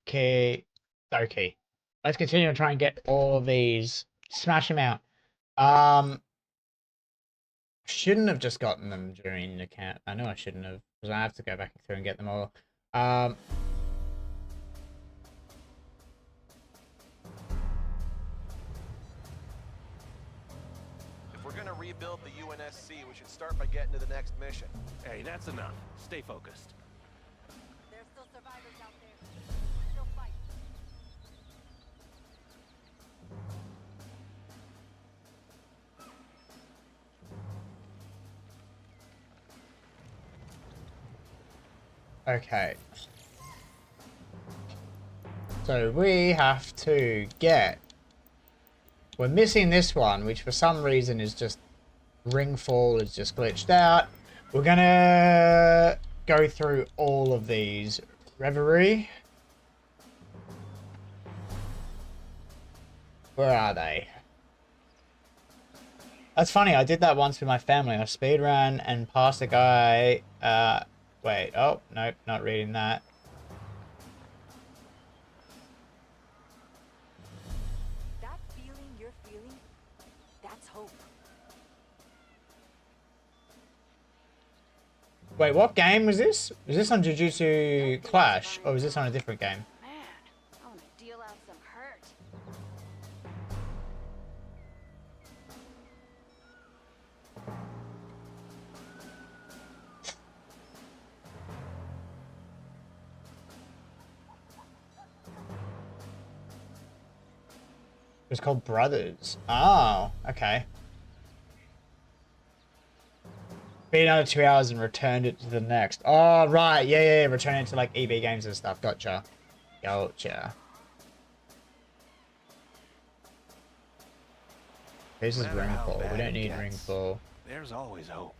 Okay. Okay. Let's continue and try and get all of these. Smash them out. Shouldn't have just gotten them during the camp. I know I shouldn't have, because I have to go back through and get them all. If we're gonna rebuild the UNSC, we should start by getting to the next mission. Hey, that's enough. Stay focused. There's still survivors out there. Still fight. Okay. So we have to get... We're missing this one, which for some reason is just... Ringfall is just glitched out. We're gonna go through all of these. Reverie. Where are they? That's funny, I did that once with my family. I speedran and passed a guy... wait, oh, nope, not reading that. That feeling you're feeling, that's hope. Wait, what game was this? Was this on Jujutsu Clash, or was this on a different game? Man, I want to deal out some hurt. It was called Brothers. Oh, okay. Beat another 2 hours and returned it to the next. Oh, right. Yeah. Return it to like EB games and stuff. Gotcha. This is Ringfall. We don't need Ringfall. There's always hope.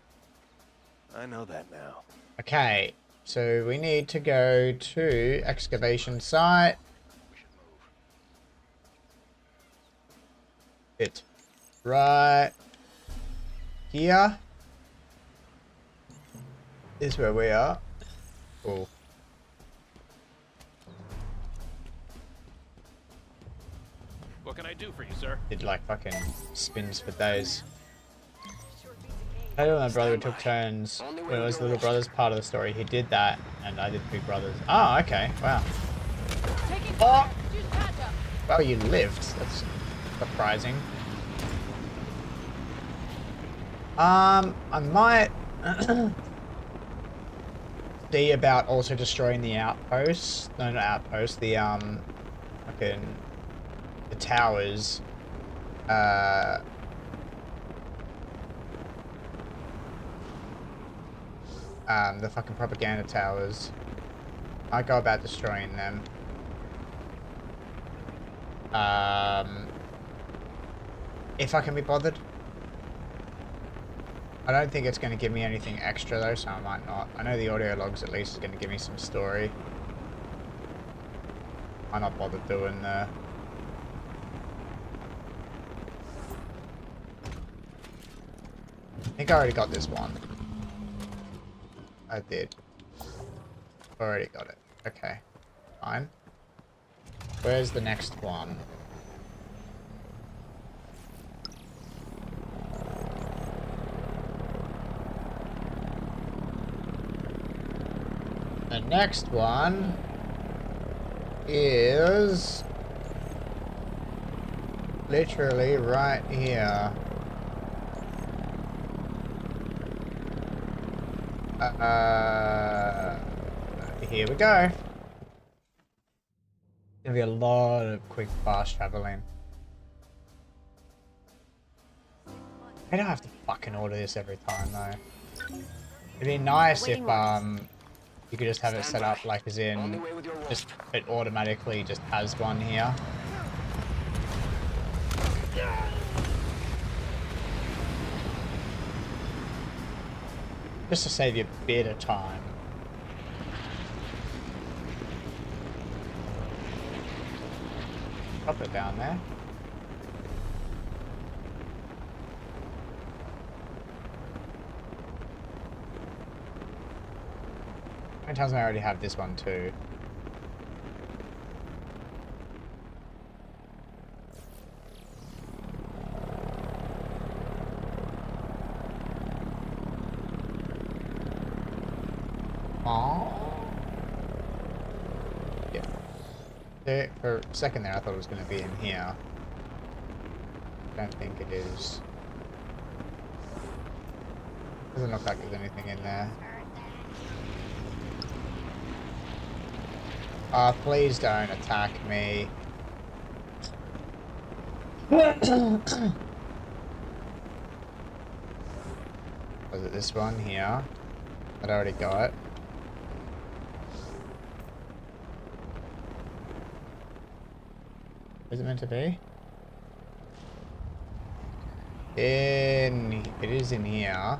I know that now. Okay. So we need to go to excavation site. We should move. It right here is where we are. Cool. What can I do for you, sir? Did like fucking spins for days. I know my brother took turns when it was Little Brothers part of the story. He did that, and I did Big Brothers. Oh, okay. Wow. Oh! Well, you lived. That's surprising. I might see about also destroying the outposts. No, not outposts. The fucking the towers. The fucking propaganda towers. I go about destroying them. If I can be bothered. I don't think it's going to give me anything extra though, so I might not. I know the audio logs at least is going to give me some story. I'm not bothered doing the... I think I already got this one. I did. Already got it. Okay. Fine. Where's the next one? The next one is literally right here. Here we go. Gonna be a lot of quick, fast traveling. I don't have to fucking order this every time though. It'd be nice if you could just have it set up like as in just it automatically just has one here. Just to save you a bit of time. Drop it down there. How many times do I already have this one too? Yeah. There, for a second there, I thought it was going to be in here. Don't think it is. Doesn't look like there's anything in there. Please don't attack me. Was it this one here? That I already got. Is it meant to be? It is in here.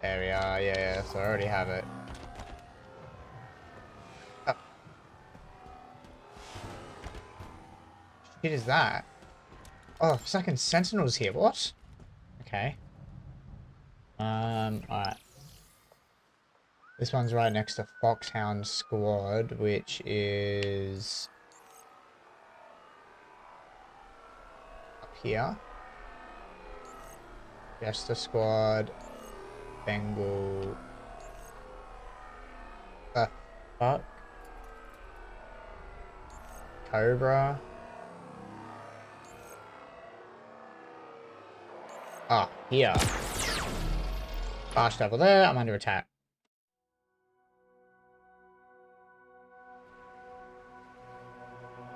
There we are, yeah, so I already have it. Oh. Shit is that? Oh, second Sentinel's here, what? Okay. Alright. This one's right next to Foxhound Squad, which is up here. Jester Squad. Bengal. Fuck. Cobra. Ah, here. Fast travel there, I'm under attack.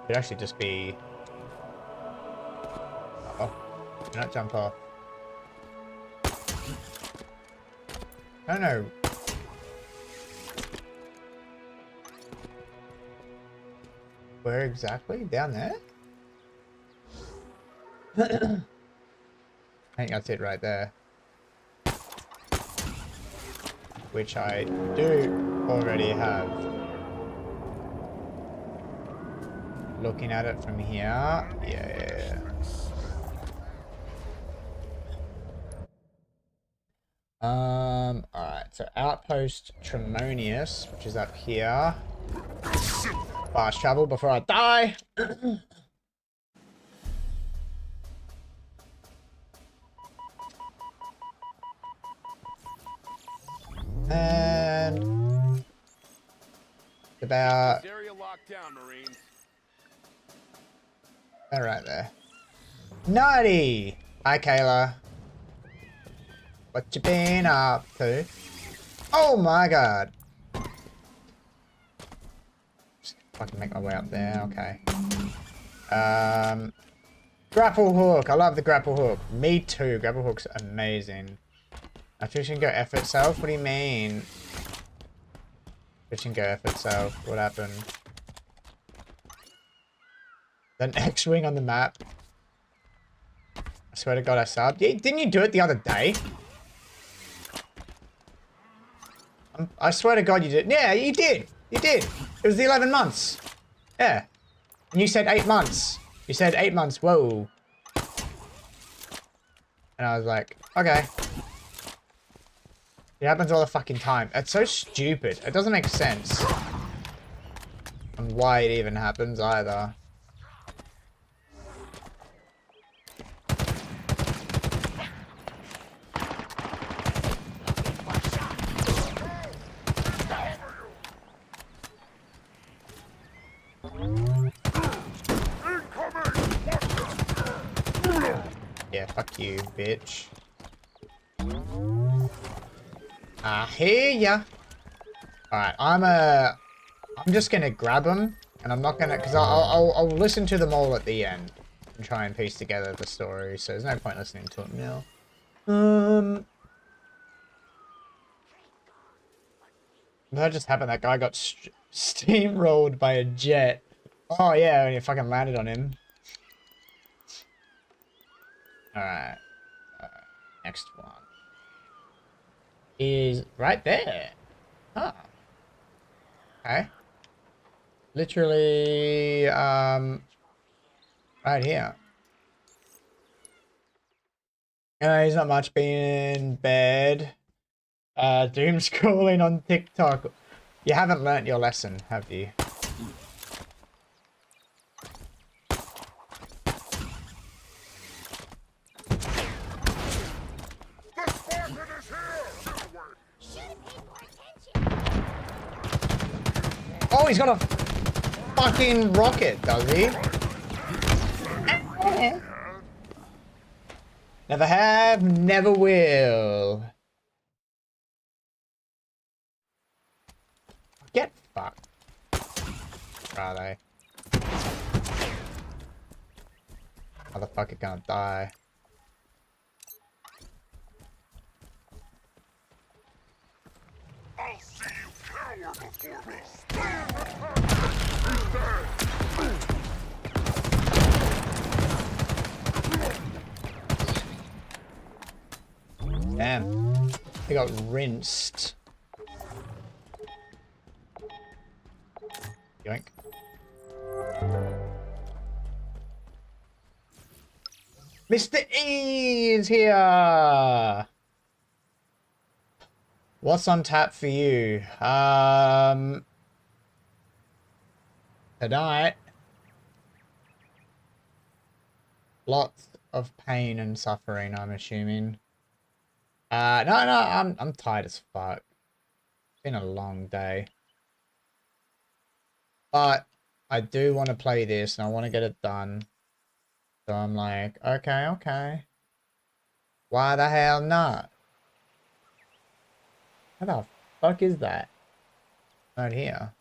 Could actually just be... Oh, do not jump off. I don't know. Where exactly? Down there? I think that's it right there. Which I do already have. Looking at it from here. Yeah. Alright, so Outpost Tremonius, which is up here. Fast travel before I die. And about Area locked down, Marines. right there. Naughty! Hi, Kayla. What you been up to? Oh my god! Just fucking make my way up there, okay. Grapple hook! I love the grapple hook. Me too, grapple hook's amazing. Attrition go effort self? What do you mean? Attrition go effort self, what happened? An X-Wing on the map. I swear to god I subbed. Yeah, didn't you do it the other day? I swear to god you did. Yeah, you did. You did. It was the 11 months. Yeah. And you said 8 months. You said 8 months. Whoa. And I was like, okay. It happens all the fucking time. It's so stupid. It doesn't make sense. And why it even happens either. bitch. I hear ya. Alright, I'm just gonna grab them, and I'm not gonna, because I'll listen to them all at the end and try and piece together the story, so there's no point listening to them now. That just happened. That guy got steamrolled by a jet. Oh yeah, and it fucking landed on him. Alright. Next one is right there. Huh. Okay. Literally, right here. He's not much being in bed. Doom scrolling on TikTok. You haven't learnt your lesson, have you? Oh, he's got a fucking rocket, does he? Never have, never will. Get fucked. Are they? Motherfucker gonna die. I'll see you cower before me. Damn. He got rinsed. Yoink. Mr. E is here! What's on tap for you? Tonight. Lots of pain and suffering, I'm assuming. No, I'm tired as fuck. It's been a long day. But I do want to play this and I want to get it done. So I'm like, okay. Why the hell not? What the fuck is that? Right here.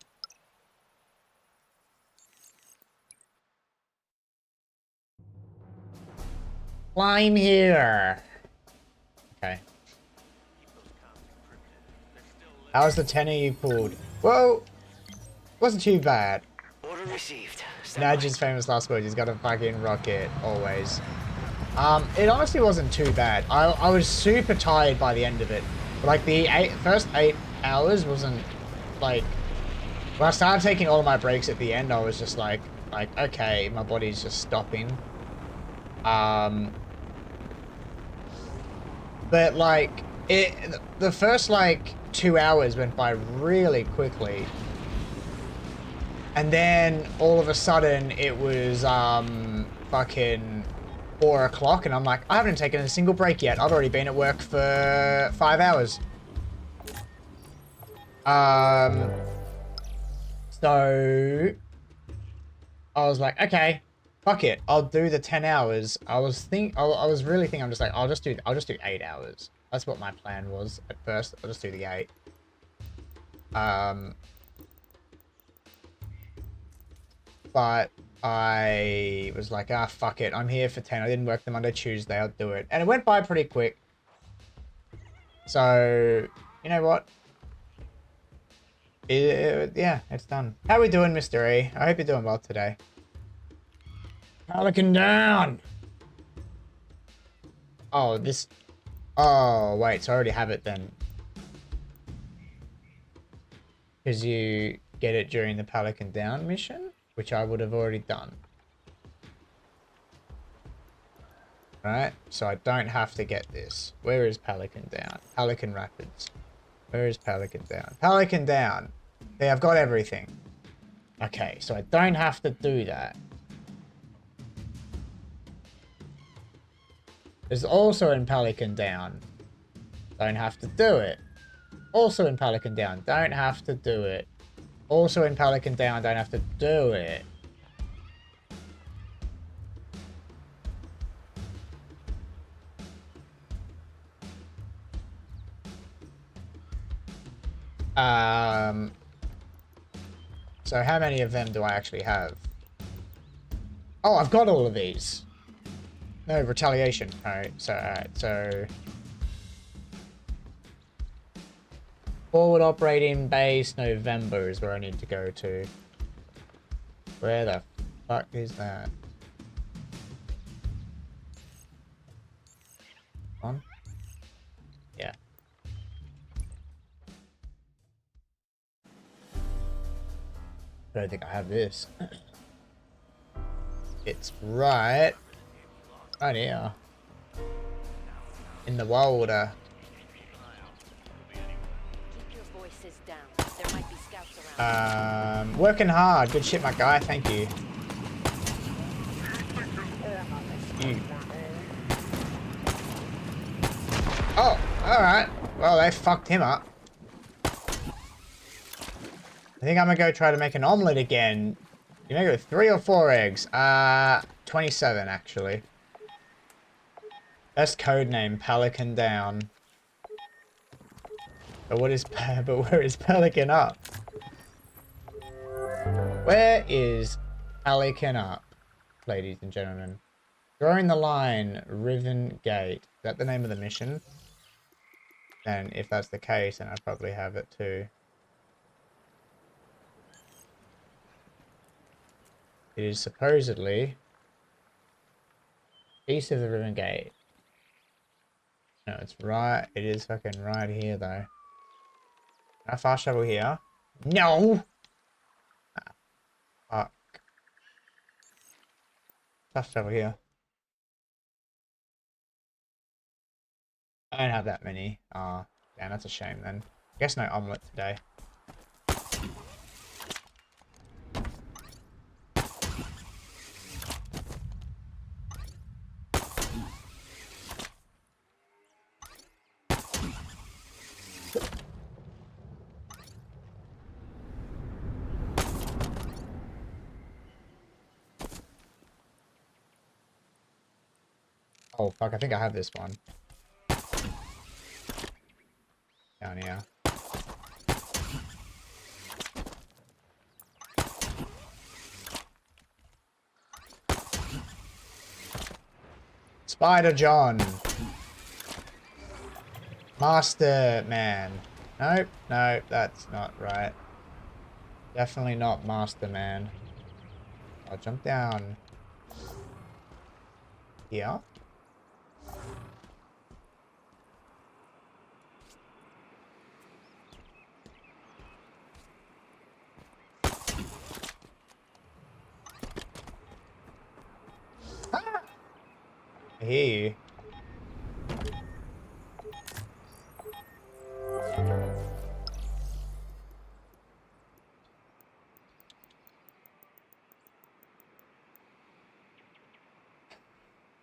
Climb here. Okay. How was the tenner you pulled? Whoa! Wasn't too bad. Order received. Nadj's famous last words, he's got a fucking rocket, always. It honestly wasn't too bad. I was super tired by the end of it. But like the first 8 hours wasn't like... When I started taking all of my breaks at the end, I was just like, okay, my body's just stopping. But like, the first like 2 hours went by really quickly. And then all of a sudden it was fucking 4 o'clock and I'm like, I haven't taken a single break yet. I've already been at work for 5 hours. So I was like, okay, fuck it. I'll do the 10 hours. I was really thinking, I'm just like, I'll just do 8 hours. That's what my plan was at first. I'll just do the 8. But I was like, ah, fuck it. I'm here for 10. I didn't work the Monday, Tuesday. I'll do it. And it went by pretty quick. So, you know what? Yeah, it's done. How are we doing, Mr. E? I hope you're doing well today. Pelican down! Oh, this... Oh, wait. So I already have it then. Because you get it during the Pelican down mission? Which I would have already done. Right, so I don't have to get this. Where is Pelican Down? Pelican Rapids. Where is Pelican Down? Pelican Down. See, I've got everything. Okay, so I don't have to do that. There's also in Pelican Down. Don't have to do it. Also in Pelican Down. Don't have to do it. Also in Pelican Down, don't have to do it. So how many of them do I actually have? Oh, I've got all of these. No, retaliation. Alright, so... Forward operating base, November is where I need to go to. Where the fuck is that? On? Yeah. I don't think I have this. It's right here. In the water. Keep your voices down. There might be scouts around. Working hard. Good shit, my guy. Thank you. You. Oh, alright. Well, they fucked him up. I think I'm gonna go try to make an omelet again. You make it with 3 or 4 eggs? 27 actually. Best code name, Pelican Down. But where is Pelican Up? Where is Pelican Up, ladies and gentlemen? Drawing the line, Riven Gate. Is that the name of the mission? And if that's the case, then I probably have it too. It is supposedly east of the Riven Gate. No, it's right. It is fucking right here, though. Can I fast travel here? No! Ah, fuck. Fast travel here. I don't have that many. Ah, damn, that's a shame then. Guess no omelette today. Oh fuck, I think I have this one. Down here. Spider John. Master Man. Nope, nope, that's not right. Definitely not Master Man. I'll jump down here. I hear you.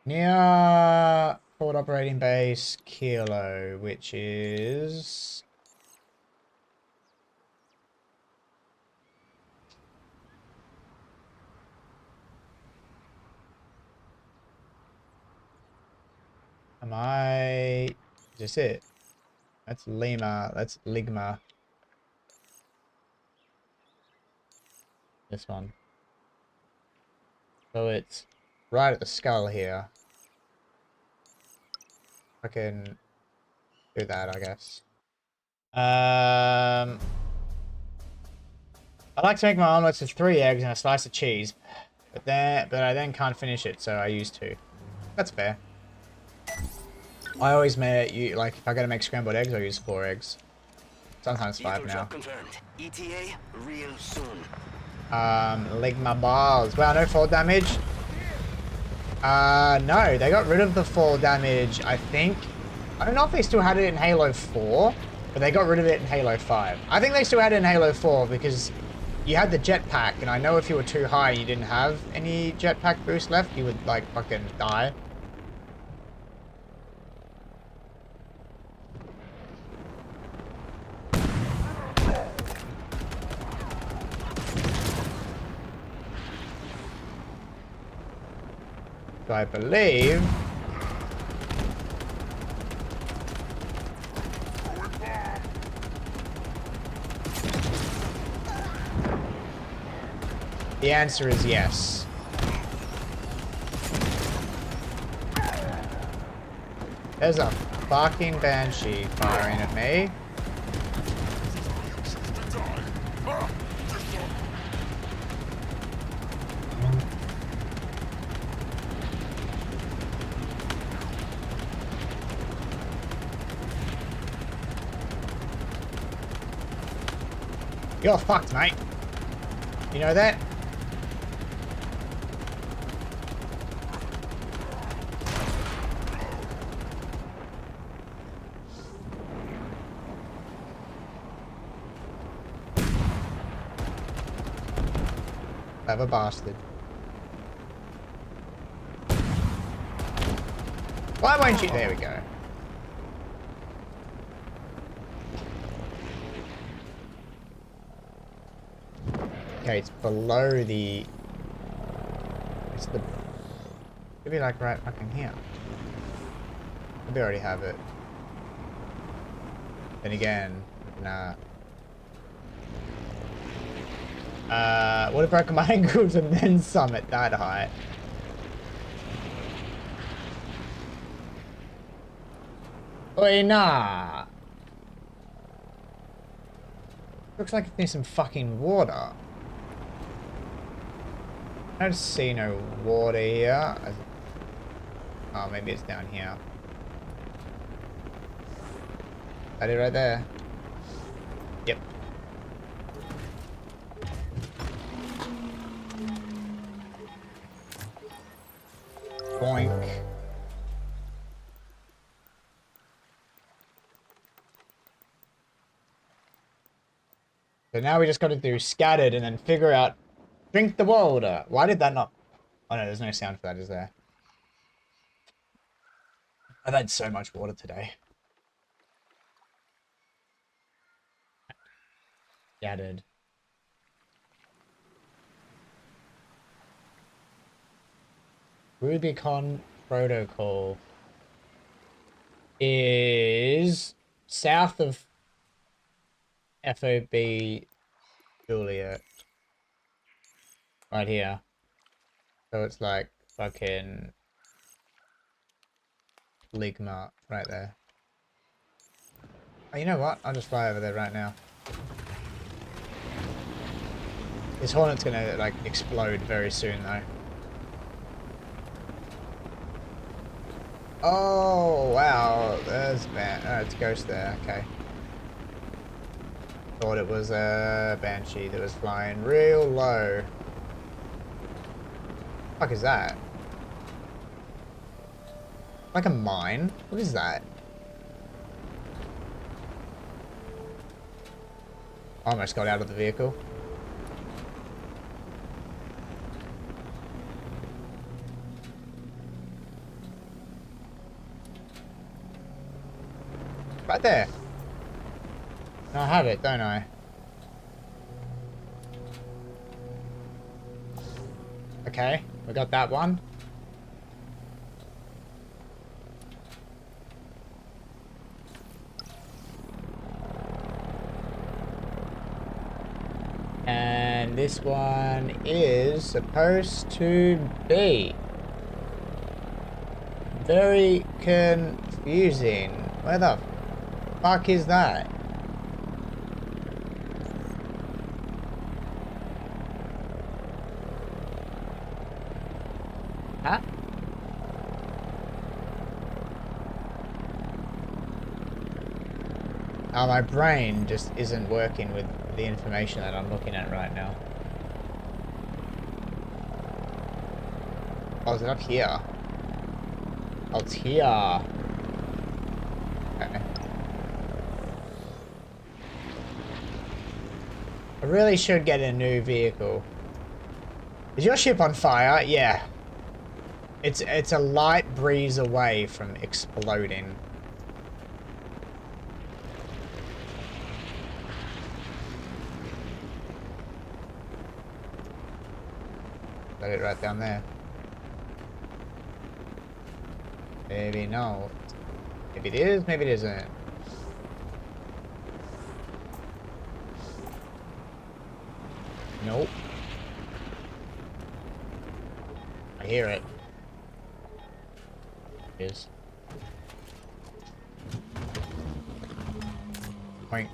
Near forward operating base Kilo, which is is this it? That's Lima, that's Ligma. This one. So it's right at the skull here. I can do that, I guess. I like to make my omelets with 3 eggs and a slice of cheese, but I then can't finish it, so I use 2. That's fair. I always make like if I gotta make scrambled eggs, I use 4 eggs. Sometimes 5 now. Confirmed. ETA real soon. Ligma balls. Wow, no fall damage. No, they got rid of the fall damage, I think. I don't know if they still had it in Halo 4, but they got rid of it in Halo 5. I think they still had it in Halo 4 because you had the jetpack, and I know if you were too high and you didn't have any jetpack boost left, you would, like, fucking die. So I believe The answer is yes. There's a fucking banshee firing at me. You're fucked, mate. You know that? Clever bastard. Why won't you? There we go. Okay, it's below the... It's the... Could be like right fucking here. Maybe I already have it. Then again, nah. What if I broke my ankles and then some at that height? Oi, nah. Looks like it needs some fucking water. I don't see no water here. Oh, maybe it's down here. That it right there? Yep. Boink. So now we just got to do scattered and then figure out drink the water. Why did that not? Oh no, there's no sound for that, is there? I've had so much water today. Scattered. Rubicon Protocol is south of FOB Juliet. Right here. So it's like fucking Ligma right there. Oh, you know what? I'll just fly over there right now. This Hornet's gonna like explode very soon though. Oh wow, there's it's a ghost there, okay. Thought it was a banshee that was flying real low. What the fuck is that? Like a mine? What is that? Almost got out of the vehicle. Right there. I have it, don't I? Okay, we got that one. And this one is supposed to be very confusing. Where the fuck is that? Huh? Oh, my brain just isn't working with the information that I'm looking at right now. Oh, is it up here? Oh, it's here. Okay. I really should get a new vehicle. Is your ship on fire? Yeah. It's a light breeze away from exploding. Got it right down there. Maybe no. Maybe it is, maybe it isn't. Nope. hear it. It is. Point.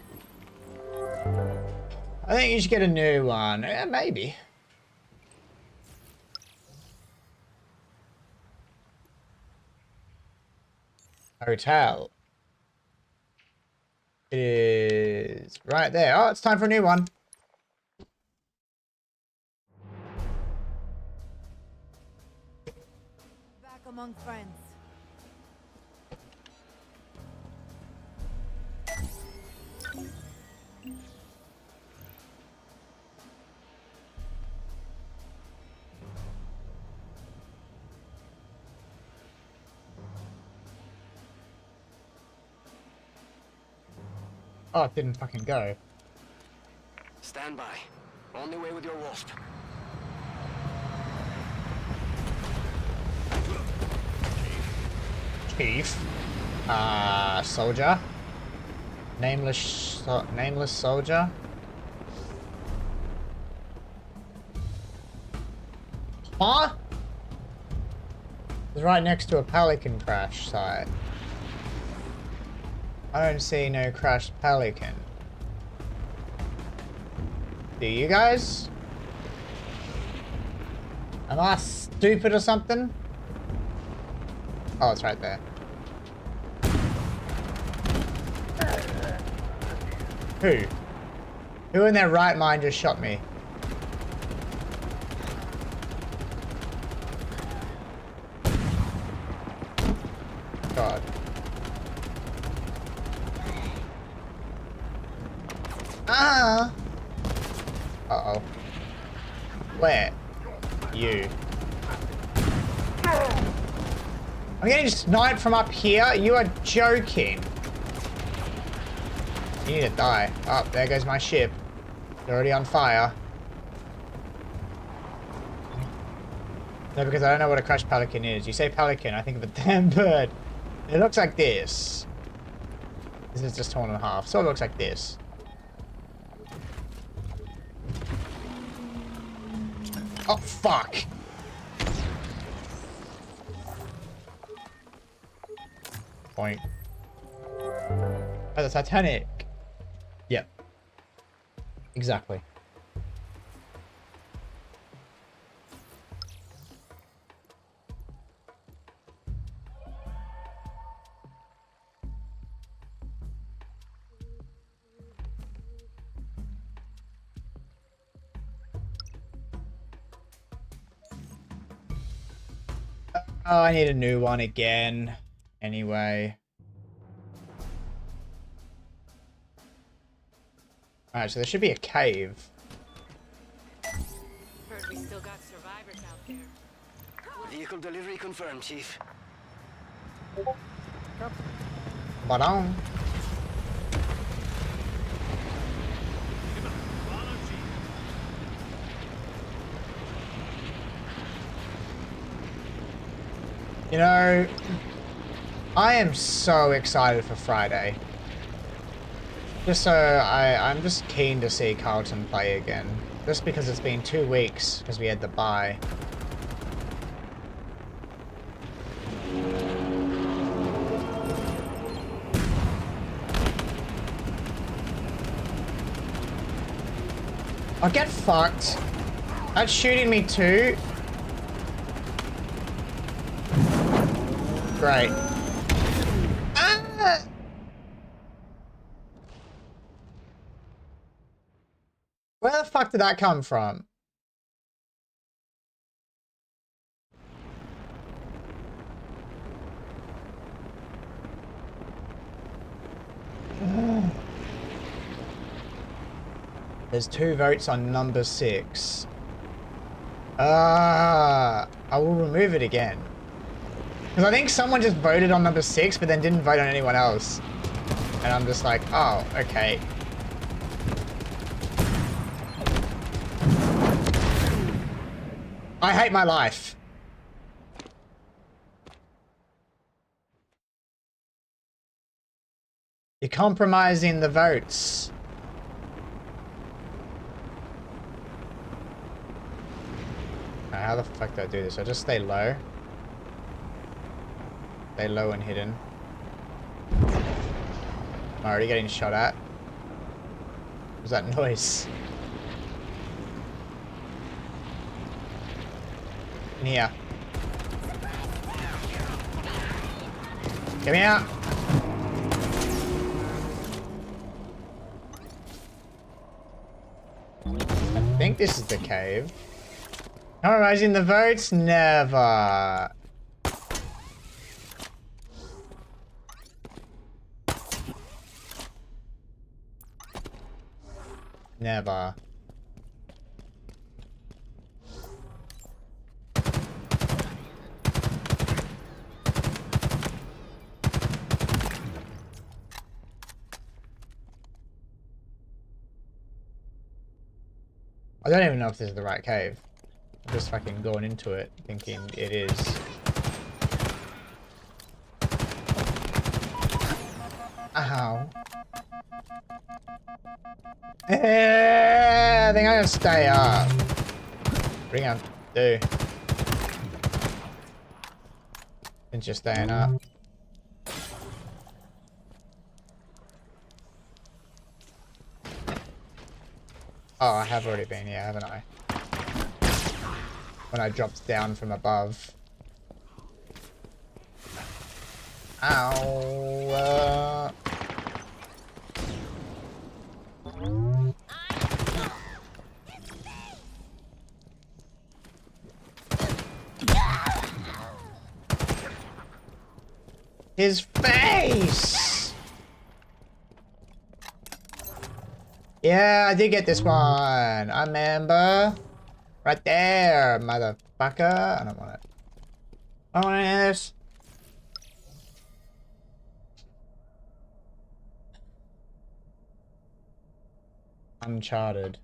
I think you should get a new one. Yeah, maybe. Hotel. It is right there. Oh, it's time for a new one. Back among friends. Oh, it didn't fucking go. Stand by. Only way with your wolf. Chief. Soldier. Nameless soldier. Huh? It's right next to a Pelican crash site. I don't see no crashed Pelican. Do you guys? Am I stupid or something? Oh, it's right there. Who? Who in their right mind just shot me? God. Ah! Uh-oh. Where? You. I'm getting sniped from up here? You are joking. You need to die. Oh, there goes my ship. It's already on fire. No, because I don't know what a crashed pelican is. You say pelican, I think of a damn bird. It looks like this. This is just torn in half. So it looks like this. Oh, fuck. Point. Oh, the Titanic. Yep. Exactly. Oh, I need a new one again. Anyway. Alright, so there should be a cave. Heard we still got survivors out there. Vehicle delivery confirmed, Chief. But you know, I am so excited for Friday. Just so I'm just keen to see Carlton play again. Just because it's been 2 weeks because we had the bye. Oh, get fucked. That's shooting me too. Great. Ah! Where the fuck did that come from? There's 2 votes on number 6. I will remove it again. Because I think someone just voted on number 6, but then didn't vote on anyone else. And I'm just like, oh, okay. I hate my life. You're compromising the votes. I how the fuck do I do this? I just stay low. Stay low and hidden. I'm already getting shot at. What was that noise? In here. Get me out! I think this is the cave. Summarizing the votes? Never. Never. I don't even know if this is the right cave. I'm just fucking going into it thinking it is. Ow. I think I'm gonna stay up. Bring up, do. Since you're staying up. Oh, I have already been here, haven't I? When I dropped down from above. Ow. His face! Yeah, I did get this one. I remember. Right there, motherfucker. I don't want it. I don't want any of this. Uncharted.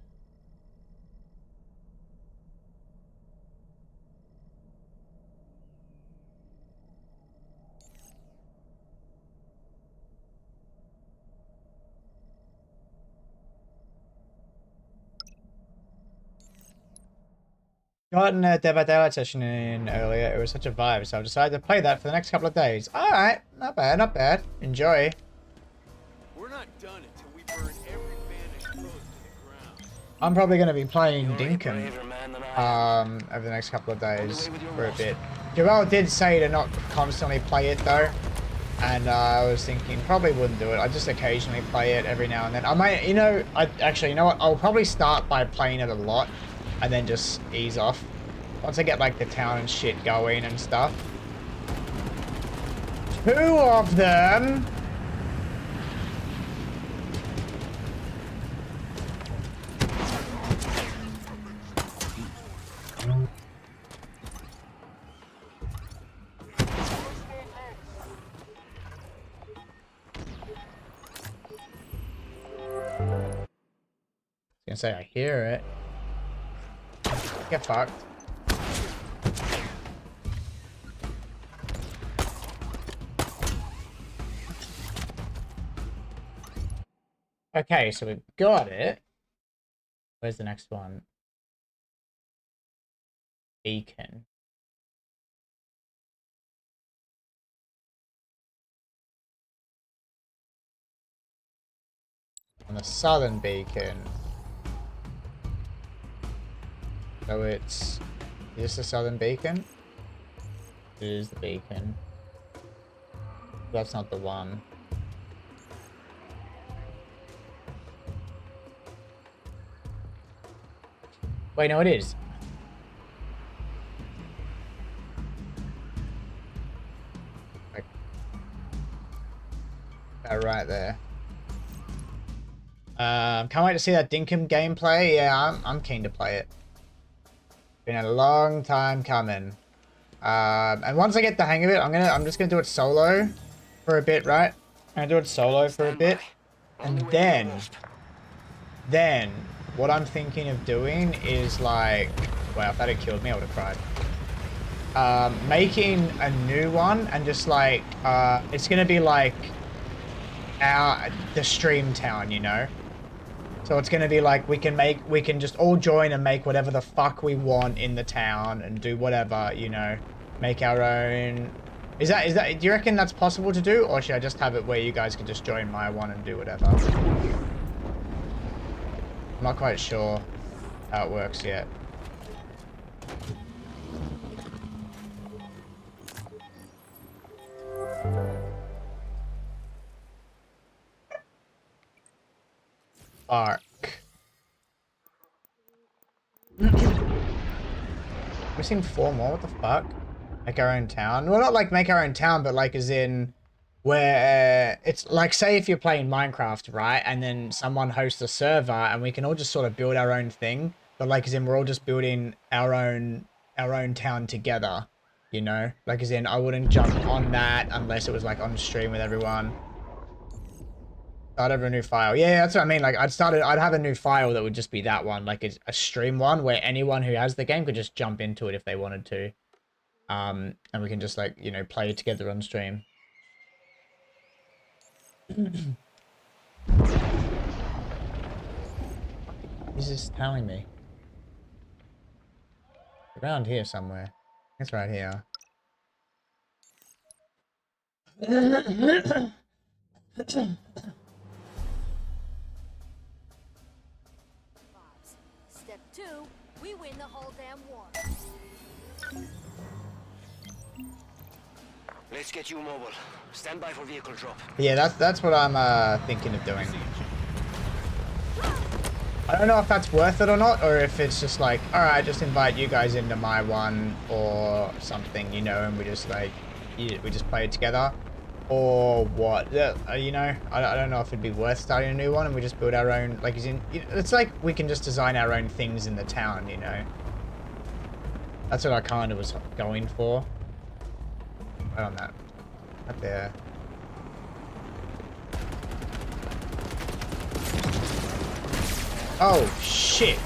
Gotten a Dead by Daylight session in earlier. It was such a vibe, so I've decided to play that for the next couple of days. Alright, not bad, not bad. Enjoy. We're not done until we burn every banished foe to the ground. I'm probably going to be playing You're a Dinkum braver man than I am. over the next couple of days Only way with your for a wolf. bit. Joel did say to not constantly play it though, and I was thinking probably wouldn't do it. I just occasionally play it every now and then. I might, you know, actually, you know what? I'll probably start by playing it a lot and then just ease off once I get like the town and shit going and stuff. 2 of them. I was gonna say I hear it. Get fucked. Okay, so we've got it. Where's the next one? Beacon. On the southern beacon. So it's... Is this the southern beacon? It is the beacon. That's not the one. Wait, no, it is. Like, right there. Can't wait to see that Dinkum gameplay. Yeah, I'm keen to play it. Been a long time coming. And once I get the hang of it, I'm just gonna do it solo for a bit, right? I'm gonna do it solo for a bit, and then what I'm thinking of doing is like, wow, if that had killed me, I would have cried. Making a new one and just like, it's gonna be like the stream town, you know. So So it's gonna be like we can just all join and make whatever the fuck we want in the town and do whatever, you know, make our own. Is that do you reckon that's possible to do, or should I just have it where you guys can just join my one and do whatever? I'm not quite sure how it works yet. Arc. Missing 4 more? What the fuck? Make our own town? Well, not like make our own town, but like as in where it's like, say if you're playing Minecraft, right? And then someone hosts a server and we can all just sort of build our own thing. But like as in we're all just building our own town together, you know? Like as in I wouldn't jump on that unless it was like on stream with everyone. Start over a new file. Yeah, that's what I mean. Like I'd have a new file that would just be that one, like a stream one where anyone who has the game could just jump into it if they wanted to. And we can just like, you know, play together on stream. He's just telling me. Around here somewhere. It's right here. Step 2, we win the whole damn war. Let's get you mobile. Stand by for vehicle drop. Yeah, that's what I'm thinking of doing. I don't know if that's worth it or not, or if it's just like, alright, just invite you guys into my one or something, you know, and we just like, we just play it together. Or what, you know, I don't know if it'd be worth starting a new one and we just build our own, like, it's like we can just design our own things in the town, you know. That's what I kind of was going for. Right on that. Right there. Oh, shit.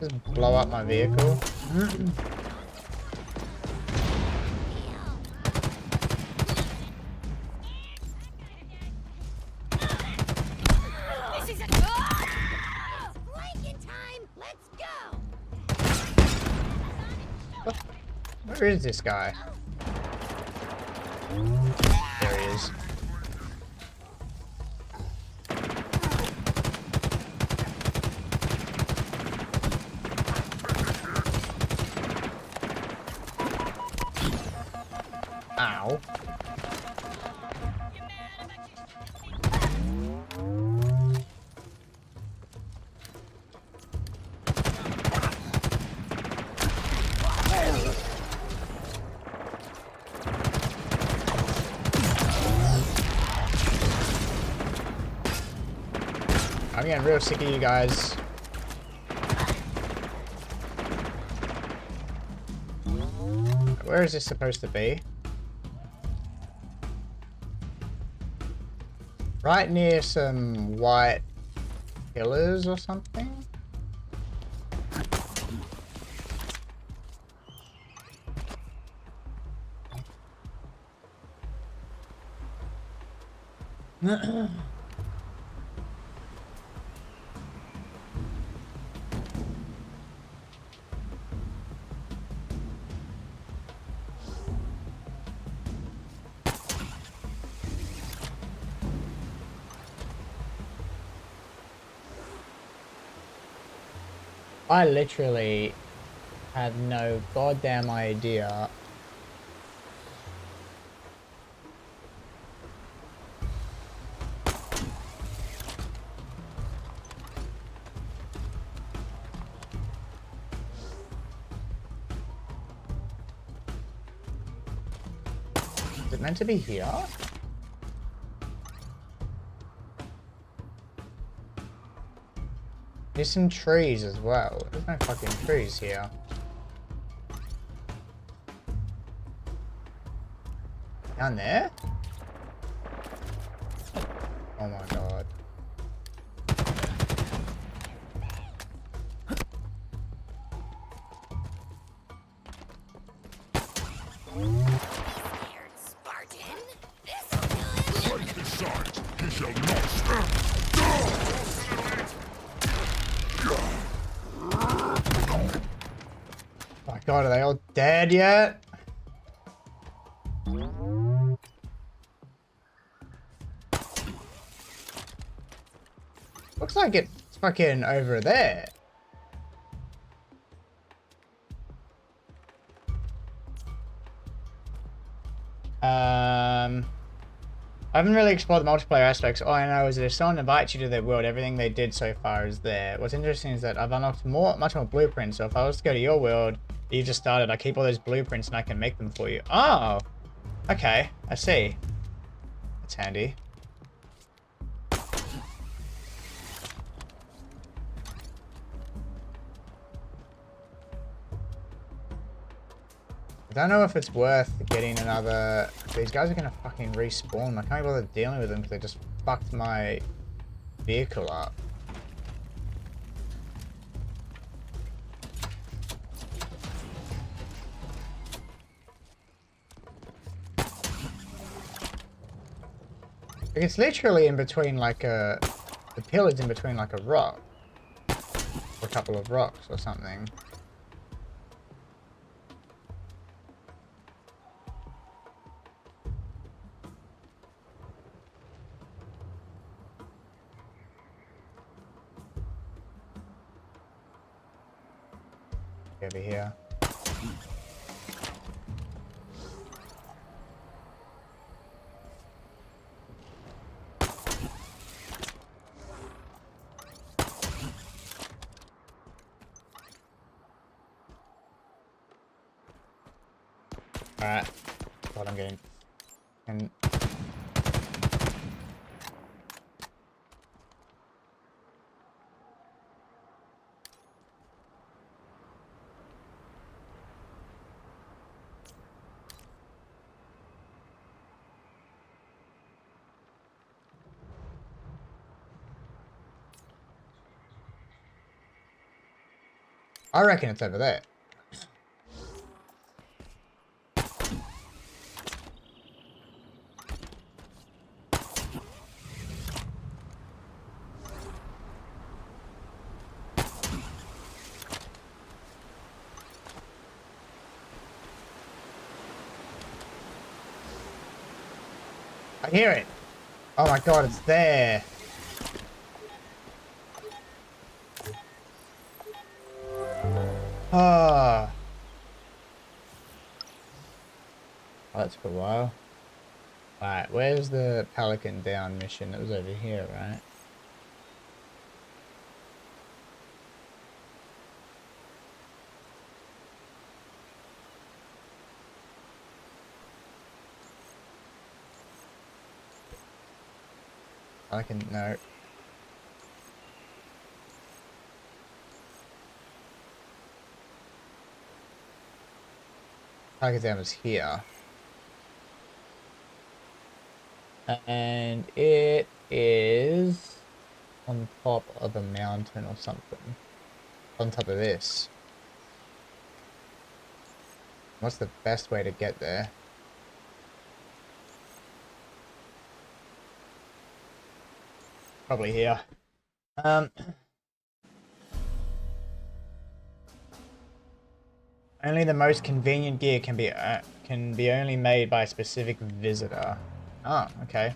Just blow up my vehicle. This is a blanket time. Let's go. Where is this guy? There he is. Ow. I'm getting real sick of you guys. Where is this supposed to be? Right near some white pillars or something? I literally had no goddamn idea. Is it meant to be here? There's some trees as well. There's no fucking trees here. Down there? Oh my god. Besides, he shall not stand. Oh my god, are they all dead yet? Looks like it's fucking over there. I haven't really explored the multiplayer aspects. All I know is that if someone invites you to their world, everything they did so far is there. What's interesting is that I've unlocked much more blueprints. So if I was to go to your world, you just started, I keep all those blueprints and I can make them for you. Oh, okay, I see. That's handy. I don't know if it's worth getting another... These guys are gonna fucking respawn. I can't bother dealing with them because they just fucked my vehicle up. Like, it's literally in between like a... The pillar's in between like a rock. Or a couple of rocks or something. Over here. Alright. God, I'm getting... And... I reckon it's over there. I hear it. Oh my god, it's there. Ah. Oh, that took a while. Alright, where's the Pelican Down mission? It was over here, right? Pelican, no. Pelican Down is here. And it is on top of a mountain or something. On top of this. What's the best way to get there? Probably here. Only the most convenient gear can be only made by a specific visitor. Oh, okay.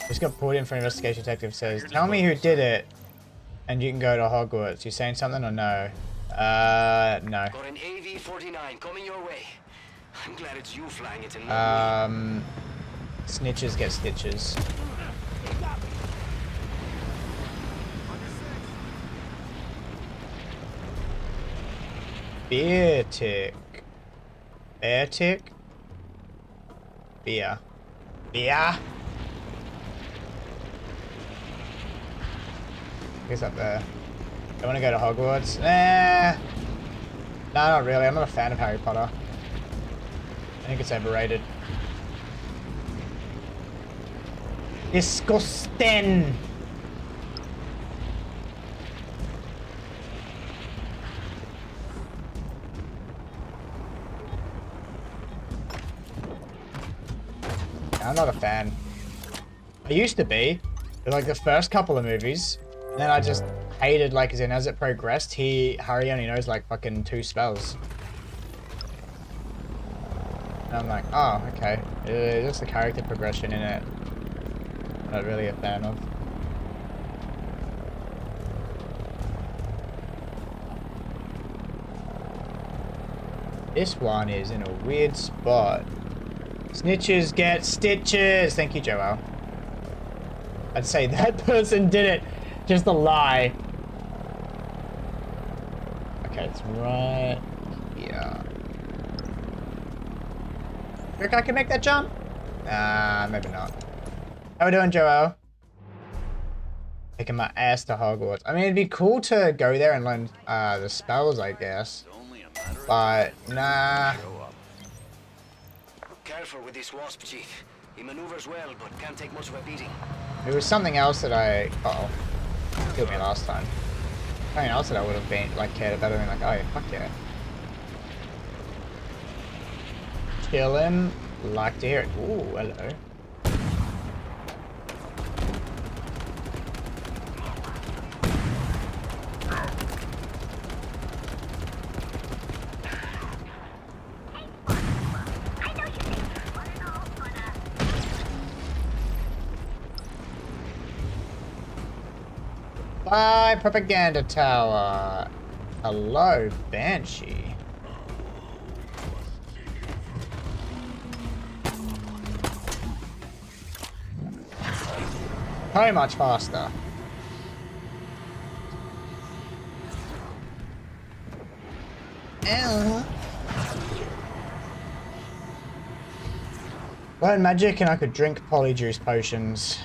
Just got pulled in for investigation. Detective says, "Tell me who did it, and you can go to Hogwarts." You saying something or no? No. Got an AV-49 coming your way. I'm glad it's you flying it and not me. Snitches get stitches. Beer tick. Bear tick? Beer. Beer? He's up there. I want to go to Hogwarts. Nah. No, not really. I'm not a fan of Harry Potter. I think it's overrated. Disgusting. I'm not a fan. I I used to be, like the first couple of movies, and then I just hated, like, as it progressed, Harry only knows like fucking 2 spells. And I'm like, oh, okay. Just the character progression in it. Not really a fan of. This one is in a weird spot. Snitches get stitches! Thank you, Joel. I'd say that person did it. Just a lie. Okay, it's right here. Think I can make that jump? Maybe not. How we doing, Joel? Taking my ass to Hogwarts. I mean, it'd be cool to go there and learn the spells, I guess. But, nah. Careful with this wasp, Chief. He maneuvers well, but can't take much of a beating. There was something else that I... Uh-oh. Killed me last time. Something else that I would have been, like, cared about. Being like, oh, yeah, fuck yeah. Chillin'. Like to hear it. Ooh, hello. Bye, propaganda tower. Hello, Banshee. So much faster. Learn magic and I could drink polyjuice potions.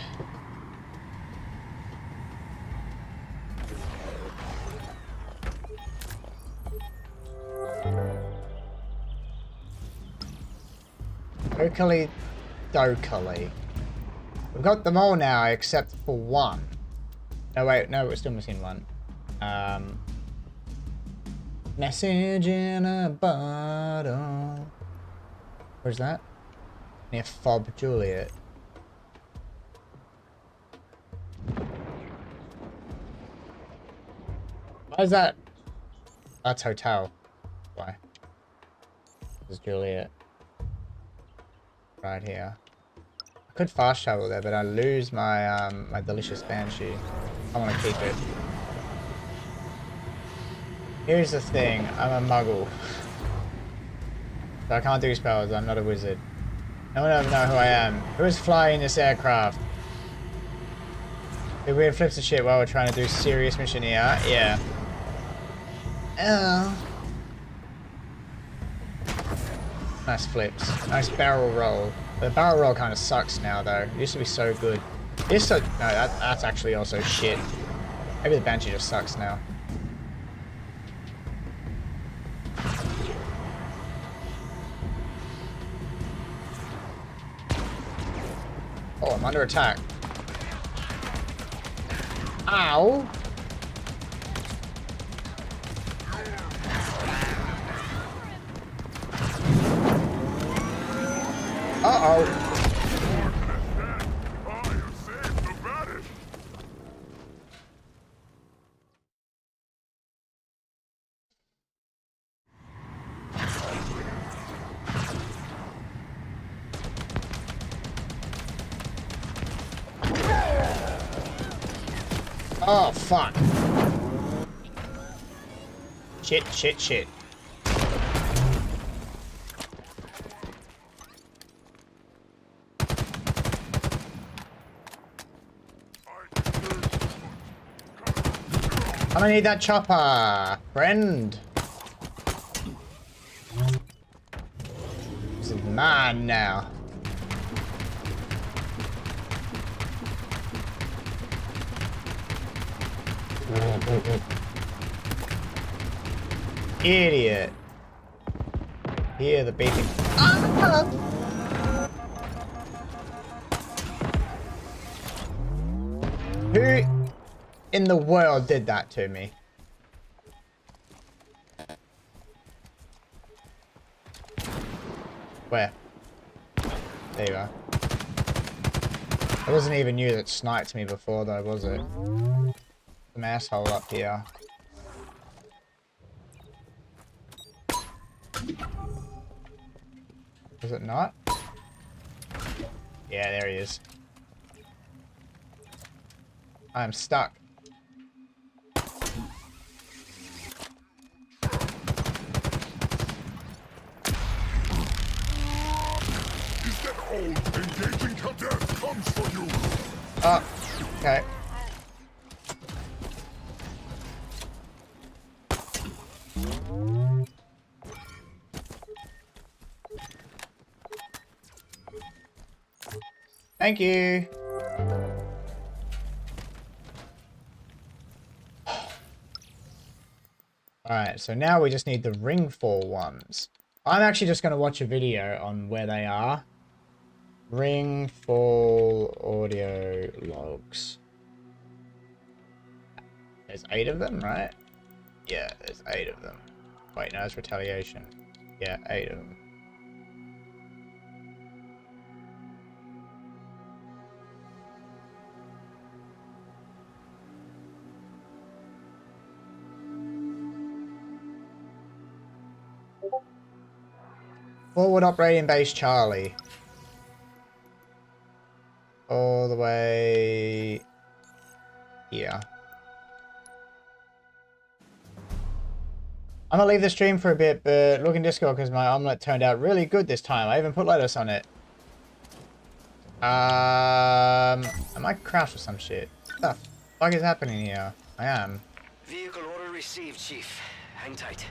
Dokali, Dokali. We've got them all now except for one. No, wait, no, we're still missing one. Message in a bottle. Where's that? Near Fob Juliet. Why is that? That's hotel. Why? This is Juliet. Right here. I could fast travel there, but I lose my my delicious Banshee. I want to keep it. Here's the thing, I'm a muggle. So I can't do spells, I'm not a wizard. No one ever know who I am. Who is flying this aircraft? The weird flips of shit while we're trying to do serious mission here. Yeah. Oh. Nice flips. Nice barrel roll. The barrel roll kind of sucks now, though. It used to be so good. No, that's actually also shit. Maybe the Banshee just sucks now. Oh, I'm under attack. Ow! Uh-oh. Oh, fuck. Shit, shit, shit. I don't need that chopper, friend. This is mine now. Idiot. Hear the beeping. Who in the world did that to me? Where? There you are. It wasn't even you that sniped me before though, was it? Some asshole up here. Was it not? Yeah, there he is. I'm stuck. Is that all? Engaging till death comes for you. Oh, okay. Thank you. Alright, so now we just need the Ringfall ones. I'm actually just going to watch a video on where they are. Ringfall audio logs. There's 8 of them, right? Yeah, there's 8 of them. Wait, no, it's retaliation. Yeah, 8 of them. Forward operating base Charlie. All the way here. I'm gonna leave the stream for a bit, but look in Discord because my omelet turned out really good this time. I even put lettuce on it. I might crash or some shit. What the fuck is happening here? I am. Vehicle order received, Chief. Hang tight.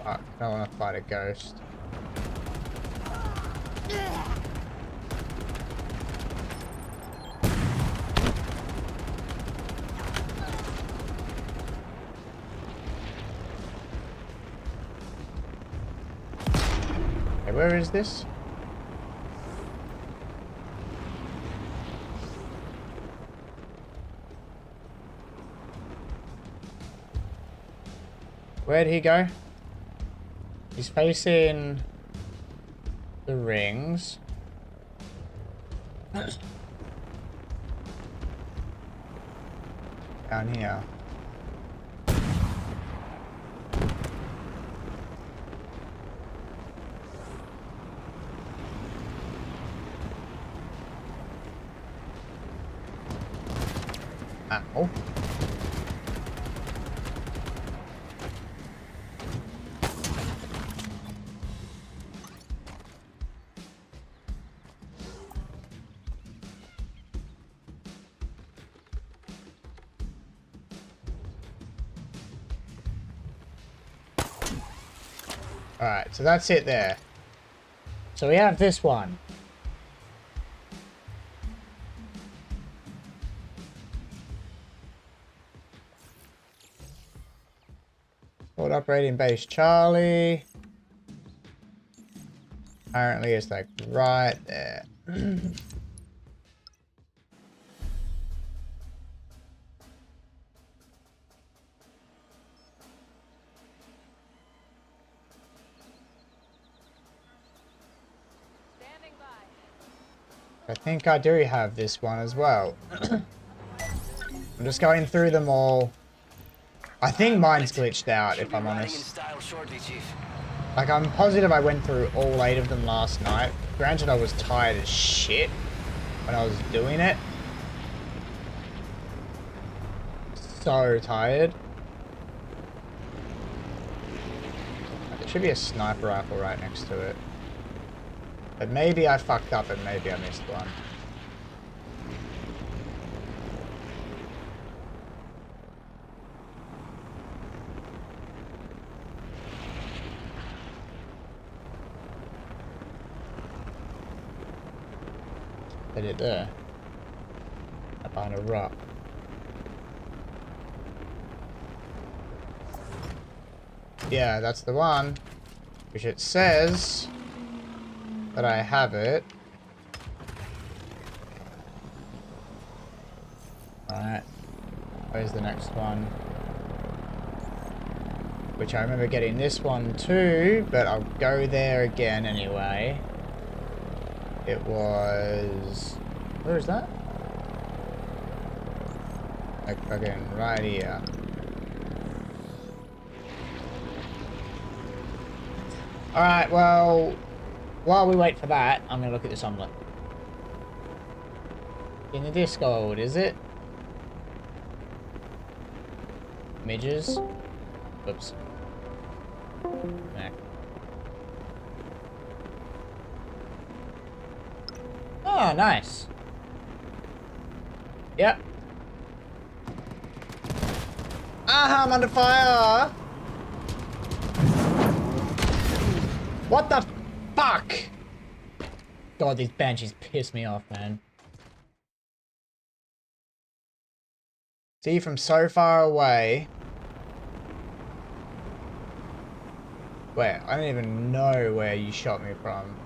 Fuck, I don't want to fight a ghost. Okay, where is this? Where'd he go? He's facing the rings. Down here. Ow. Alright, so that's it there. So we have this one. Forward operating base Charlie. Apparently it's like right there. I think I do have this one as well. I'm just going through them all. I think mine's glitched out, if I'm honest. Like, I'm positive I went through all 8 of them last night. Granted, I was tired as shit when I was doing it. So tired. There should be a sniper rifle right next to it. But maybe I fucked up and maybe I missed one. Hit it there. Up behind a rock. Yeah, that's the one. Which it says that I have it. Alright. Where's the next one? Which I remember getting this one too, but I'll go there again anyway. It was... Where is that? Like fucking right here. Alright, well... While we wait for that, I'm gonna look at this omelette. In the Discord, is it? Midges? Oops. Nah. Oh, nice. Yep. Ah, I'm under fire! What the fuck? God, these banshees piss me off, man. See from so far away. Where? I don't even know where you shot me from.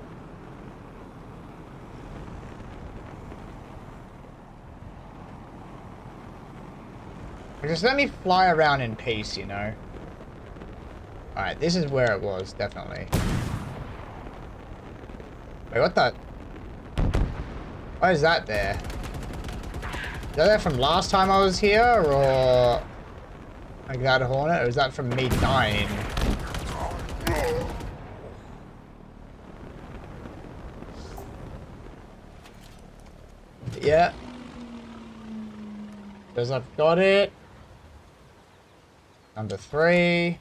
Just let me fly around in peace, you know? Alright, this is where it was, definitely. Wait, what the? Why is that there? Is that from last time I was here, or... Like that Hornet, or is that from me dying? Yeah. Because I've got it. Number 3.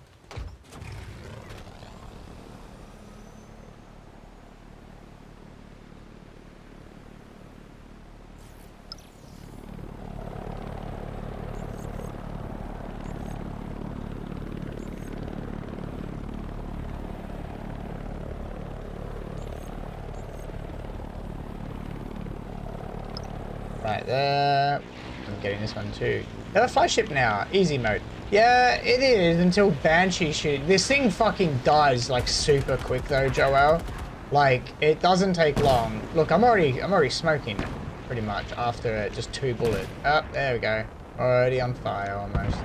Right there. I'm getting this one too. They have a flagship now. Easy mode. Yeah, it is until Banshee shoot. This thing fucking dies like super quick though, Joel. Like it doesn't take long. Look, I'm already smoking it pretty much after just 2 bullets. Oh, there we go. Already on fire almost.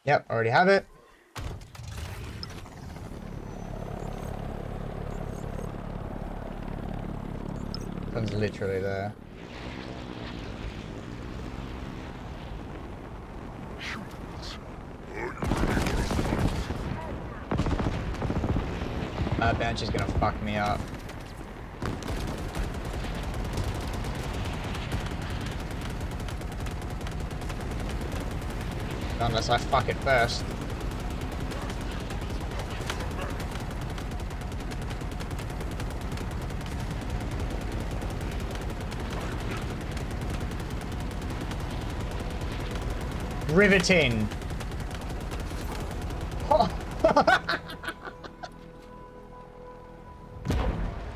Yep, already have it. One's literally there. Banshee's gonna fuck me up. Unless I fuck it first. Riveting.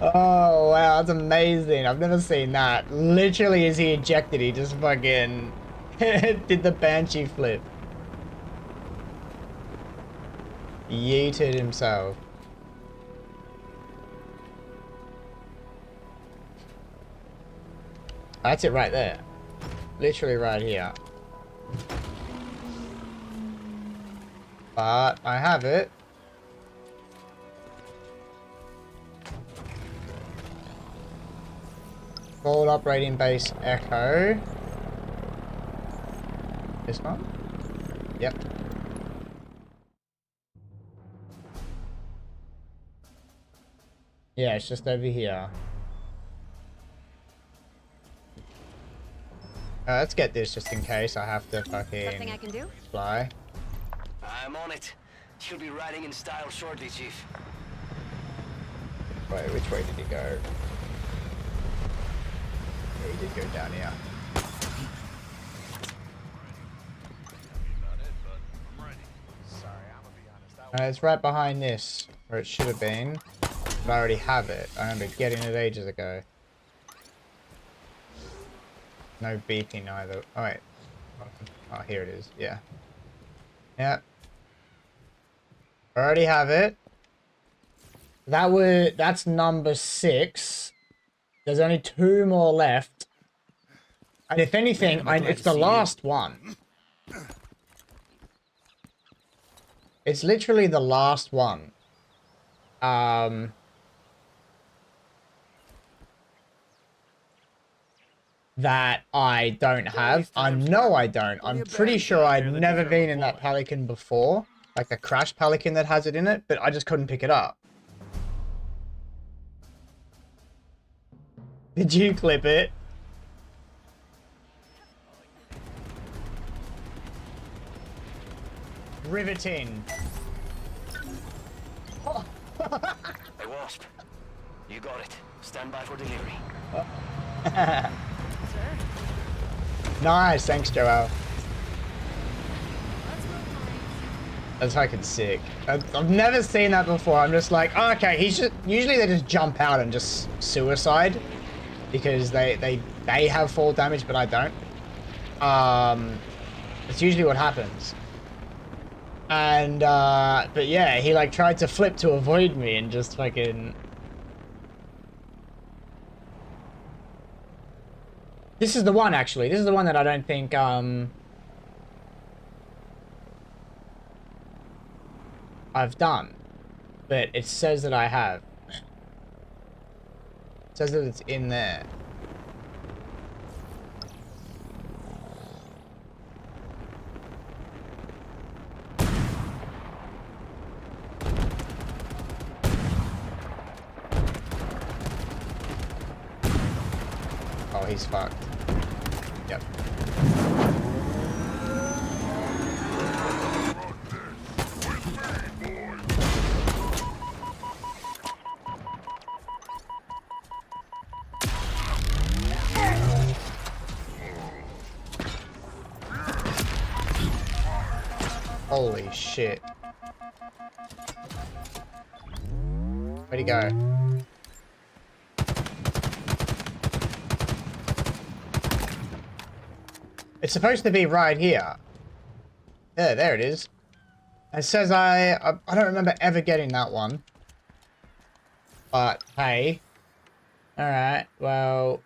Oh wow, that's amazing. I've never seen that. Literally as he ejected, he just fucking did the Banshee flip. Yeeted himself. That's it right there. Literally right here. But I have it. Forward operating base Echo. This one? Yep. Yeah, it's just over here. Let's get this just in case I have to Something I fucking can do? fly. I'm on it. You'll be riding in style shortly, Chief. Wait, which way did he go? Yeah, he did go down here. It's right behind this, where it should have been. But I already have it. I remember getting it ages ago. No beeping either. Oh wait. Oh, here it is. Yeah. Yeah. I already have it. That's number 6. There's only 2 more left. And if anything, it's the last one. It's literally the last one. That I don't have. I know I don't. I'm pretty sure I'd never been in that Pelican before. Like the Crash Pelican that has it in it, but I just couldn't pick it up. Did you clip it? Riveting. Hey, Wasp. You got it. Stand by for delivery. Nice, thanks, Joel. That's fucking sick. I've never seen that before. I'm just like, oh, okay, he's just... Usually they just jump out and just suicide. Because they have fall damage, but I don't. It's usually what happens. And, but yeah, he like tried to flip to avoid me and just fucking... This is the one, actually. This is the one that I don't think, I've done. But it says that I have. It says that it's in there. Oh, he's fucked. Yep. Holy shit. Where'd he go? It's supposed to be right here. There it is. It says I don't remember ever getting that one. But, hey. Alright, well...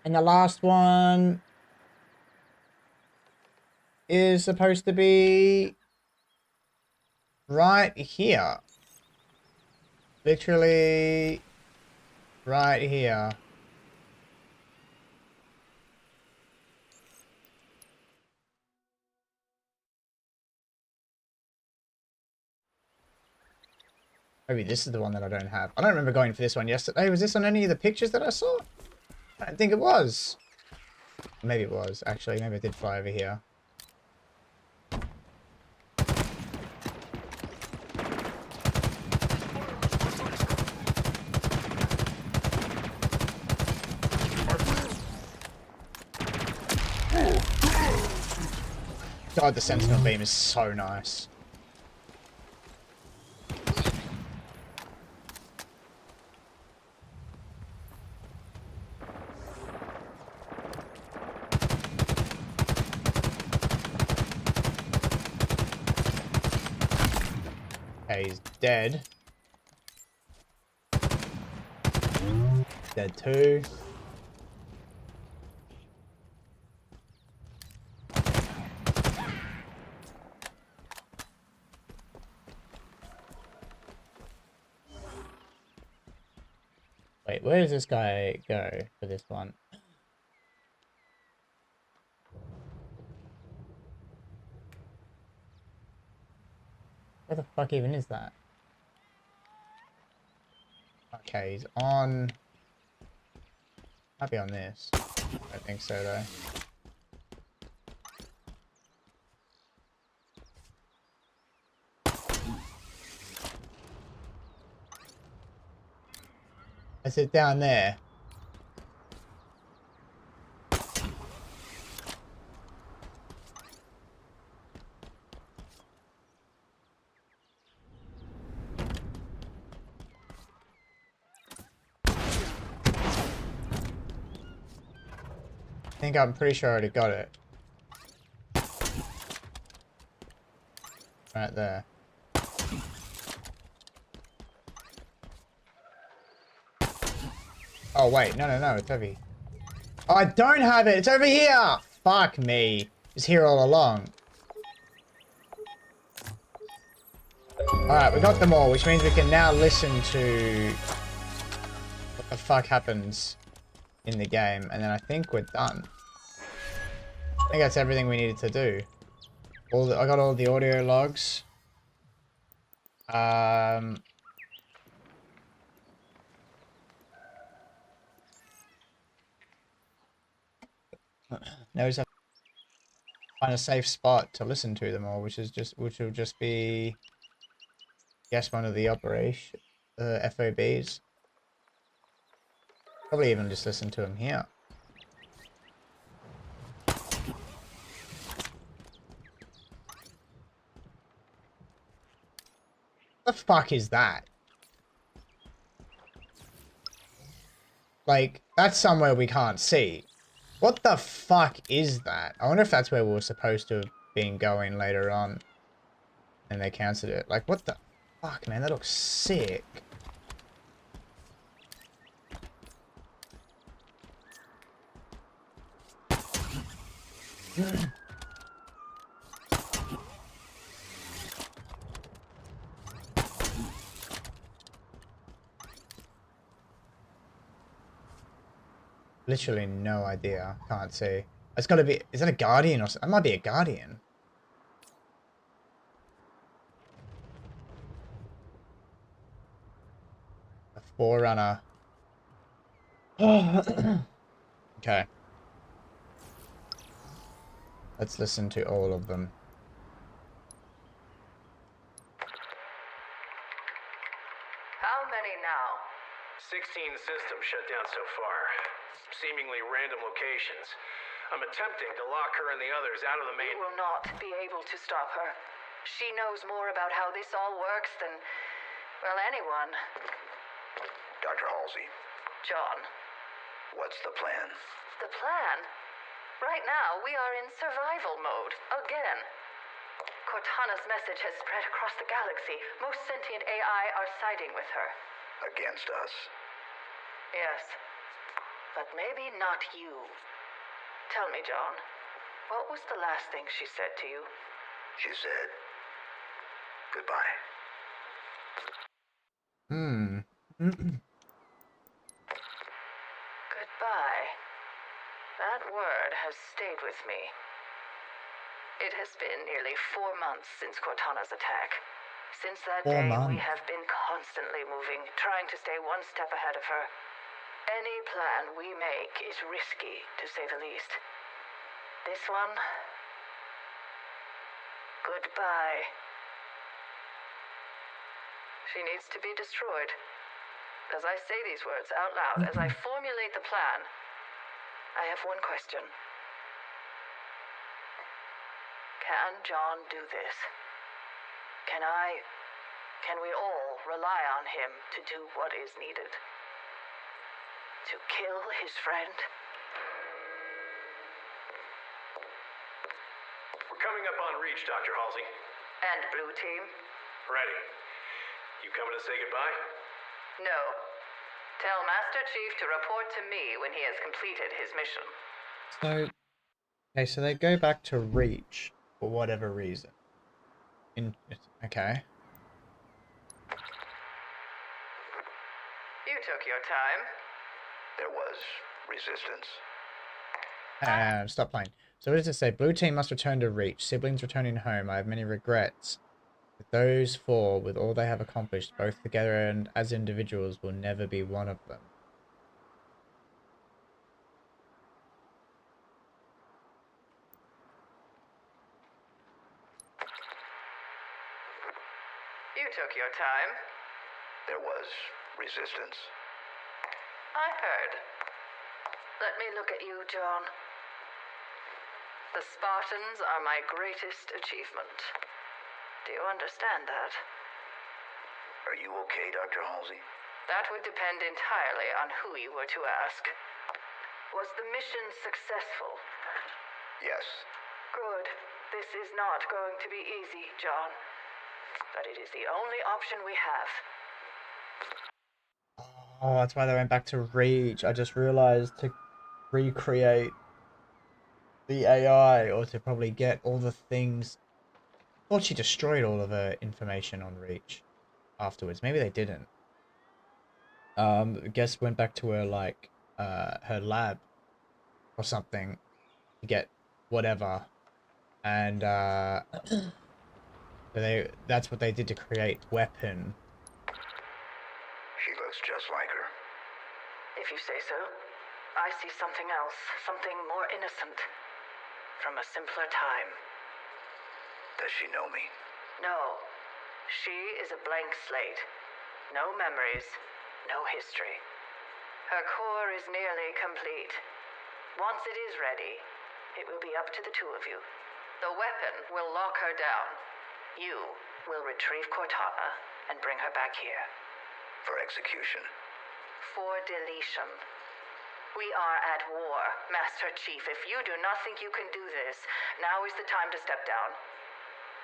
And the last one... is supposed to be... right here. Literally... right here. Maybe this is the one that I don't have. I don't remember going for this one yesterday. Was this on any of the pictures that I saw? I don't think it was. Maybe it was, actually. Maybe I did fly over here. God, the Sentinel beam is so nice. Okay, he's dead. Dead too. Wait, where does this guy go for this one? Where the fuck even is that? Okay, he's on Might be on this. I don't think so though. Is it down there? I'm pretty sure I already got it. Right there. Oh wait, no, it's over here. Oh, I don't have it, it's over here! Fuck me. It's here all along. Alright, we got them all, which means we can now listen to what the fuck happens in the game, and then I think we're done. I think that's everything we needed to do. I got all the audio logs. Now we just have to find a safe spot to listen to them all, which will just be, yes, one of the operation FOBs. Probably even just listen to them here. What the fuck is that? Like, that's somewhere we can't see. What the fuck is that? I wonder if that's where we were supposed to have been going later on. And they cancelled it. Like, what the fuck, man? That looks sick. Literally no idea. Can't see. It's gotta be... Is that a Guardian or something? That might be a Guardian. A Forerunner. Okay. Let's listen to all of them. How many now? 16 systems shut down so far. Seemingly random locations. I'm attempting to lock her and the others out of the main... You will not be able to stop her. She knows more about how this all works than, well, anyone. Dr. Halsey, John. what's the plan? The plan? Right now, we are in survival mode. Again. Cortana's message has spread across the galaxy. Most sentient AI are siding with her. Against us. Yes. But maybe not you. Tell me, John. What was the last thing she said to you? She said, goodbye. Goodbye. That word has stayed with me. It has been nearly 4 months since Cortana's attack. Since that 4 day, we months. have been constantly moving, trying to stay one step ahead of her. Any plan we make is risky, to say the least. This one... Goodbye. She needs to be destroyed. As I say these words out loud, as I formulate the plan, I have one question. Can John do this? Can we all rely on him to do what is needed? To kill his friend? We're coming up on reach, Dr. Halsey. And Blue Team? Ready. You coming to say goodbye? No. Tell Master Chief to report to me when he has completed his mission. So, okay, so they go back to Reach for whatever reason. Okay. You took your time. There was resistance. Stop playing. So what does it say? Blue Team must return to Reach. Siblings returning home. I have many regrets. With those four, with all they have accomplished, both together and as individuals, will never be one of them. took your time. There was resistance. I heard. Let me look at you, John. The Spartans are my greatest achievement. Do you understand that? Are you okay, Dr. Halsey? That would depend entirely on who you were to ask. Was the mission successful? Yes. Good. This is not going to be easy, John. But it is the only option we have. Oh, that's why they went back to Reach. I just realized to recreate the AI, or to probably get all the things. I thought she destroyed all of her information on Reach afterwards. Maybe they didn't. I guess went back to her, like, her lab or something to get whatever. And that's what they did to create Weapon. She looks just like her. If you say so. I see something else, something more innocent. From a simpler time. Does she know me? No. She is a blank slate. No memories, no history. Her core is nearly complete. Once it is ready, it will be up to the two of you. The weapon will lock her down. You will retrieve Cortana and bring her back here. For execution. For deletion. We are at war, Master Chief. If you do not think you can do this, now is the time to step down.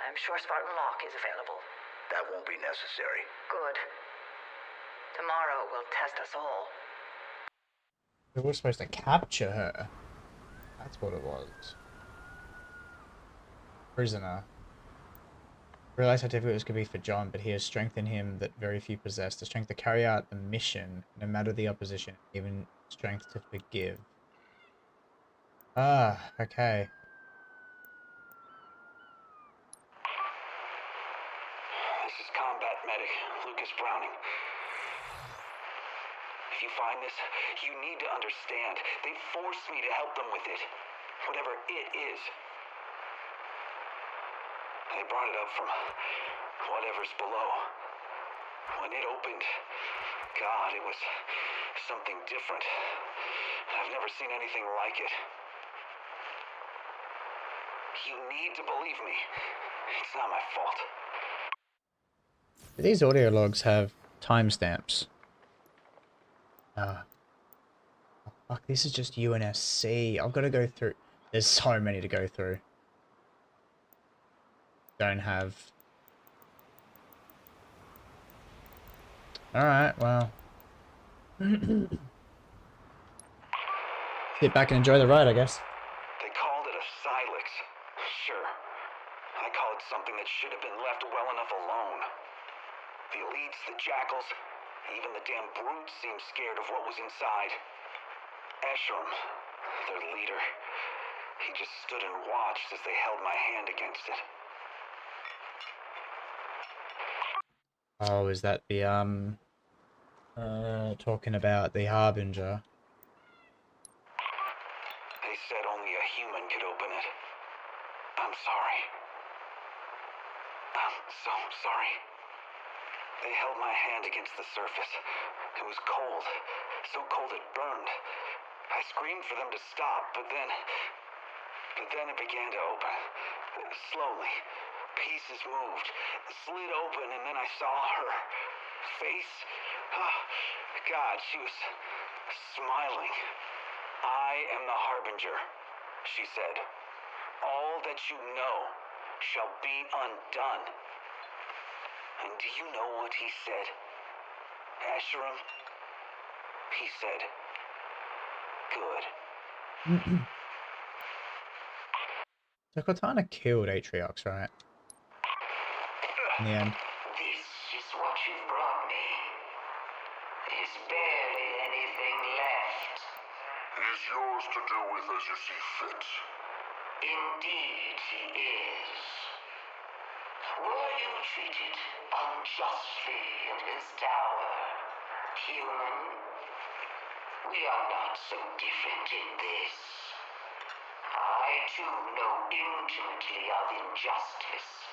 I'm sure Spartan Locke is available. That won't be necessary. Good. Tomorrow will test us all. We were supposed to capture her. That's what it was. Prisoner. Realized how difficult this could be for John, but he has strength in him that very few possess. The strength to carry out the mission, no matter the opposition. Even strength to forgive. Ah, okay. This is Combat Medic Lucas Browning. If you find this, you need to understand. They forced me to help them with it. Whatever it is. They brought it up from whatever's below. When it opened, God, it was something different. I've never seen anything like it. You need to believe me. It's not my fault. These audio logs have timestamps. Oh, fuck, this is just UNSC. I've got to go through. There's so many to go through. Don't have. Alright, well. Sit back and enjoy the ride, I guess. They called it a Silex. Sure. I call it something that should have been left well enough alone. The elites, the jackals, even the damn brutes seemed scared of what was inside. Escharum, their leader, he just stood and watched as they held my hand against it. Oh, is that the, talking about the Harbinger? They said only a human could open it. I'm sorry. I'm so sorry. They held my hand against the surface. It was cold. So cold it burned. I screamed for them to stop, but then it began to open. Slowly. Pieces moved, slid open, and then I saw her face. Oh, God, she was smiling. I am the Harbinger, she said. All that you know shall be undone. And do you know what he said? Escharum? He said, good. So Cortana killed Atriox, right? In the end. This is what you brought me. There's barely anything left. He is yours to do with as you see fit. Indeed, he is. Were you treated unjustly in his tower, human? We are not so different in this. I too know intimately of injustice.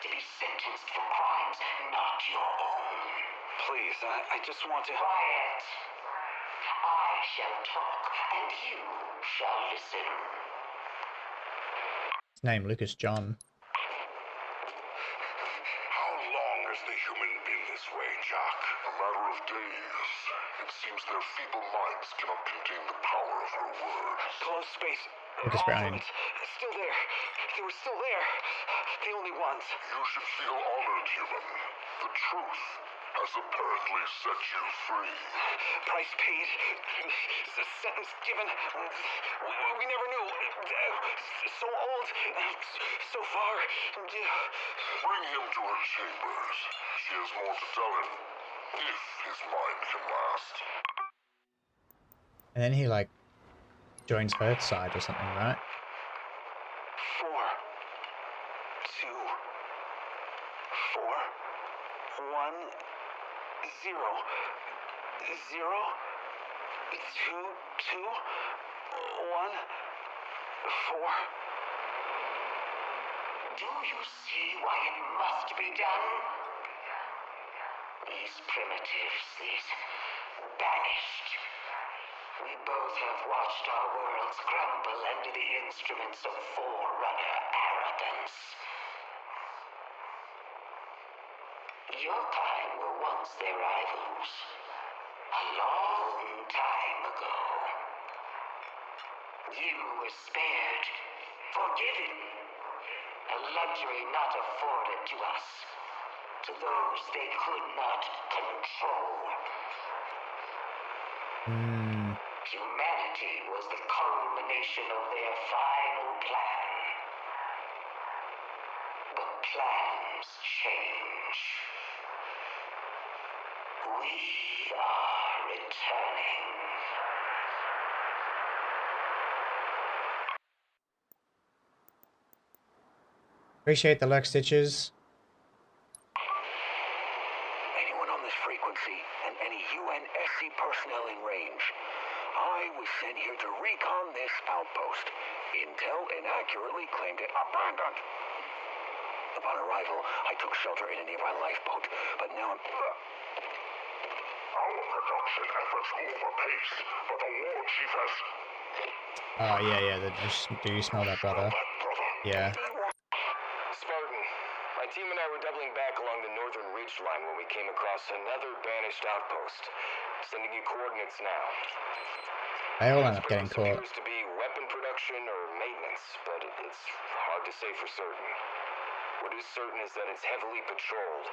to be sentenced for crimes not your own. Please, I just want to... Quiet. I shall talk, and you shall listen. His name, Lucas John. How long has the human been this way, Jack? A matter of days. It seems their feeble minds cannot contain the power of her words. Close space. Lucas Brown. Still there. They were still there. The only ones. You should feel honored, human. The truth has apparently set you free. Price paid. Sentence given. We never knew. So old. So far. Bring him to her chambers. She has more to tell him. If his mind can last. And then he like joins both sides or something, right? 4, 2, 4, 1, 0, 0, 2, 2, 1, 4. Do you see why it must be done? These primitives, these banished. We both have watched our worlds crumble under the instruments of Forerunner arrogance. Your kind were once their rivals. A long time ago. You were spared, forgiven. A luxury not afforded to us. To those they could not control. Humanity was the culmination of their final plan. But plans change. We are returning. Appreciate the luck, Stitches. Anyone on this frequency and any UNSC personnel in range. I was sent here to recon this outpost. Intel inaccurately claimed it abandoned. Upon arrival, I took shelter in a nearby lifeboat, but now I'm... Our production efforts move apace, but the war chief has... Oh yeah. Do you smell that, brother? Yeah. Spartan, my team and I were doubling back along the northern ridge line when we came across another banished outpost. Sending you coordinates now. They all end up getting This caught. appears to be weapon production or maintenance, but it's hard to say for certain. What is certain is that it's heavily patrolled.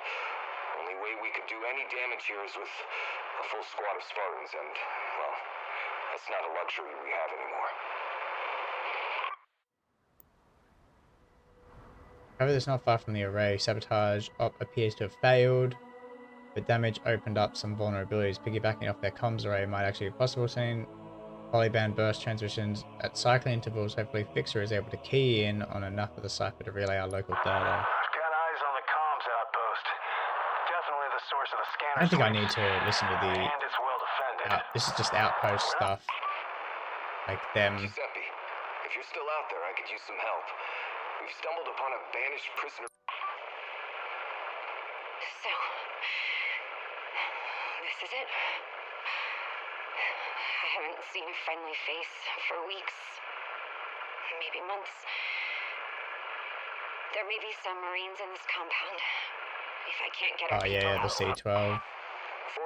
Only way we could do any damage here is with a full squad of Spartans, and, well, that's not a luxury we have anymore. However, it's not far from the array. Sabotage op appears to have failed. The damage opened up some vulnerabilities. Piggybacking off their comms array might actually be possible. Seeing polyband burst transmissions at cycling intervals, hopefully Fixer is able to key in on enough of the cipher to relay our local data. Got eyes on the comms outpost. Definitely the source of the scanner. I don't think I need to listen to the... And it's well defended. this is just outpost stuff. Like them... Giuseppe, if you're still out there, I could use some help. We've stumbled upon a banished prisoner. So, this is it? I haven't seen a friendly face for weeks, maybe months. There may be some Marines in this compound. If I can't get Oh yeah, the C-12. 4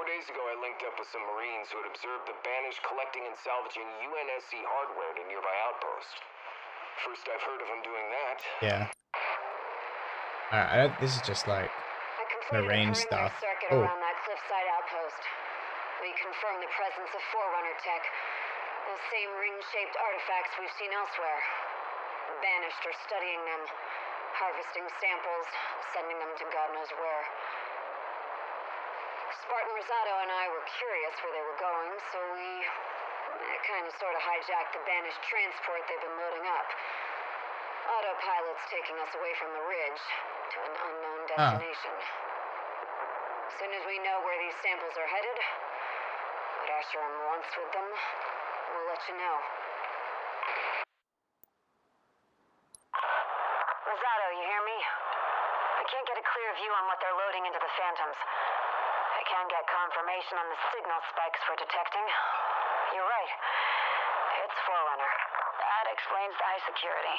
days ago, I linked up with some Marines who had observed the banished collecting and salvaging UNSC hardware at a nearby outpost. First I've heard of them doing that. Yeah. Alright, this is just like Marine stuff. Oh. Around that cliffside outpost. We confirmed the presence of Forerunner tech. Those same ring-shaped artifacts we've seen elsewhere. Banished are studying them, harvesting samples, sending them to God knows where. Spartan Rosado and I were curious where they were going, so we kind of sort of hijacked the banished transport they've been loading up. Autopilot's taking us away from the ridge to an unknown destination. As soon as we know where these samples are headed, what Asherim wants with them, we'll let you know. Rosado, you hear me? I can't on what they're loading into the Phantoms. I can get confirmation on the signal spikes we're detecting. You're right. It's Forerunner. That explains the high security.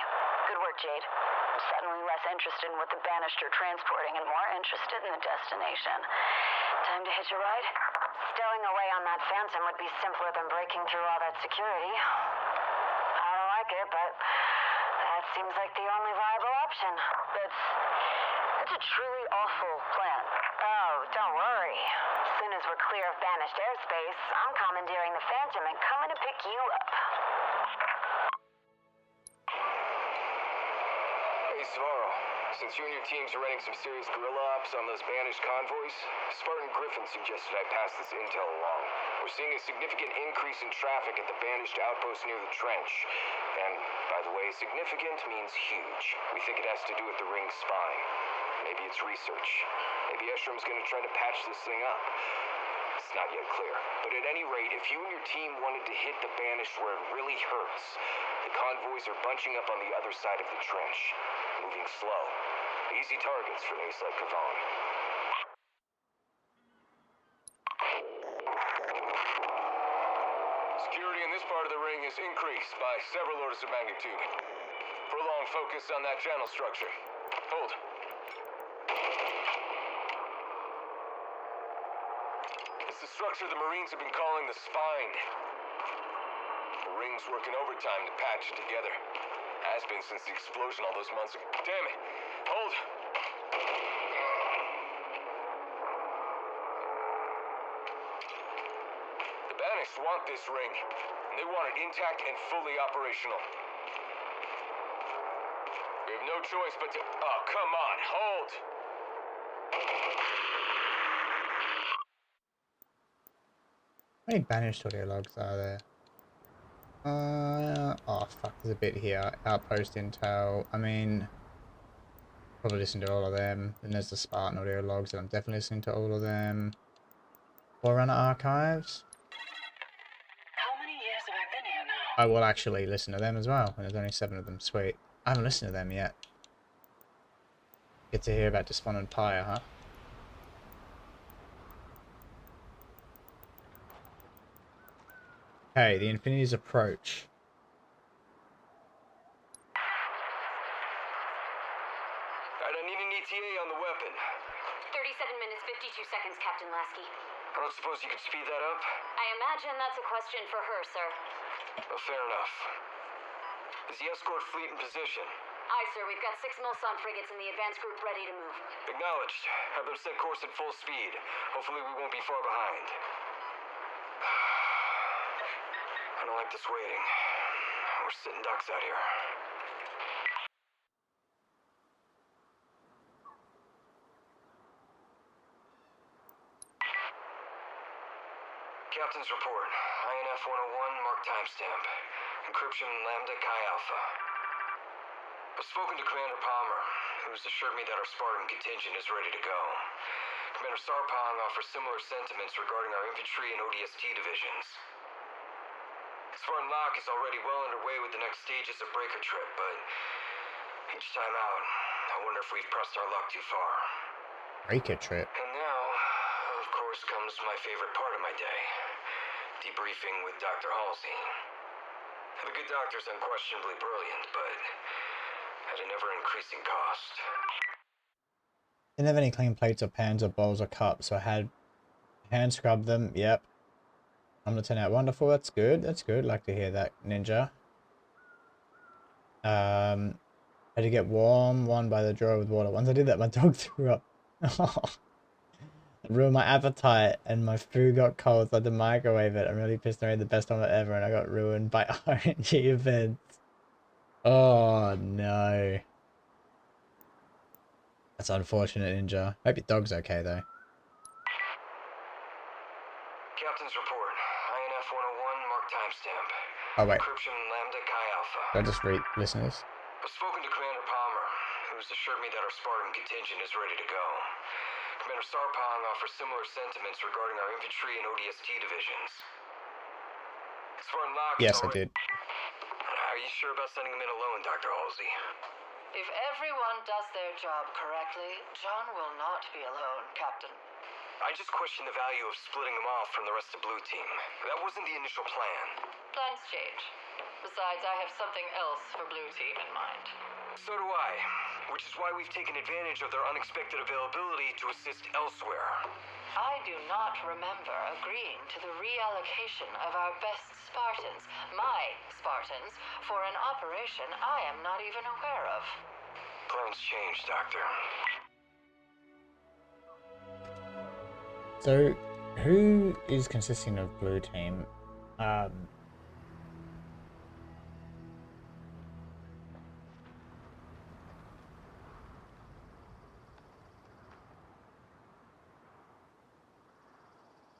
Good work, Jade. I'm suddenly less interested in what the Banished are transporting and more interested in the destination. Time to hitch a ride? Stowing away on that Phantom would be simpler than breaking through all that security. I don't like it, but that seems like the only viable option. That's a truly awful plan. Oh, don't worry. As soon as we're clear of Banished airspace, I'm commandeering the Phantom and coming to pick you up. Hey, Svarro. Since you and your teams are running some serious guerrilla ops on those Banished convoys, Spartan Griffin suggested I pass this intel along. We're seeing a significant increase in traffic at the Banished outpost near the trench. And, by the way, significant means huge. We think it has to do with the ring's spine. Maybe it's research. Maybe Eshrum's gonna try to patch this thing up. It's not yet clear. But at any rate, if you and your team wanted to hit the Banished where it really hurts, the convoys are bunching up on the other side of the trench. Moving slow. Easy targets for an ace like Kavan. Security in this part of the ring is increased by several orders of magnitude. Prolonged focus on that channel structure. Hold. It's the structure the Marines have been calling the spine. The ring's working overtime to patch it together. Has been since the explosion all those months ago. Damn it! Hold! The Banished want this ring, and they want it intact and fully operational. We have no choice but to... Oh, come on, hold! How many Banished audio logs are there? Oh fuck, there's a bit here. Outpost intel. I mean, probably listen to all of them. Then there's the Spartan audio logs, and I'm definitely listening to all of them. Forerunner archives. How many years have I been here now? I will actually listen to them as well. And there's only 7 of them. Sweet. I haven't listened to them yet. Get to hear about Despondent Pyre, huh? Okay, the Infinity's approach. Alright, I need an ETA on the weapon. 37 minutes, 52 seconds, Captain Lasky. I don't suppose you could speed that up? I imagine that's a question for her, sir. Well, fair enough. Is the escort fleet in position? Aye, sir. We've got 6 Mulsan frigates in the advance group ready to move. Acknowledged. Have them set course at full speed. Hopefully we won't be far behind. I don't like this waiting. We're sitting ducks out here. Captain's report. INF 101, mark timestamp. Encryption Lambda Chi Alpha. I've spoken to Commander Palmer, who's assured me that our Spartan contingent is ready to go. Commander Sarpong offers similar sentiments regarding our infantry and ODST divisions. Spartan Lock is already well underway with the next stages of Breaker Trip, but each time out, I wonder if we've pressed our luck too far. Breaker Trip? And now, of course, comes my favorite part of my day. Debriefing with Dr. Halsey. The good doctor's unquestionably brilliant, but at an ever-increasing cost. Didn't have any clean plates or pans or bowls or cups, so I had hand scrubbed them. Yep. I'm gonna turn out wonderful. That's good. That's good. Like to hear that, Ninja. Had to get warm one by the drawer with water. Once I did that, my dog threw up. It ruined my appetite, and my food got cold, so I had to microwave it. I'm really pissed. I made the best omelet ever, and I got ruined by RNG events. Oh no. That's unfortunate, Ninja. Hope your dog's okay though. Captain's report. INF 101, mark timestamp. Oh wait. Encryption Lambda Chi Alpha. Did I just read listeners? I've spoken to Commander Palmer, who's assured me that our Spartan contingent is ready to go. Commander Sarpong offers similar sentiments regarding our infantry and ODST divisions. Spartan Lock. Yes, I did. Are you sure about sending him in alone, Dr. Halsey? If everyone does their job correctly, John will not be alone, Captain. I just question the value of splitting them off from the rest of Blue Team. That wasn't the initial plan. Plans change. Besides, I have something else for Blue Team in mind. So do I, which is why we've taken advantage of their unexpected availability to assist elsewhere. I do not remember agreeing to the reallocation of our best Spartans, my Spartans, for an operation I am not even aware of. Plans change, Doctor. So, who is consisting of Blue Team?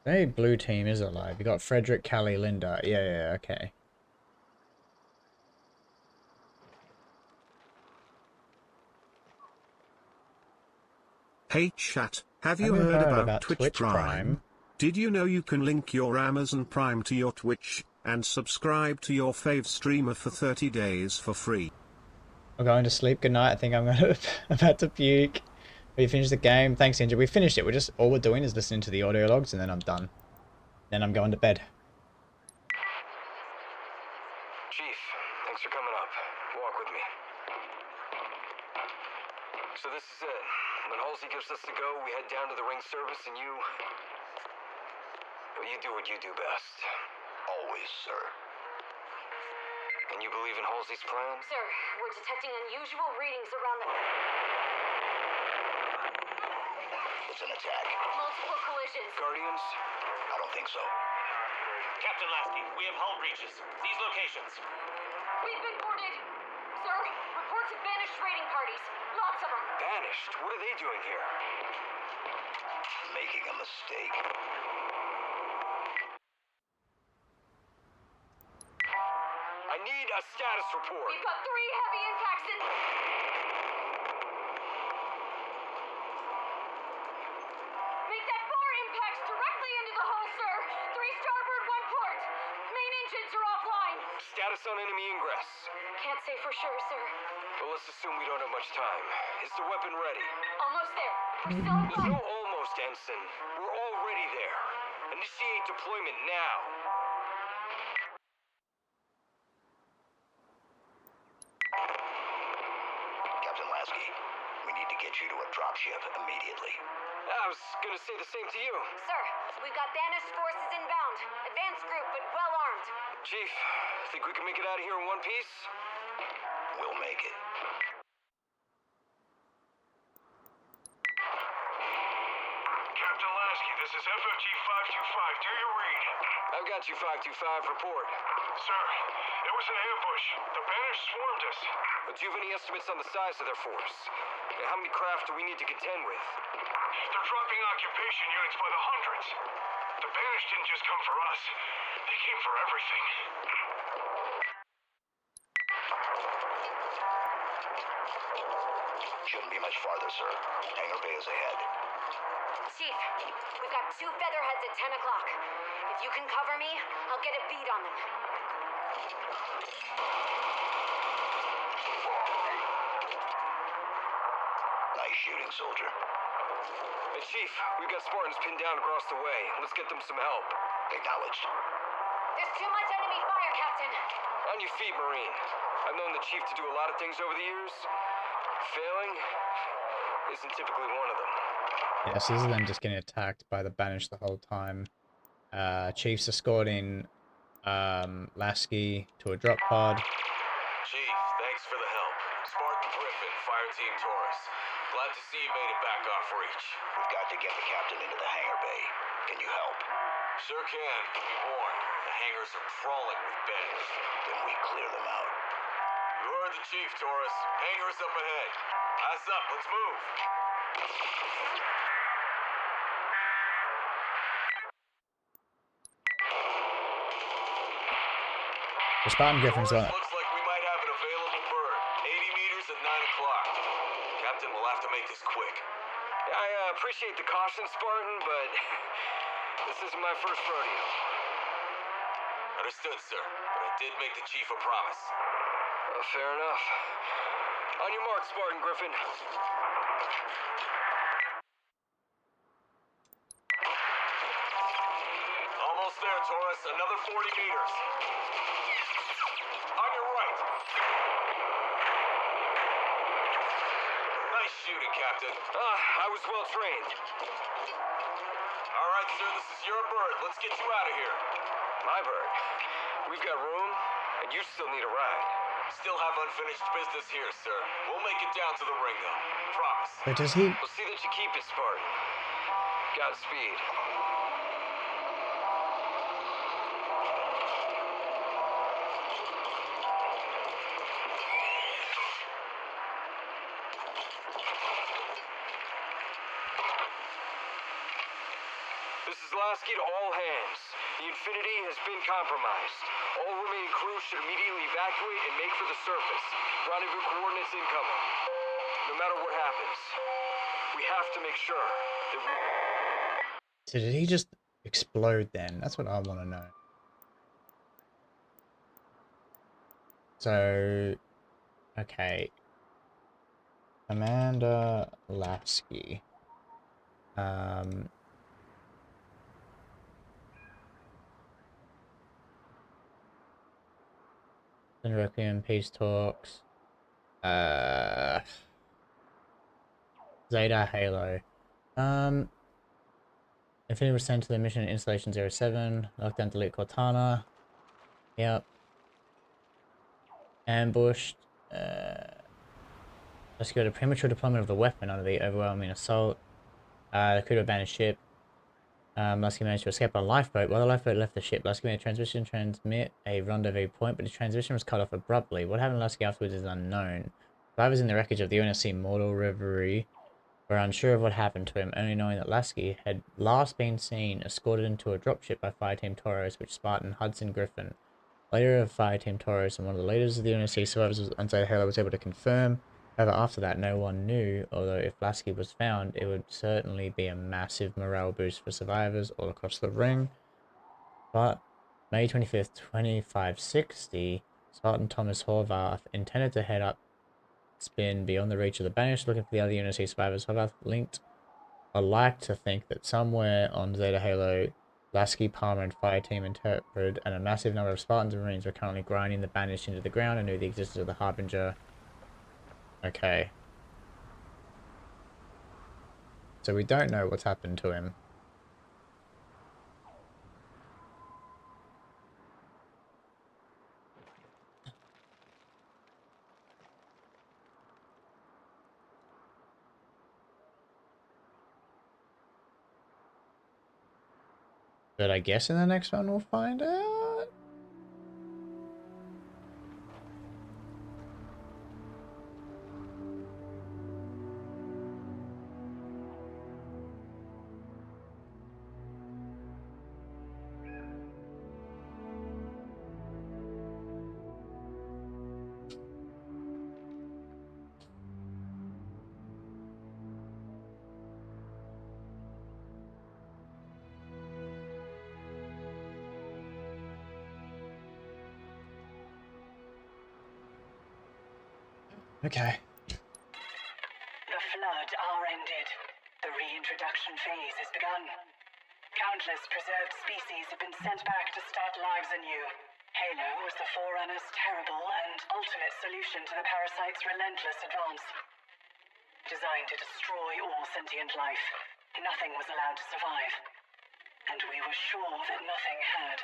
Maybe Blue Team is alive. You got Frederick, Callie, Linda. Yeah, okay. Hey chat, have you heard about Twitch Prime? Did you know you can link your Amazon Prime to your Twitch, and subscribe to your fave streamer for 30 days for free? I'm going to sleep. Good night. I think I'm about to puke. We finished the game. Thanks, Inja. We finished it. All we're doing is listening to the audio logs, and then I'm done. Then I'm going to bed. Chief, thanks for coming up. Walk with me. So this is it. When Halsey gives us the go, we head down to the ring service and you... Well, you do what you do best. Always, sir. And you believe in Halsey's plan? Sir, we're detecting unusual readings around the... It's an attack. Multiple collisions. Guardians? I don't think so. Captain Lasky, we have hull breaches. These locations. We've been boarded. Sir, reports of banished raiding parties. Lots of them. Banished? What are they doing here? Making a mistake. I need a status report. We've got 3 heavy impacts in... Make that 4 impacts directly into the hull, sir. 3 starboard, 1 port. Main engines are offline. Status on enemy ingress. Can't say for sure, sir. Well, let's assume we don't have much time. Is the weapon ready? Almost there. We're still in There's flight. no almost, Ensign. We're already there. Initiate deployment now. Captain Lasky, we need to get you to a dropship immediately. I was gonna say the same to you. Sir, we've got banished forces inbound. Advanced group, but well armed. Chief, think we can make it out of here in one piece? We'll make it. Captain Lasky, this is FFG 525. Do you read? I've got you, 525. Report. Sir, it was an ambush. The Banished swarmed us. Do you have any estimates on the size of their force? And how many craft do we need to contend with? They're dropping occupation units by the hundreds. The Banished didn't just come for us. They came for everything. Shouldn't be much farther, sir. Hangar Bay is ahead. Chief, we've got 2 featherheads at 10 o'clock. If you can cover me, I'll get a beat on them. Nice shooting, soldier. Hey, Chief, we've got Spartans pinned down across the way. Let's get them some help. Acknowledged. There's too much enemy fire, Captain. On your feet, Marine. I've known the Chief to do a lot of things over the years. Failing isn't typically one of them. Yeah, so this is them just getting attacked by the Banished the whole time. Chief's escorting Lasky to a drop pod. Chief, thanks for the help. Spartan Griffin, Fire Team Taurus. Glad to see you made it back off reach. We've got to get the captain into the hangar bay. Can you help? Sure can. Be warned, the hangars are crawling with banished. Then we clear them out. You heard the Chief, Taurus. Hangars up ahead. Pass up, let's move. The Spartan Griffin's on it. Looks like we might have an available bird. 80 meters at 9 o'clock. Captain, we'll have to make this quick. I appreciate the caution, Spartan, but this isn't my first rodeo. Understood, sir. But I did make the Chief a promise. Fair enough. On your mark, Spartan Griffin. Almost there, Taurus. Another 40 meters. On your right. Nice shooting, Captain. I was well trained. All right, sir, this is your bird. Let's get you out of here. My bird. We've got room, and you still need a ride. Still have unfinished business here, sir. We'll make it down to the ring, though. Promise. But does he? We'll see that you keep it, Spartan. Godspeed. This is Lasky to all hands. The Infinity has been compromised. All remaining crew should immediately evacuate and make for the surface. Rendezvous coordinates incoming. No matter what happens, we have to make sure that we... So did he just explode then? That's what I want to know. So, okay. Amanda Lasky. Requiem, peace talks. Zeta Halo. Infinity was sent to the mission installation 07. Lockdown, delete Cortana. Yep. Ambushed. Let's go to premature deployment of the weapon under the overwhelming assault. The crew abandoned ship. Lasky managed to escape on a lifeboat. While the lifeboat left the ship, Lasky made a transmission transmit a rendezvous point, but the transmission was cut off abruptly. What happened to Lasky afterwards is unknown. Survivors in the wreckage of the UNSC Mortal Reverie were unsure of what happened to him, only knowing that Lasky had last been seen escorted into a dropship by Fireteam Tauros, which Spartan Hudson Griffin, later of Fireteam Tauros and one of the leaders of the UNSC survivors on Zeta Halo, was able to confirm. However, after that, no one knew, although if Lasky was found, it would certainly be a massive morale boost for survivors all across the ring. But May 25th, 2560, Spartan Thomas Horvath intended to head up spin beyond the reach of the Banished, looking for the other UNSC survivors. Horvath linked. I like to think that somewhere on Zeta Halo, Lasky, Palmer, and Fireteam Interpret, and a massive number of Spartans and Marines were currently grinding the Banished into the ground and knew the existence of the Harbinger. Okay. So we don't know what's happened to him. But I guess in the next one we'll find out. Okay. The Flood are ended. The reintroduction phase has begun. Countless preserved species have been sent back to start lives anew. Halo was the Forerunner's terrible and ultimate solution to the parasite's relentless advance. Designed to destroy all sentient life, nothing was allowed to survive. And we were sure that nothing had.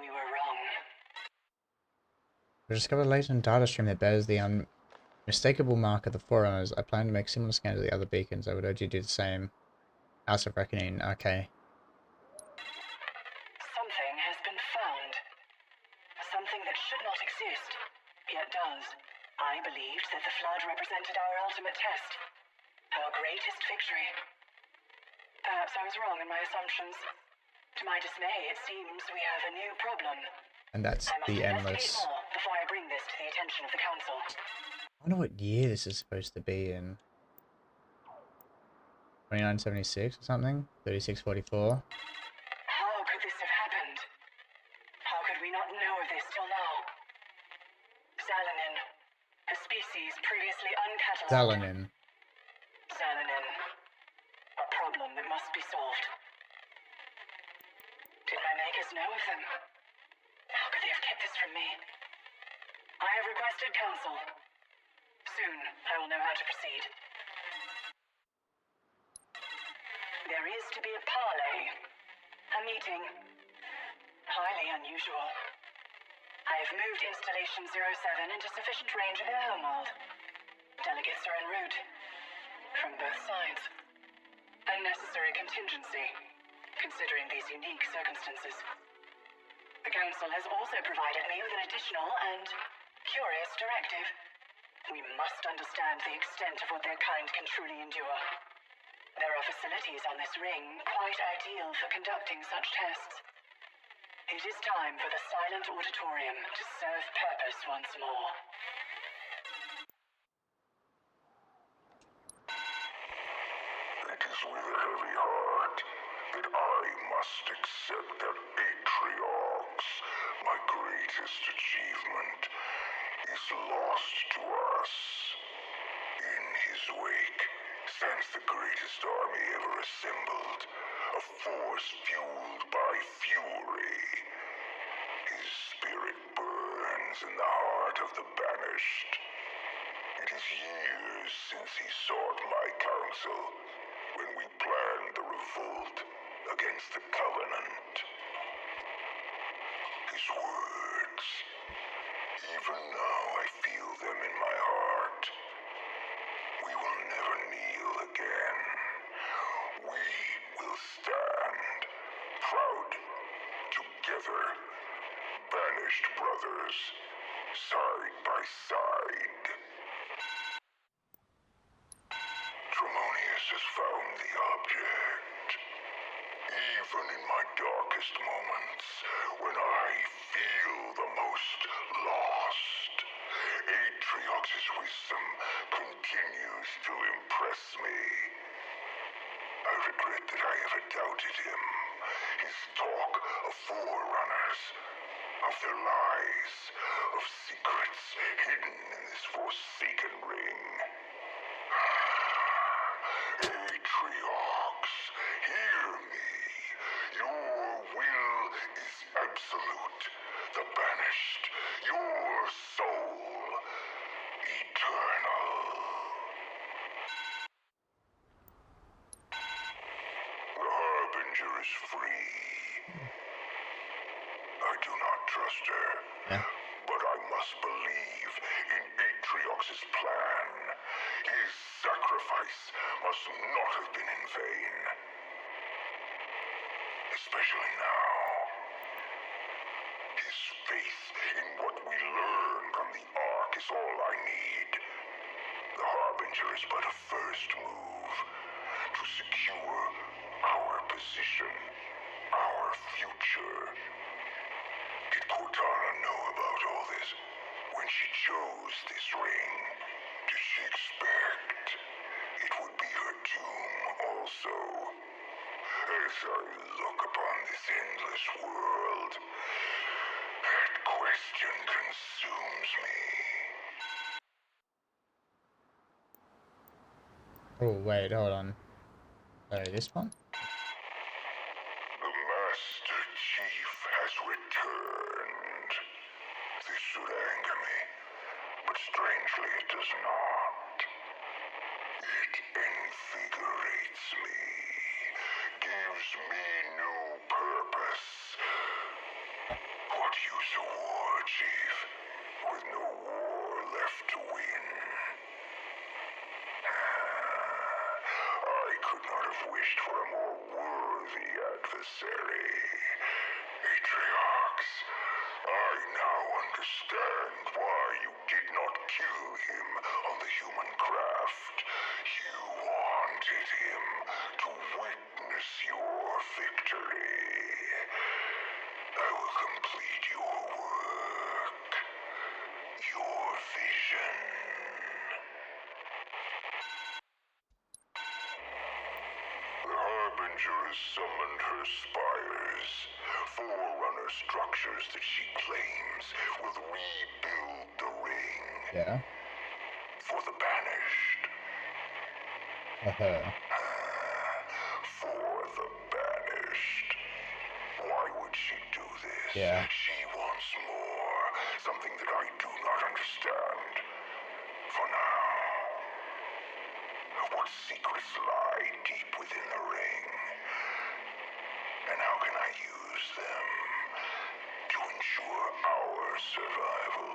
We were wrong. We discovered a latent data stream that bears the unmistakable mark of the Forerunners. I plan to make similar scans of the other beacons. I would urge you to do the same. House of Reckoning, okay. Something has been found. Something that should not exist, yet does. I believed that the Flood represented our ultimate test. Our greatest victory. Perhaps I was wrong in my assumptions. To my dismay, it seems we have a new problem. And that's the Endless. More before I bring this to the attention of the council. I wonder what year this is supposed to be in. 2976 or something? 3644? How could this have happened? How could we not know of this till now? Xalanin, a species previously uncatalogued. Xalanin. Xalanin. A problem that must be solved. Did my makers know of them? How could they have kept this from me? I have requested counsel. Soon, I will know how to proceed. There is to be a parley. A meeting. Highly unusual. I have moved Installation 07 into sufficient range of their homeworld. Delegates are en route. From both sides. A necessary contingency, considering these unique circumstances. The Council has also provided me with an additional and curious directive. We must understand the extent of what their kind can truly endure. There are facilities on this ring quite ideal for conducting such tests. It is time for the Silent Auditorium to serve purpose once more. It is with a heavy heart that I must accept that Atriox, my greatest achievement, is lost to us. In his wake stands the greatest army ever assembled, a force fueled by fury. His spirit burns in the heart of the banished. It is years since he sought my counsel, when we planned the revolt against the Covenant. His words, even now I feel them in my heart. We will never kneel again. We will stand, proud, together, banished brothers, side by side. Tremonius has found the object. Even in my darkest moments, when I feel the most lost, Atriox's wisdom continues to impress me. I regret that I ever doubted him. His talk of forerunners, of their lies, of secrets hidden in this forsaken ring. Atriox, hear me. Your will is absolute. The banished, your soul, eternal. The Harbinger is free. I do not trust her. Yeah. But I must believe in Atriox's plan. His sacrifice must not have been in vain. Especially now. His faith in what we learn from the Ark is all I need. The Harbinger is but a first move to secure our position, our future. Did Cortana know about all this? When she chose this ring, did she expect it would be her doom also? As I look upon this endless world, that question consumes me. Oh, wait, hold on. Sorry, this one? The Master Chief has returned. This should anger me, but strangely it does not. It invigorates me, gives me new purpose. What use a war, Chief, with no war left to win? I could not have wished for a more worthy adversary. Atriox, I now understand why you did not kill him on the human craft. You wanted him to witness your victory. I will complete your work, your vision. The Harbinger has summoned her spires, forerunners structures that she claims will rebuild the ring. Yeah. For the banished. For the banished. Why would she do this? Yeah. She wants more. Something that I do not understand. For now. What secrets lie deep within the ring? And how can I use them to ensure our survival?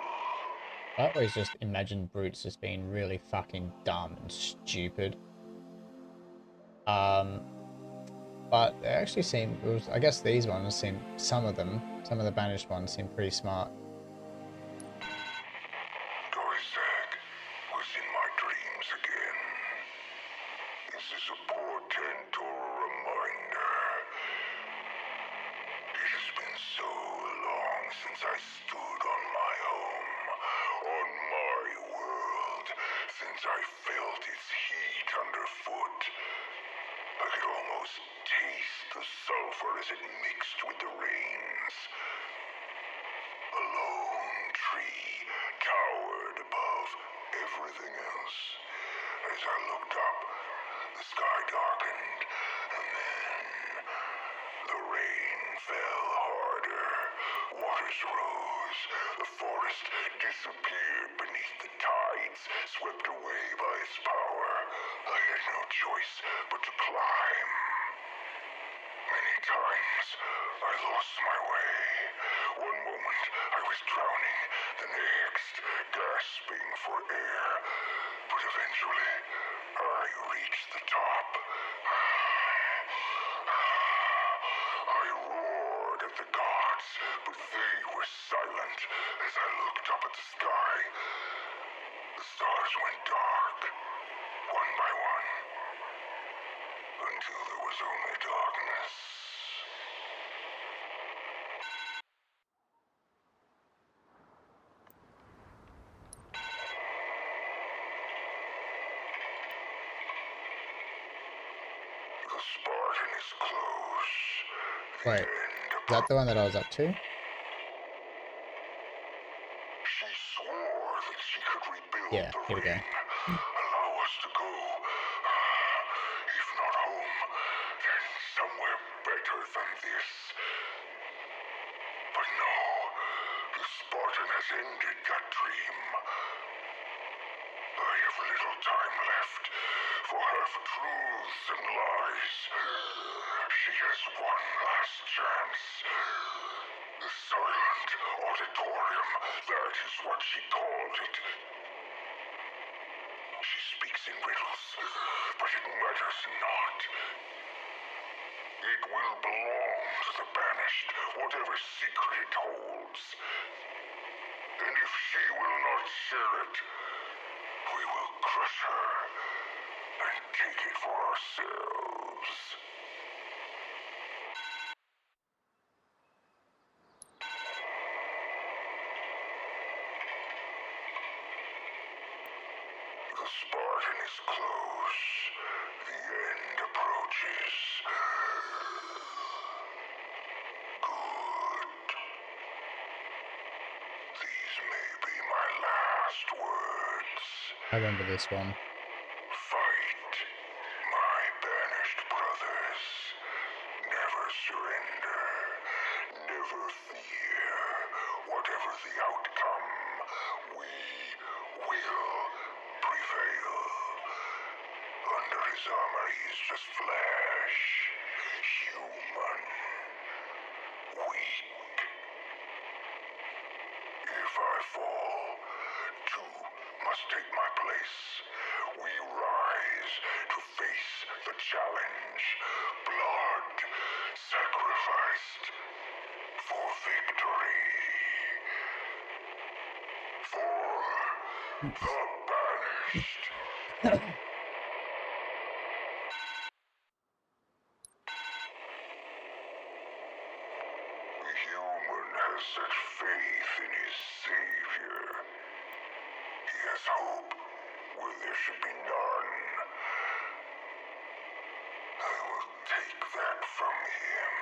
I always just imagine brutes as being really fucking dumb and stupid. But they actually seem, I guess these ones seem, some of the banished ones seem pretty smart. Dorzak was in my dreams again. This is a portent or a reminder. It has been so long since I stood on my home, on my world, since I felt its heat underfoot. I could almost taste the sulfur as it mixed with the rains. A lone tree towered above everything else. As I looked up, the sky darkened, and then the rain fell harder. Waters rose. The forest disappeared beneath the tides, swept away by its power. I had no choice but to climb. Many times I lost my way. One moment I was drowning, the next gasping for air. But eventually I reached the top. I roared at the gods, but they were silent as I looked up at the sky. The stars went dark, one by one, until there was only darkness. The Spartan is close. Wait, is that the one that I was up to? She swore that she could rebuild Yeah, the here we go. ring. Allow us to go. If not home, then somewhere better than this. But no, the Spartan has ended that dream. I have little time left for half-truths and lies. She has one last chance. The silent auditorium, that is what she called it. She speaks in riddles, but it matters not. It will belong to the banished, whatever secret it holds. And if she will not share it, we will crush her and take it for ourselves. The Spartan is close. The end approaches. Good. These may be my last words. I remember this one. Fight, my banished brothers. Never surrender. Never fear. Whatever the outcome, we will prevail. Under his armor, he is just flesh. Human. Weak. If I fall, two must take my place. We rise to face the challenge. Blood sacrificed for victory. For the banished. The human has such faith in his savior. He has hope where there should be none. I will take that from him.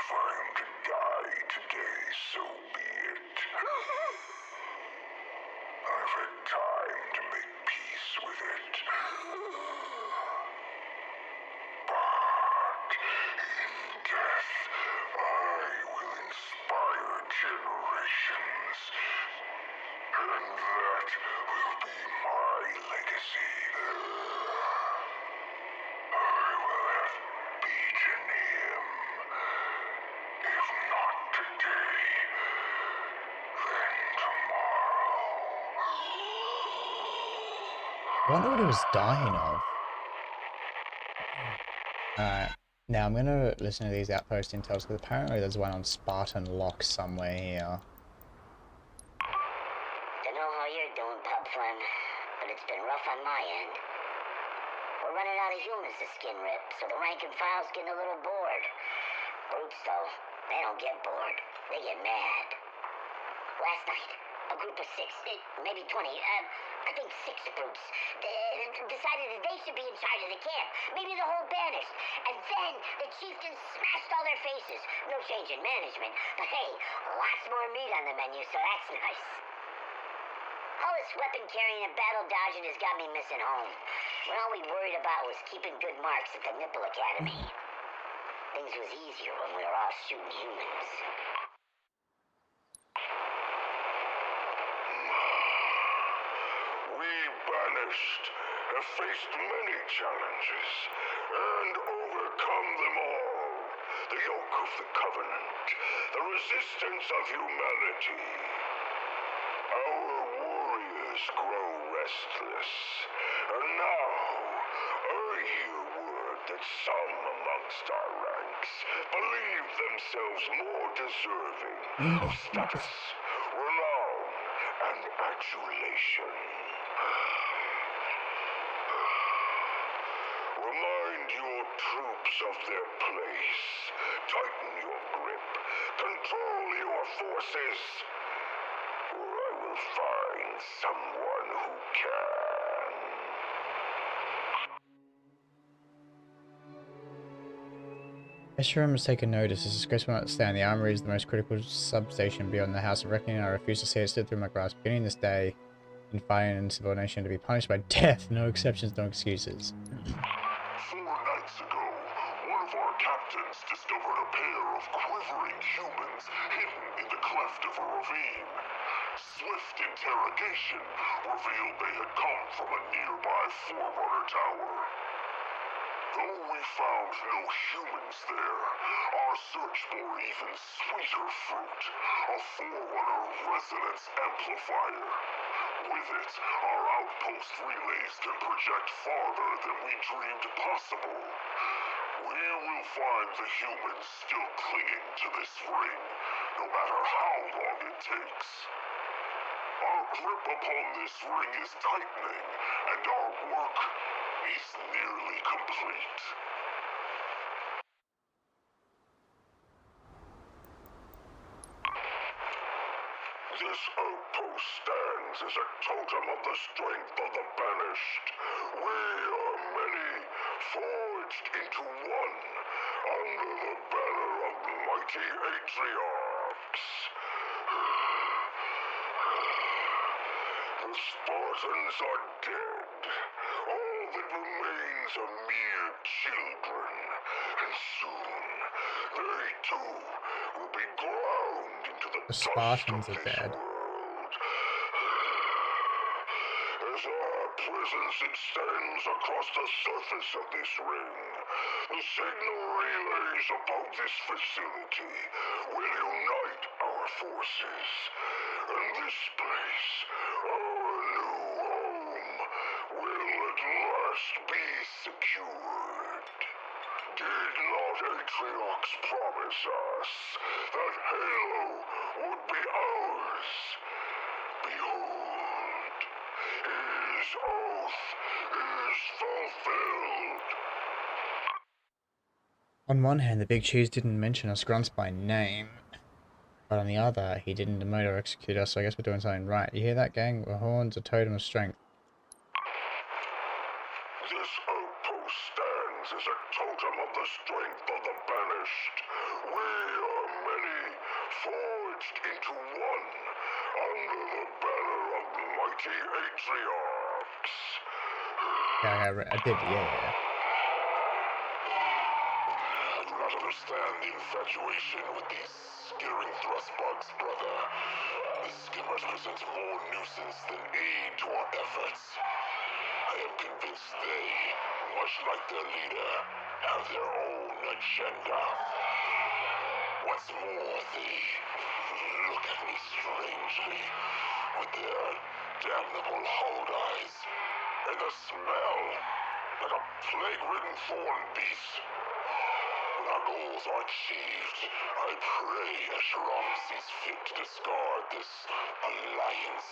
If I am to die today, so be it. I've had time to make peace with it. But in death, I will inspire generations. And that will be my legacy. I will have beaten him. If not today, then tomorrow. I wonder what he was dying of. Alright, now I'm gonna listen to these outpost intels because apparently there's one on Spartan Lock somewhere here. Don't know how you're doing, Pup Flynn, but it's been rough on my end. We're running out of humans to skin rip, so the rank and file's getting a little bored. Brutes, though, they don't get bored. They get mad. Last night, a group of 6, maybe 20, I think 6 brutes, decided that they should be in charge of the camp. Maybe the whole banished. And then the chieftains smashed all their faces. No change in management, but hey, lots more meat on the menu, so that's nice. All this weapon carrying and battle dodging has got me missing home. When all we worried about was keeping good marks at the Nipple Academy. Things was easier when we were all shooting humans. We banished have faced many challenges and overcome them all. The yoke of the Covenant, the resistance of humanity. Our warriors grow restless, and now I hear word that some amongst our ranks believe themselves more deserving of status, renown, and adulation. Remind your troops of their place. Tighten your grip. Control your forces. Or I will find someone who can. Escharum has taken notice. This disgrace will not stand. The armory is the most critical substation beyond the House of Reckoning. I refuse to see it slip through my grasp. Beginning this day, in fighting and subordination to be punished by death. No exceptions, no excuses. 4 nights ago, one of our captains discovered a pair of quivering humans hidden in the cleft of a ravine. Swift interrogation revealed they had come from a nearby Forerunner tower. Though we found no humans there, our search bore even sweeter fruit, a Forerunner resonance amplifier. With it, our outpost relays can project farther than we dreamed possible. We will find the humans still clinging to this ring, no matter how long it takes. Our grip upon this ring is tightening, and our work is nearly complete. This outpost stands as a totem of the strength of the banished. We are many, forged into one, under the banner of mighty Atriox. The Spartans are dead. All that remains are mere children, and soon they too will be ground into the Spartans are dead. As our presence extends across the surface of this ring, the signal relays above this facility will unite our forces. And this place, our new home, will at last be secured. Did not Atriox promise us that Halo would be ours? Behold, his oath is fulfilled. On one hand, the Big Cheese didn't mention us grunts by name. But on the other, he didn't demote or execute us, so I guess we're doing something right. You hear that, gang? The horn's a totem of strength. This outpost stands as a totem of the strength of the banished. We are many, forged into one, under the banner of mighty Atriarchs. I did, yeah. I do not understand the infatuation with these skittering thrust bugs, brother. This skin represents more nuisance than aid to our efforts. I am convinced they, much like their leader, have their own agenda. What's more, they look at me strangely with their damnable hold eyes, and the smell like a plague-ridden thorn beast. When our goals are achieved, I pray Escharum sees fit to discard this alliance.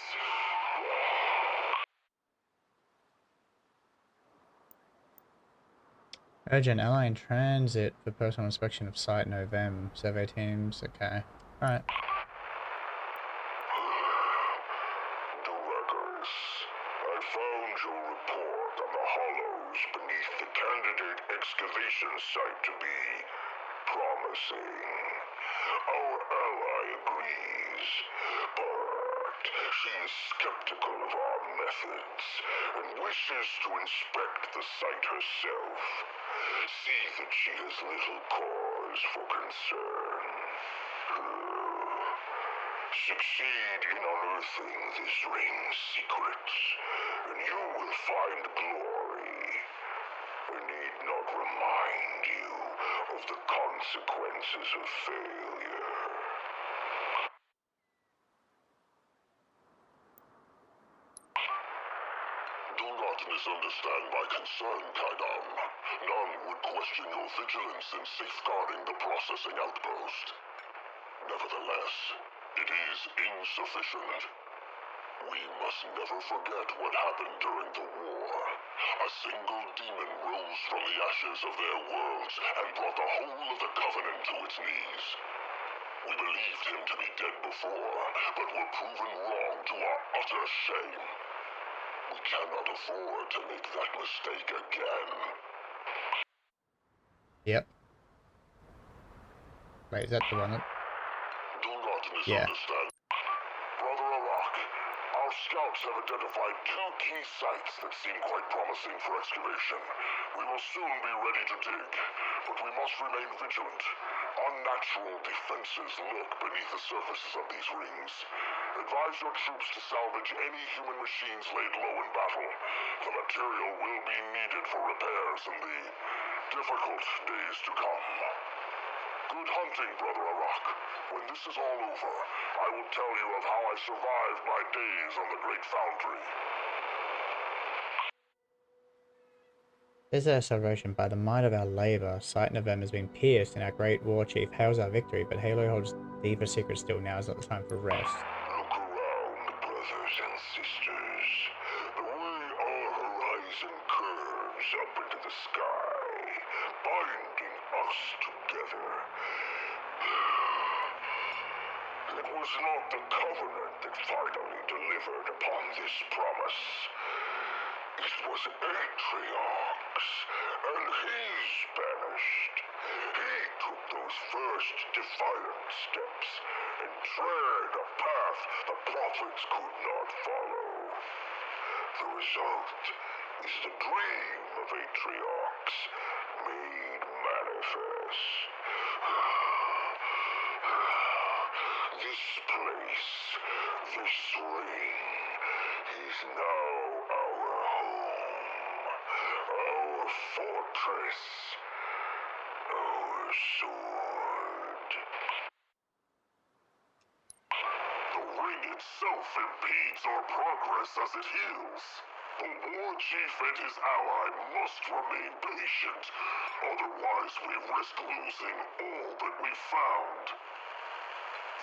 Urgent ally in transit for personal inspection of site Novem. Survey teams, okay. Alright. Directors, I found your report on the hollows beneath the candidate excavation site to be promising. Our ally agrees, but she is skeptical of our methods and wishes to inspect the site herself. See that she has little cause for concern. Succeed in unearthing this ring's secrets, and you will find glory. I need not remind you of the consequences of failure. Do not misunderstand my concern, Kaidam. None would question your vigilance in safeguarding the processing outpost. Nevertheless, it is insufficient. We must never forget what happened during the war. A single demon rose from the ashes of their worlds and brought the whole of the Covenant to its knees. We believed him to be dead before, but were proven wrong to our utter shame. We cannot afford to make that mistake again. Yep. Wait, is that the one? Do not misunderstand. Brother Arak, our scouts have identified two key sites that seem quite promising for excavation. We will soon be ready to dig, but we must remain vigilant. Unnatural defenses lurk beneath the surfaces of these rings. Advise your troops to salvage any human machines laid low in battle. The material will be needed for repairs in the difficult days to come. Good hunting, Brother Arak. When this is all over, I will tell you of how I survived my days on the Great Foundry. This is our salvation by the might of our labor. Site Novem has been pierced, and our great war chief hails our victory, but Halo holds deeper secrets still. Now is not the time for rest. Look around, brothers and sisters. The way our horizon curves up into the sky, binding us together. It was not the Covenant that finally delivered upon this promise. It was Atriarchs, and he's banished. He took those first defiant steps and tread a path the prophets could not follow. The result is the dream of Atriarchs made manifest. This place, this ring, is now our home, our fortress, our sword. The ring itself impedes our progress as it heals. The war chief and his ally must remain patient, otherwise we risk losing all that we found.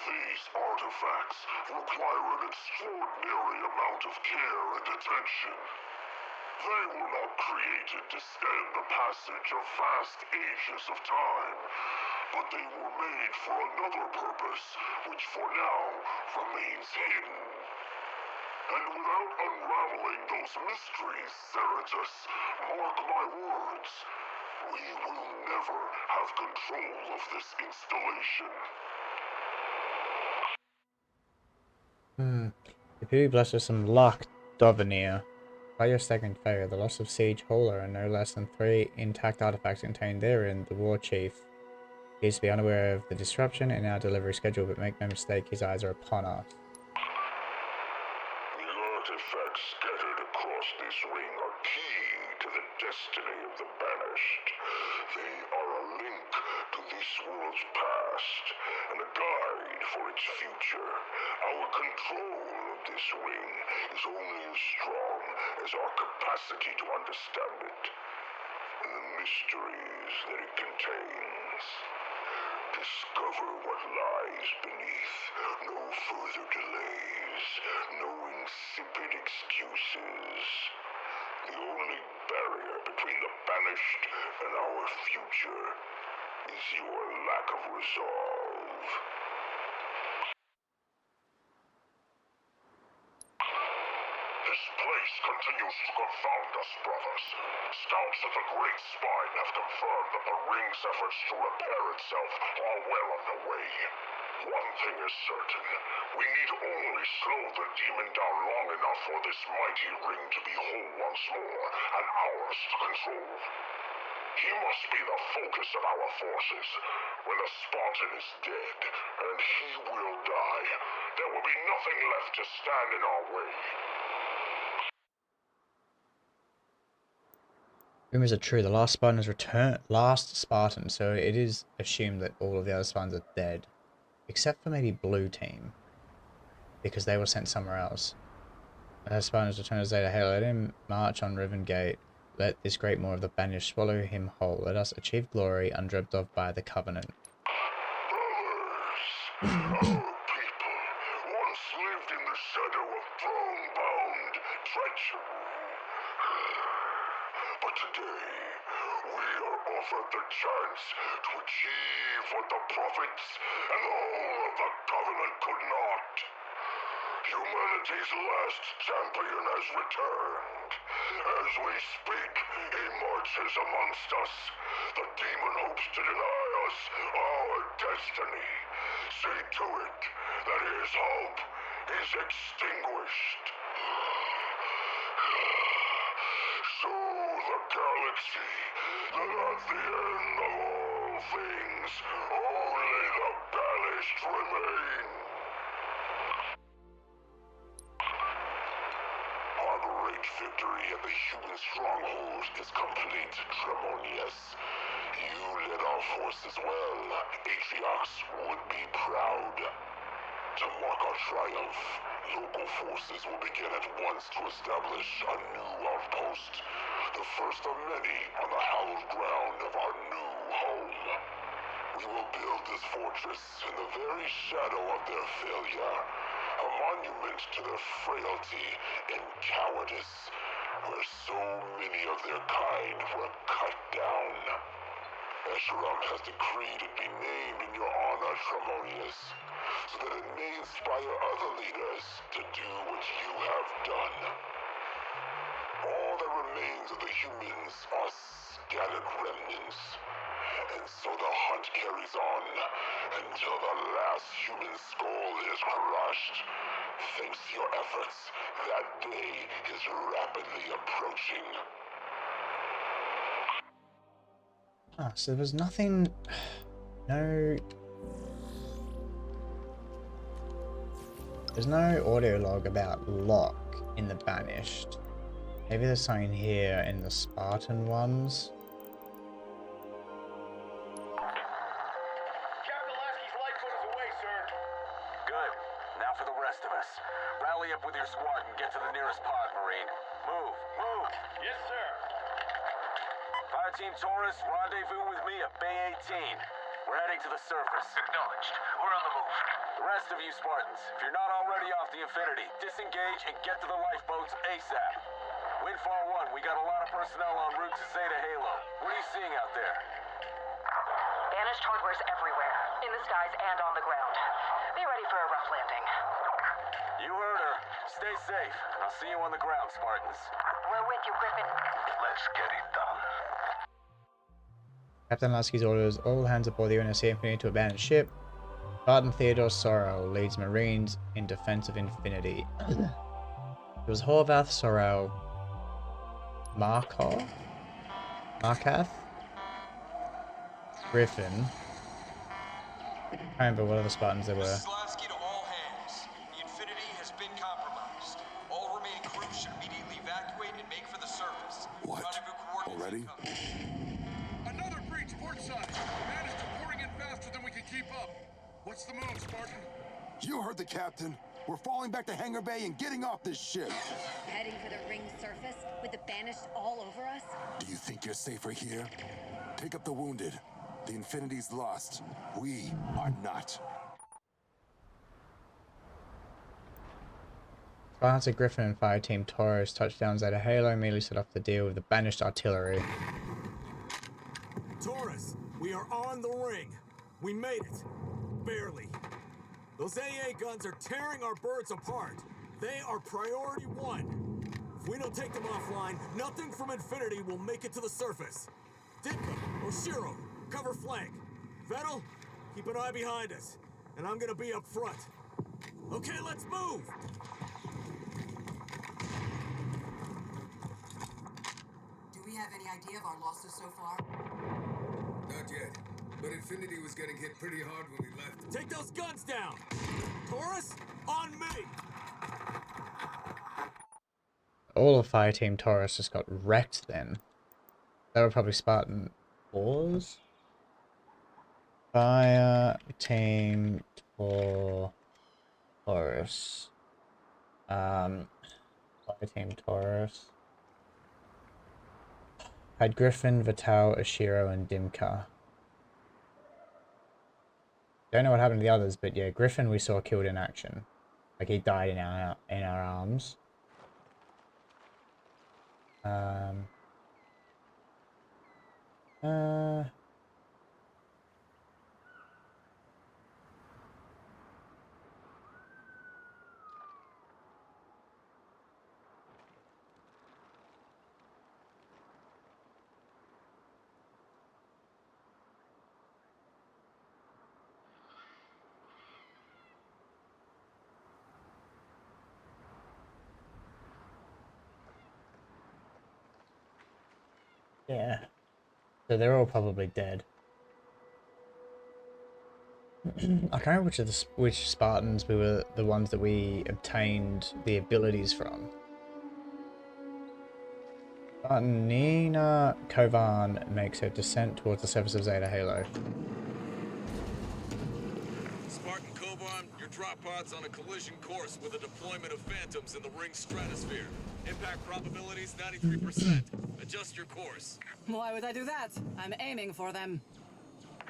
These artifacts require an extraordinary amount of care and attention. They were not created to stand the passage of vast ages of time, but they were made for another purpose, which for now remains hidden. And without unraveling those mysteries, Cerritus, mark my words, We will never have control of this installation. If you be blessed with some luck, Dovenir. By your second failure, the loss of Siege Hauler and no less than 3 intact artifacts contained therein, the War Chief appears to be unaware of the disruption in our delivery schedule, but make no mistake, his eyes are upon us. The artifacts scattered across this ring are key to the destiny of the Banished. They are a link to this world's past and a guide for its future. Our control of this ring is only as strong as our capacity to understand it and the mysteries that it contains. Discover what lies beneath. No further delays. No insipid excuses. The only barrier between the Banished and our future is your lack of resolve. This place continues to confound us, brothers. Scouts of the Great Spine have confirmed that the ring's efforts to repair itself are well underway. One thing is certain. We need only slow the demon down long enough for this mighty ring to be whole once more, and ours to control. He must be the focus of our forces. When the Spartan is dead, and he will die, there will be nothing left to stand in our way. Rumors are true. The last Spartan has returned. Last Spartan, so it is assumed that all of the other Spartans are dead, except for maybe Blue Team, because they were sent somewhere else. As Spartans return to Zeta Halo, let him march on Riven Gate. Let this great Maw of the Banished swallow him whole. Let us achieve glory undreamt of by the Covenant. Brothers, our people once lived in the shadow of throne-bound treachery. But today, we are offered the chance to achieve what the prophets and all of the Covenant could not. Humanity's last champion has returned. As we speak, he marches amongst us. The demon hopes to deny us our destiny. See to it that his hope is extinguished. Show the galaxy that at the end of all things, only the Banished remain. Our great victory at the human stronghold is complete, Tremonius. You led our forces well. Atriox would be proud. To mark our triumph, local forces will begin at once to establish a new outpost. The first of many on the hallowed ground of our new home. We will build this fortress in the very shadow of their failure. A monument to their frailty and cowardice, where so many of their kind were cut down. Escharum has decreed it be named in your honor, Tremonius, so that it may inspire other leaders to do what you have done. All that remains of the humans are scattered remnants, and so the hunt carries on until the last human skull is crushed. Thanks to your efforts, that day is rapidly approaching. Ah, so there was nothing... No... There's no audio log about Locke in the Banished. Maybe there's something here in the Spartan ones. Captain Lasky's Lightfoot is away, sir. Good. Now for the rest of us. Rally up with your squad and get to the nearest pod, Marine. Move, move. Yes, sir. Fire Team Taurus, rendezvous with me at Bay 18. We're heading to the surface. Acknowledged. We're on the move. The rest of you Spartans, if you're not already off the Infinity, disengage and get to the lifeboats ASAP. Windfall 1, we got a lot of personnel en route to Zeta Halo. What are you seeing out there? Banished hardware's everywhere, in the skies and on the ground. Be ready for a rough landing. You heard her. Stay safe. I'll see you on the ground, Spartans. We're with you, Griffin. Let's get it done. Captain Lasky's orders all hands aboard the UNSC Infinity to abandon ship. Spartan Theodore Sorrel leads Marines in defense of Infinity. It was Horvath, Sorrel, Markath, Griffin. I can't remember what other Spartans there were. Lasky to all hands. The Infinity has been compromised. All remaining crews should immediately evacuate and make for the surface. What? Already? Another breach port side. Managed to pouring in faster than we can keep up. What's the move, Spartan? You heard the captain. We're falling back to Hangar Bay and getting off this ship. Heading for the ring surface with the Banished all over us? Do you think you're safer here? Pick up the wounded. The Infinity's lost. We are not. Spartans of Griffin and Fireteam Taurus touchdowns at a Halo immediately set off the deal with the Banished artillery. Taurus, we are on the ring. We made it. Barely. Those AA guns are tearing our birds apart. They are priority one. If we don't take them offline, nothing from Infinity will make it to the surface. Ditka, Oshiro, cover flank. Vettel, keep an eye behind us. And I'm gonna be up front. Okay, let's move! Do we have any idea of our losses so far? Not yet. But Infinity was getting hit pretty hard when we left. Take those guns down! Taurus, on me! All of Fireteam Taurus just got wrecked then. They were probably Spartan 4s. Fireteam Taurus. Fireteam Taurus. Had Griffin, Vital, Oshiro, and Dimka. Don't know what happened to the others, but yeah, Griffin we saw killed in action. Like he died in our arms. Yeah. So they're all probably dead. I can't remember which Spartans we were the ones that we obtained the abilities from. Spartan Nina Kovan makes her descent towards the surface of Zeta Halo. Spartan Kovan, your drop pod's on a collision course with a deployment of phantoms in the ring stratosphere. Impact probabilities 93%. Adjust your course. Why would I do that? I'm aiming for them.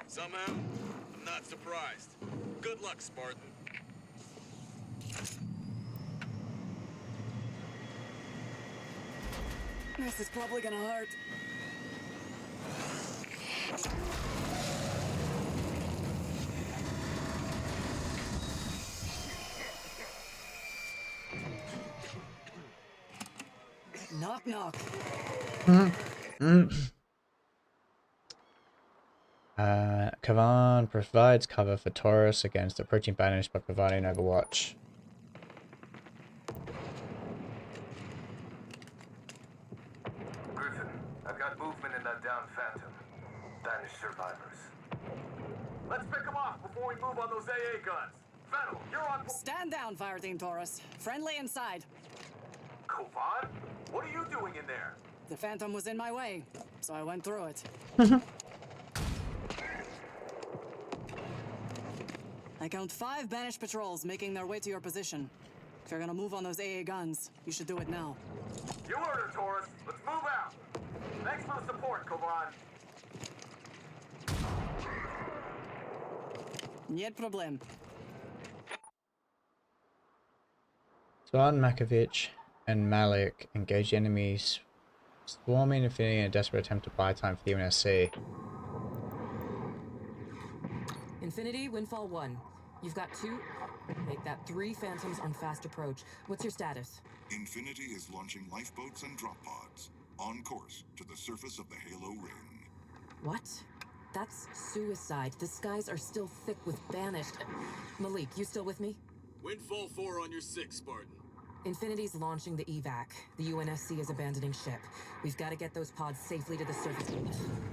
Somehow, I'm not surprised. Good luck, Spartan. This is probably gonna hurt. Knock, knock. Kavan provides cover for Taurus against approaching Banished by providing Overwatch. Griffin, I've got movement in that down Phantom. Banished survivors. Let's pick them off before we move on those AA guns. Vettel, you're on. Stand down, Fireteam Taurus. Friendly inside. Kovan? What are you doing in there? The Phantom was in my way, so I went through it. I count 5 Banished patrols making their way to your position. If you're gonna move on those AA guns, you should do it now. You heard her, Taurus. Let's move out. Thanks for the support, Kovan. Niet problem. Spartan Makovich and Malik engage the enemies, swarming Infinity in a desperate attempt to buy time for the UNSC. Infinity, Windfall 1. You've got 3 Phantoms on fast approach. What's your status? Infinity is launching lifeboats and drop pods, on course to the surface of the Halo ring. What? That's suicide. The skies are still thick with banished. Malik, you still with me? Windfall 4 on your 6, Spartan. Infinity's launching the evac. The UNSC is abandoning ship. We've got to get those pods safely to the surface.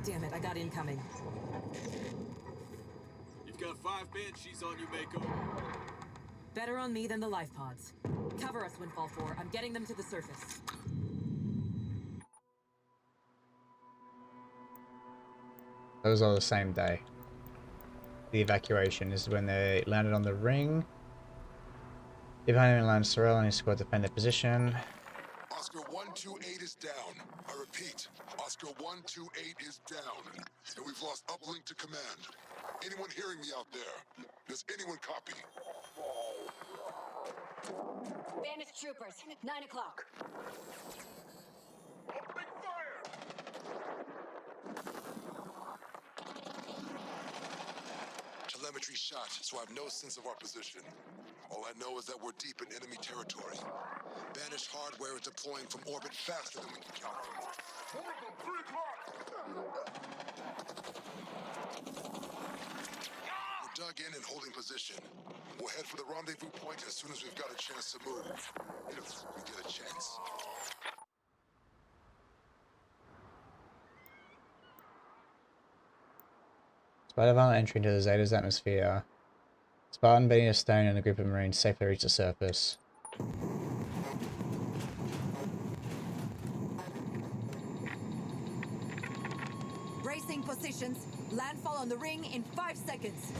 Damn it, I got incoming. You've got 5 Banshees on you, Mako. Better on me than the life pods. Cover us, Windfall 4. I'm getting them to the surface. That was all the same day. The evacuation is when they landed on the ring. The behind him lands Sorrel and his squad defend their position. Oscar 128 is down. I repeat, Oscar 128 is down. And we've lost uplink to command. Anyone hearing me out there? Does anyone copy? Banished troopers, 9 o'clock. Opening fire! Telemetry shot, so I have no sense of our position. All I know is that we're deep in enemy territory. Banished hardware is deploying from orbit faster than we can count them. 3 o'clock! We're dug in and holding position. We'll head for the rendezvous point as soon as we've got a chance to move. If we get a chance. Despite a violent entry into the Zeta's atmosphere, Spartan, Benny, Stone, and a group of Marines safely reach the surface. Bracing positions. Landfall on the ring in 5 seconds.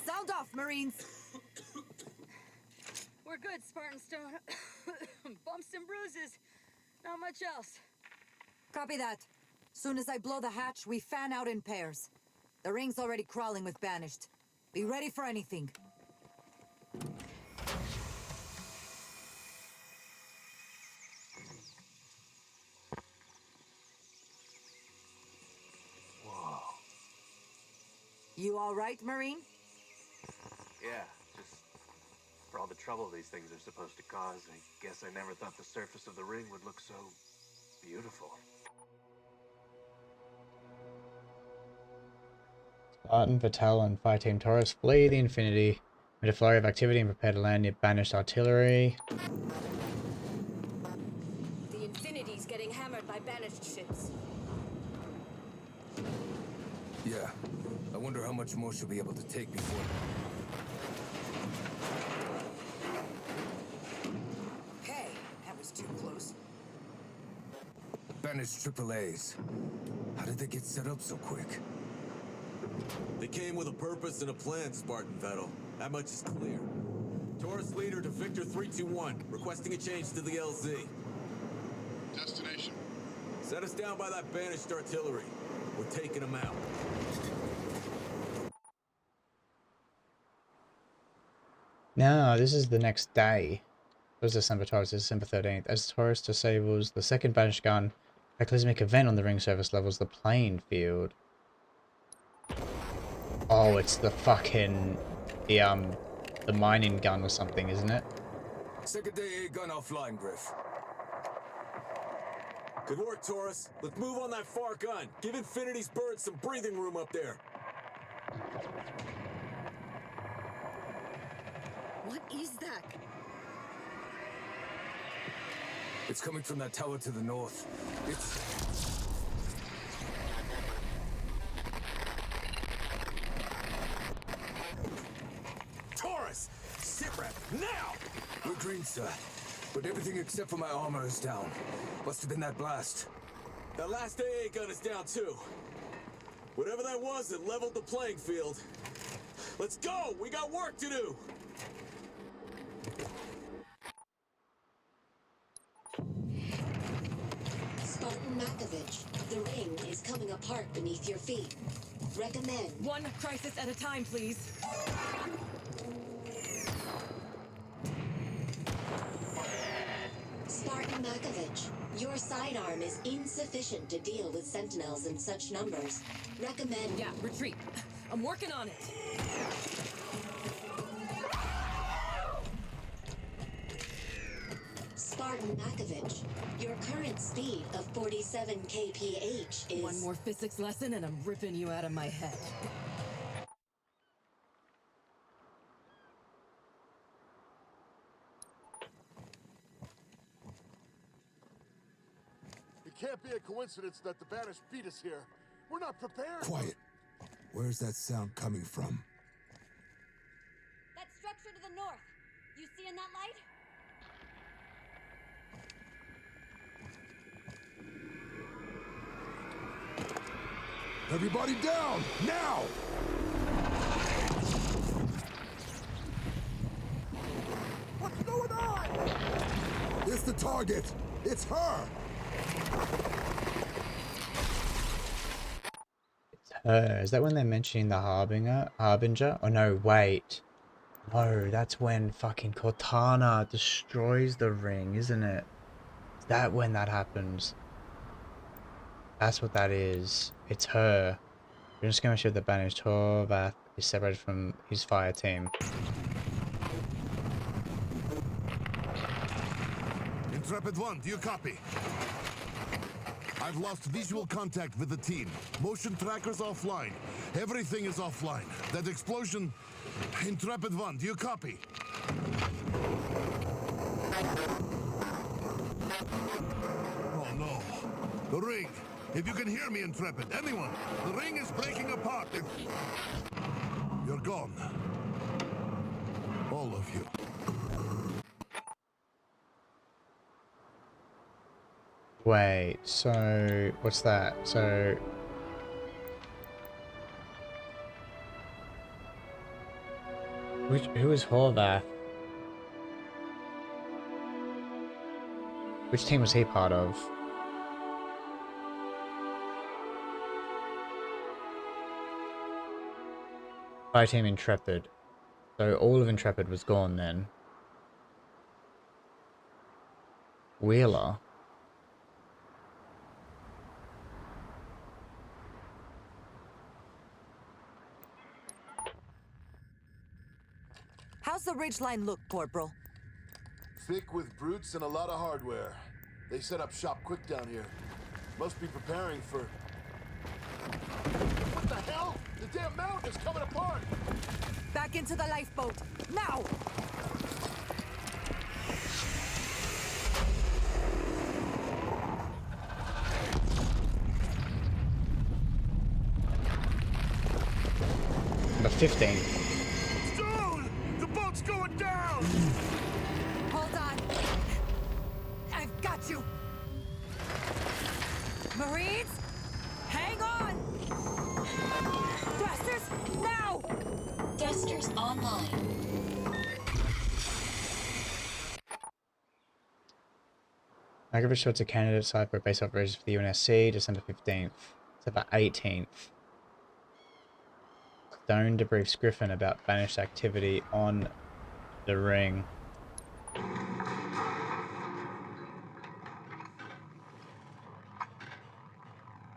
Sound off, Marines. We're good, Spartan Stone. Bumps and bruises. Not much else. Copy that. Soon as I blow the hatch, we fan out in pairs. The ring's already crawling with Banished. Be ready for anything. Whoa. You all right, Marine? Yeah, just for all the trouble these things are supposed to cause, I guess I never thought the surface of the ring would look so beautiful. Spartan, Vital, and Fire Team Taurus flee the Infinity with a flurry of activity and prepare to land near Banished artillery. The Infinity's getting hammered by Banished ships. Yeah. I wonder how much more she'll be able to take before... Hey, that was too close. Banished AAAs. How did they get set up so quick? They came with a purpose and a plan, Spartan Vettel. That much is clear. Taurus leader to Victor 321, requesting a change to the LZ. Destination? Set us down by that Banished artillery. We're taking them out. Now, this is the next day. It was December 12th, December 13th. As Taurus disables the second Banished gun, a cataclysmic event on the ring surface levels the playing field. Oh, it's the fucking... the mining gun or something, isn't it? Second AA gun offline, Griff. Good work, Taurus. Let's move on that far gun. Give Infinity's birds some breathing room up there. What is that? It's coming from that tower to the north. It's... Taurus! Sit rep, now! We're green, sir. But everything except for my armor is down. Must have been that blast. That last AA gun is down too. Whatever that was, it leveled the playing field. Let's go! We got work to do! Spartan Makovich, the ring is coming apart beneath your feet. Recommend. One crisis at a time, please. Spartan Makovich, your sidearm is insufficient to deal with sentinels in such numbers. Recommend. Yeah, retreat. I'm working on it. Spartan Makovich, your current speed of 47 kph is... One more physics lesson and I'm ripping you out of my head. It can't be a coincidence that the Banished beat us here. We're not prepared. Quiet. Where's that sound coming from? That structure to the north. You seeing that light? Everybody down! Now! What's going on? It's the target! It's her! Is that when they're mentioning the Harbinger? Oh no, wait. No, that's when fucking Cortana destroys the ring, isn't it? Is that when that happens? That's what that is. It's her. We're just going to show the Banished Horvath is separated from his fire team. Intrepid 1, do you copy? I've lost visual contact with the team. Motion trackers offline. Everything is offline. That explosion... Intrepid 1, do you copy? Oh no. The ring. If you can hear me, Intrepid, anyone, the ring is breaking apart. You're gone. All of you. Wait, so what's that? So who is Horvath? Which team was he part of? Fire team Intrepid. So all of Intrepid was gone then. Wheeler. How's the ridgeline look, Corporal? Thick with brutes and a lot of hardware. They set up shop quick down here. Must be preparing for... What the hell? The damn mountain is coming apart! Back into the lifeboat, now! Number 15. Stone! The boat's going down! Hold on. I've got you. Marines, hang on! Thrusters, now! Thrusters online. Makovich shot a candidate site for base operations for the UNSC, December 15th. December 18th. Stone debriefs Griffin about Banished activity on the ring.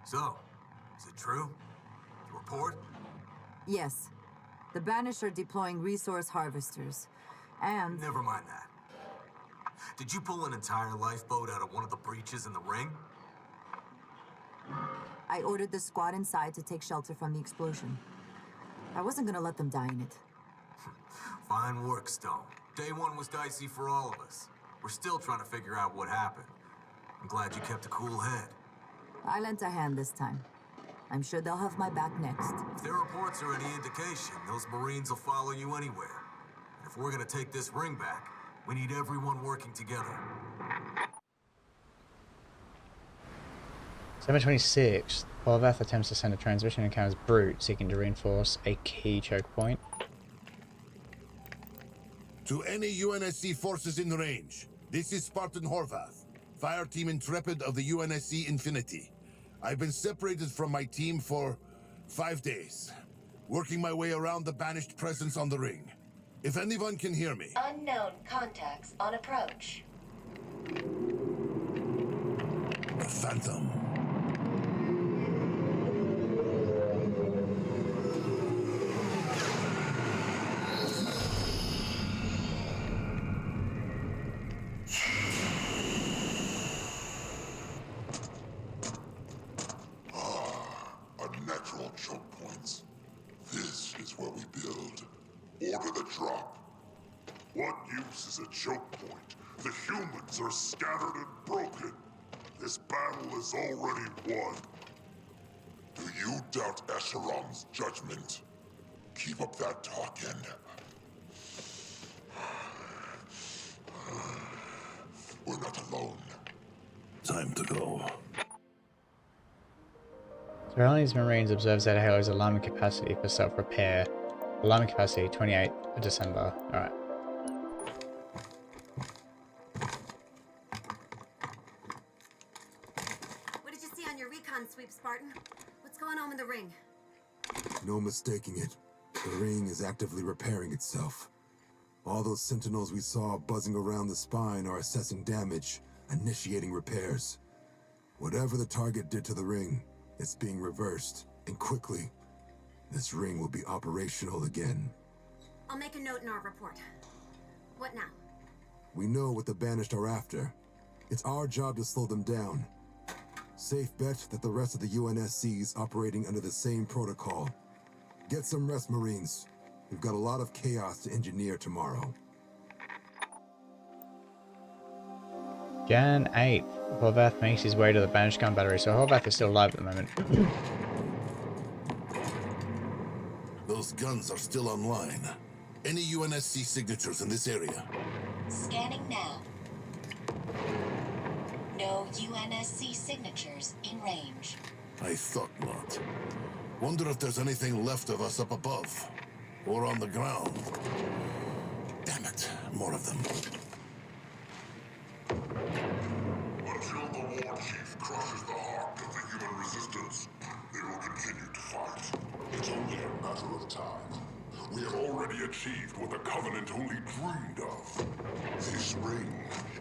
So, is it true? The report? Yes. The Banished are deploying resource harvesters. And... Never mind that. Did you pull an entire lifeboat out of one of the breaches in the ring? I ordered the squad inside to take shelter from the explosion. I wasn't gonna let them die in it. Fine work, Stone. Day one was dicey for all of us. We're still trying to figure out what happened. I'm glad you kept a cool head. I lent a hand this time. I'm sure they'll have my back next. If their reports are any indication, those Marines will follow you anywhere. And if we're gonna take this ring back, we need everyone working together. December 26th, Horvath attempts to send a transmission and encounters Brute, seeking to reinforce a key choke point. To any UNSC forces in range, this is Spartan Horvath, Fire Team Intrepid of the UNSC Infinity. I've been separated from my team for 5 days, working my way around the Banished presence on the ring. If anyone can hear me... Unknown contacts on approach. Phantom. is where we build. Order the drop. What use is a choke point? The humans are scattered and broken. This battle is already won. Do you doubt Escherum's judgment? Keep up that talking. We're not alone. Time to go. Surroundings Marines observes that Halo's alarming capacity for self-repair. Alarming capacity, 28th of December. Alright. What did you see on your recon sweep, Spartan? What's going on with the ring? No mistaking it. The ring is actively repairing itself. All those sentinels we saw buzzing around the spine are assessing damage, initiating repairs. Whatever the target did to the ring, it's being reversed, and quickly. This ring will be operational again. I'll make a note in our report. What now? We know what the Banished are after. It's our job to slow them down. Safe bet that the rest of the UNSC is operating under the same protocol. Get some rest, Marines. We've got a lot of chaos to engineer tomorrow. Jan 8th. Horvath makes his way to the Banished gun battery, so Horvath is still alive at the moment. Those guns are still online. Any UNSC signatures in this area? Scanning now. No UNSC signatures in range. I thought not. Wonder if there's anything left of us up above. Or on the ground. Damn it, more of them. Until the War Chief crushes the heart of the human resistance, they will continue to fight. It's only a matter of time. We have already achieved what the Covenant only dreamed of. This ring,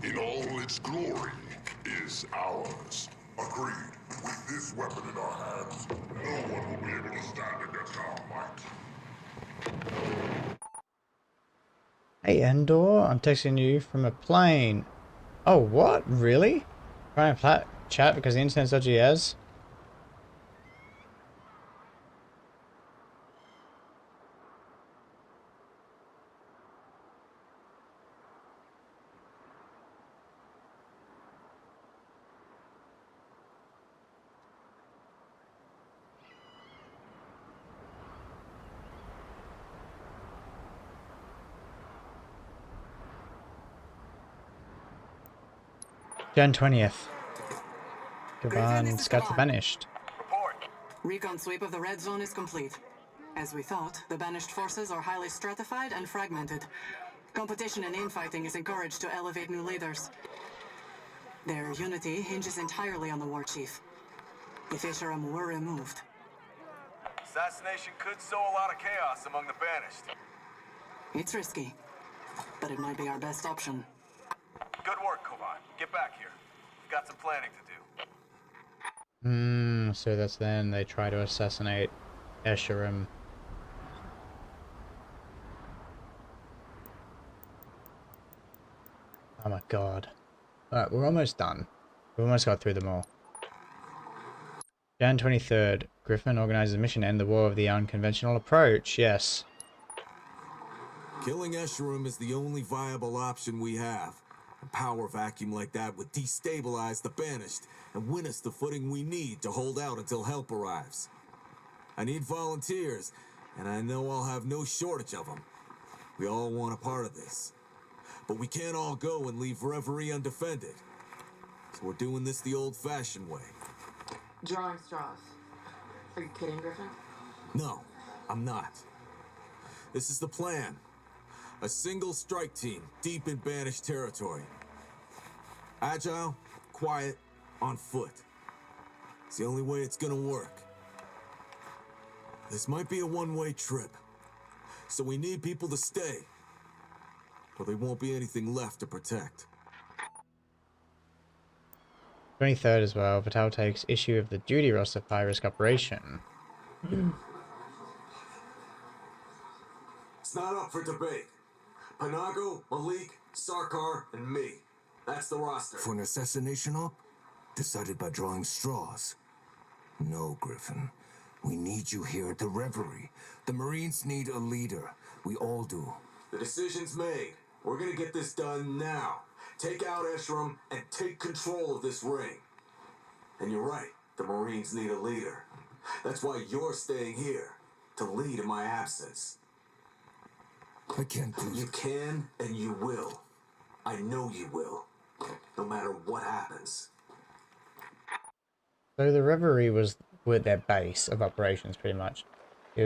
in all its glory, is ours. Agreed. With this weapon in our hands, no one will be able to stand against our might. Hey Endor, I'm texting you from a plane. Oh, what? Really? Trying to chat because the internet's dodgy as? Jan 20th. Gavan Scouts are banished. Recon sweep of the red zone is complete. As we thought, the banished forces are highly stratified and fragmented. Competition and infighting is encouraged to elevate new leaders. Their unity hinges entirely on the war chief. If Escharum were removed, Assassination could sow a lot of chaos among the banished. it's risky, but it might be our best option. Good work, Kovan. Get back here. We've got some planning to do. So that's then they try to assassinate Escharum. Oh my god. Alright, we're almost done. We've almost got through them all. Jan 23rd. Griffin organizes a mission to end the war of the unconventional approach. Yes. Killing Escharum is the only viable option we have. A power vacuum like that would destabilize the banished and win us the footing we need to hold out until help arrives. I need volunteers, and I know I'll have no shortage of them. We all want a part of this. But we can't all go and leave Reverie undefended. So we're doing this the old-fashioned way. Drawing straws. Are you kidding, Griffin? No, I'm not. This is the plan. A single strike team deep in banished territory. Agile, quiet, on foot. It's the only way it's gonna work. This might be a one-way trip, so we need people to stay, or there won't be anything left to protect. 23rd as well. Vital takes issue of the duty roster of high-risk operation. It's not up for debate. Panago, Malik, Sarkar, and me. That's the roster. For an assassination op? Decided by drawing straws? No, Griffin. We need you here at the Reverie. The Marines need a leader. We all do. The decision's made. We're gonna get this done now. Take out Escharum and take control of this ring. And you're right, the Marines need a leader. That's why you're staying here, to lead in my absence. I can't do You can and you will. I know you will. No matter what happens. So the Reverie was with their base of operations, pretty much. It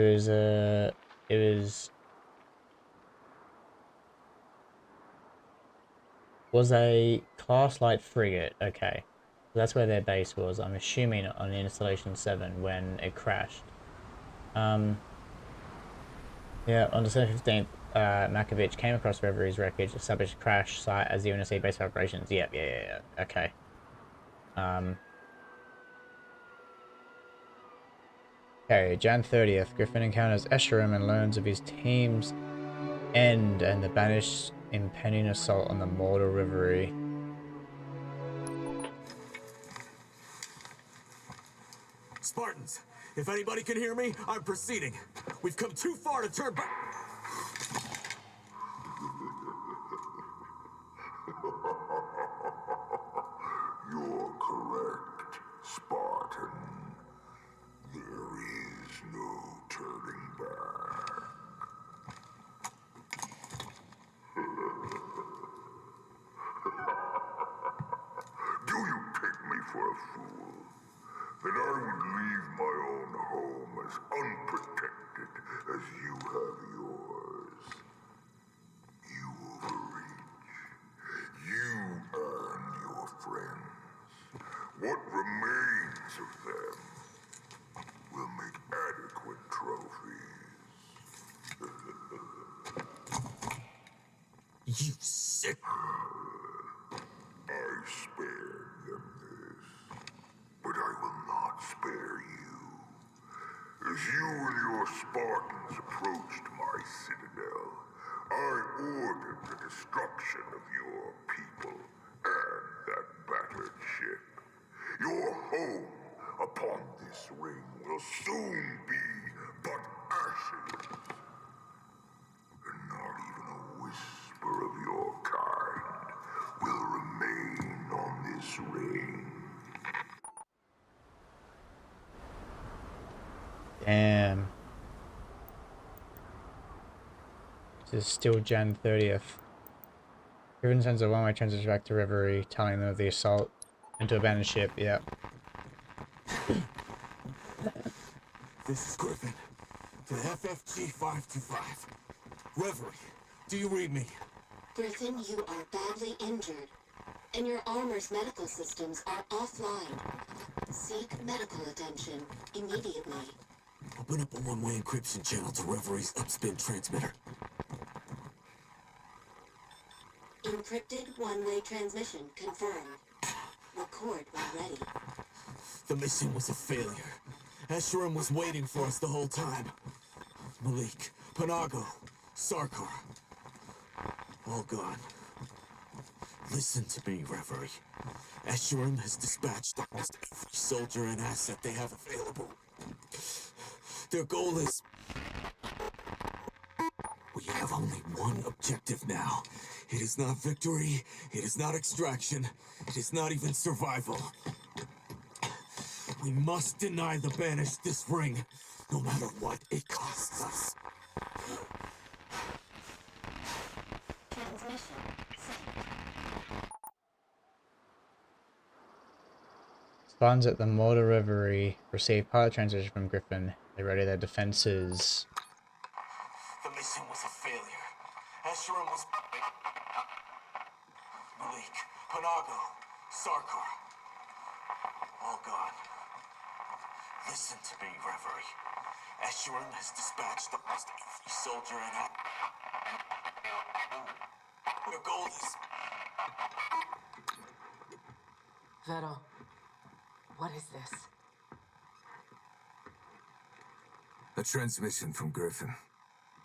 was a class light frigate. Okay, so that's where their base was. I'm assuming on Installation 7 when it crashed. Yeah, on December 15th, Makovich came across Reverie's wreckage, established a crash site as the UNSC base of operations. Yep, yeah. Okay. Okay, Jan 30th, Griffin encounters Escharum and learns of his team's end and the banished impending assault on the Mortar Reverie. Spartans, if anybody can hear me, I'm proceeding. We've come too far to turn back. You're correct, Spartan. There is no turning back. Do you take me for a fool? That I would leave my own home as unprotected as you have yours. You overreach. You and your friends. What remains of them will make adequate trophies. You sick. I spared them this, but I will not spare you. As you and your Spartans approached my citadel, I ordered the destruction of your people and that battered ship. Your home upon this ring will soon be but ashes. And not even a whisper of your kind will remain on this ring. Damn. This is still Jan 30th. Griffin sends a one-way transition back to Reverie, telling them of the assault into a abandoned ship. Yep. This is Griffin. To FFG 525. Reverie, do you read me? Griffin, you are badly injured, and your armor's medical systems are offline. Seek medical attention immediately. Open up a one-way encryption channel to Reverie's upspin transmitter. Encrypted one-way transmission confirmed. Record when ready. The mission was a failure. Escharum was waiting for us the whole time. Malik, Panago, Sarkar. All gone. Listen to me, Reverie. Escharum has dispatched almost every soldier and asset they have available. Their goal is... We have only one objective now. It is not victory, it is not extraction, it is not even survival. We must deny the Banished this ring, no matter what it costs us. Spartans at the Mortar Reverie receive pilot transition from Griffin. They ready their defenses. The mission was a failure. Escharum was... Malik, Panago, Sarkar. All gone. Listen to me, Reverie. Escharum has dispatched almost every soldier and their goal is... Vettel, what is this? A transmission from Griffin.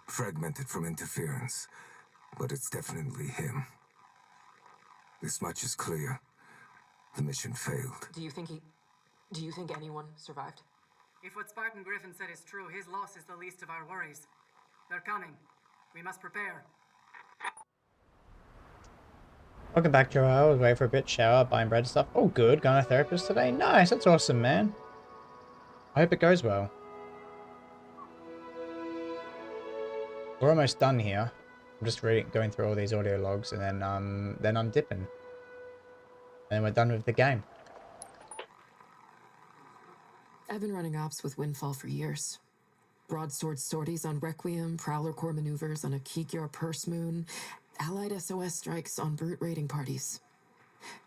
Fragmented from interference, but it's definitely him. This much is clear. The mission failed. Do you think anyone survived? If what Spartan Griffin said is true, his loss is the least of our worries. They're coming. We must prepare. Welcome back, Joel. I was away for a bit, shower, buying bread and stuff. Oh, good. Going to a therapist today. Nice. That's awesome, man. I hope it goes well. We're almost done here. I'm just going through all these audio logs, and then I'm dipping. And then we're done with the game. I've been running ops with Windfall for years. Broadsword sorties on Requiem, Prowler Corps maneuvers on a Kikyar Purse Moon, Allied SOS strikes on brute raiding parties.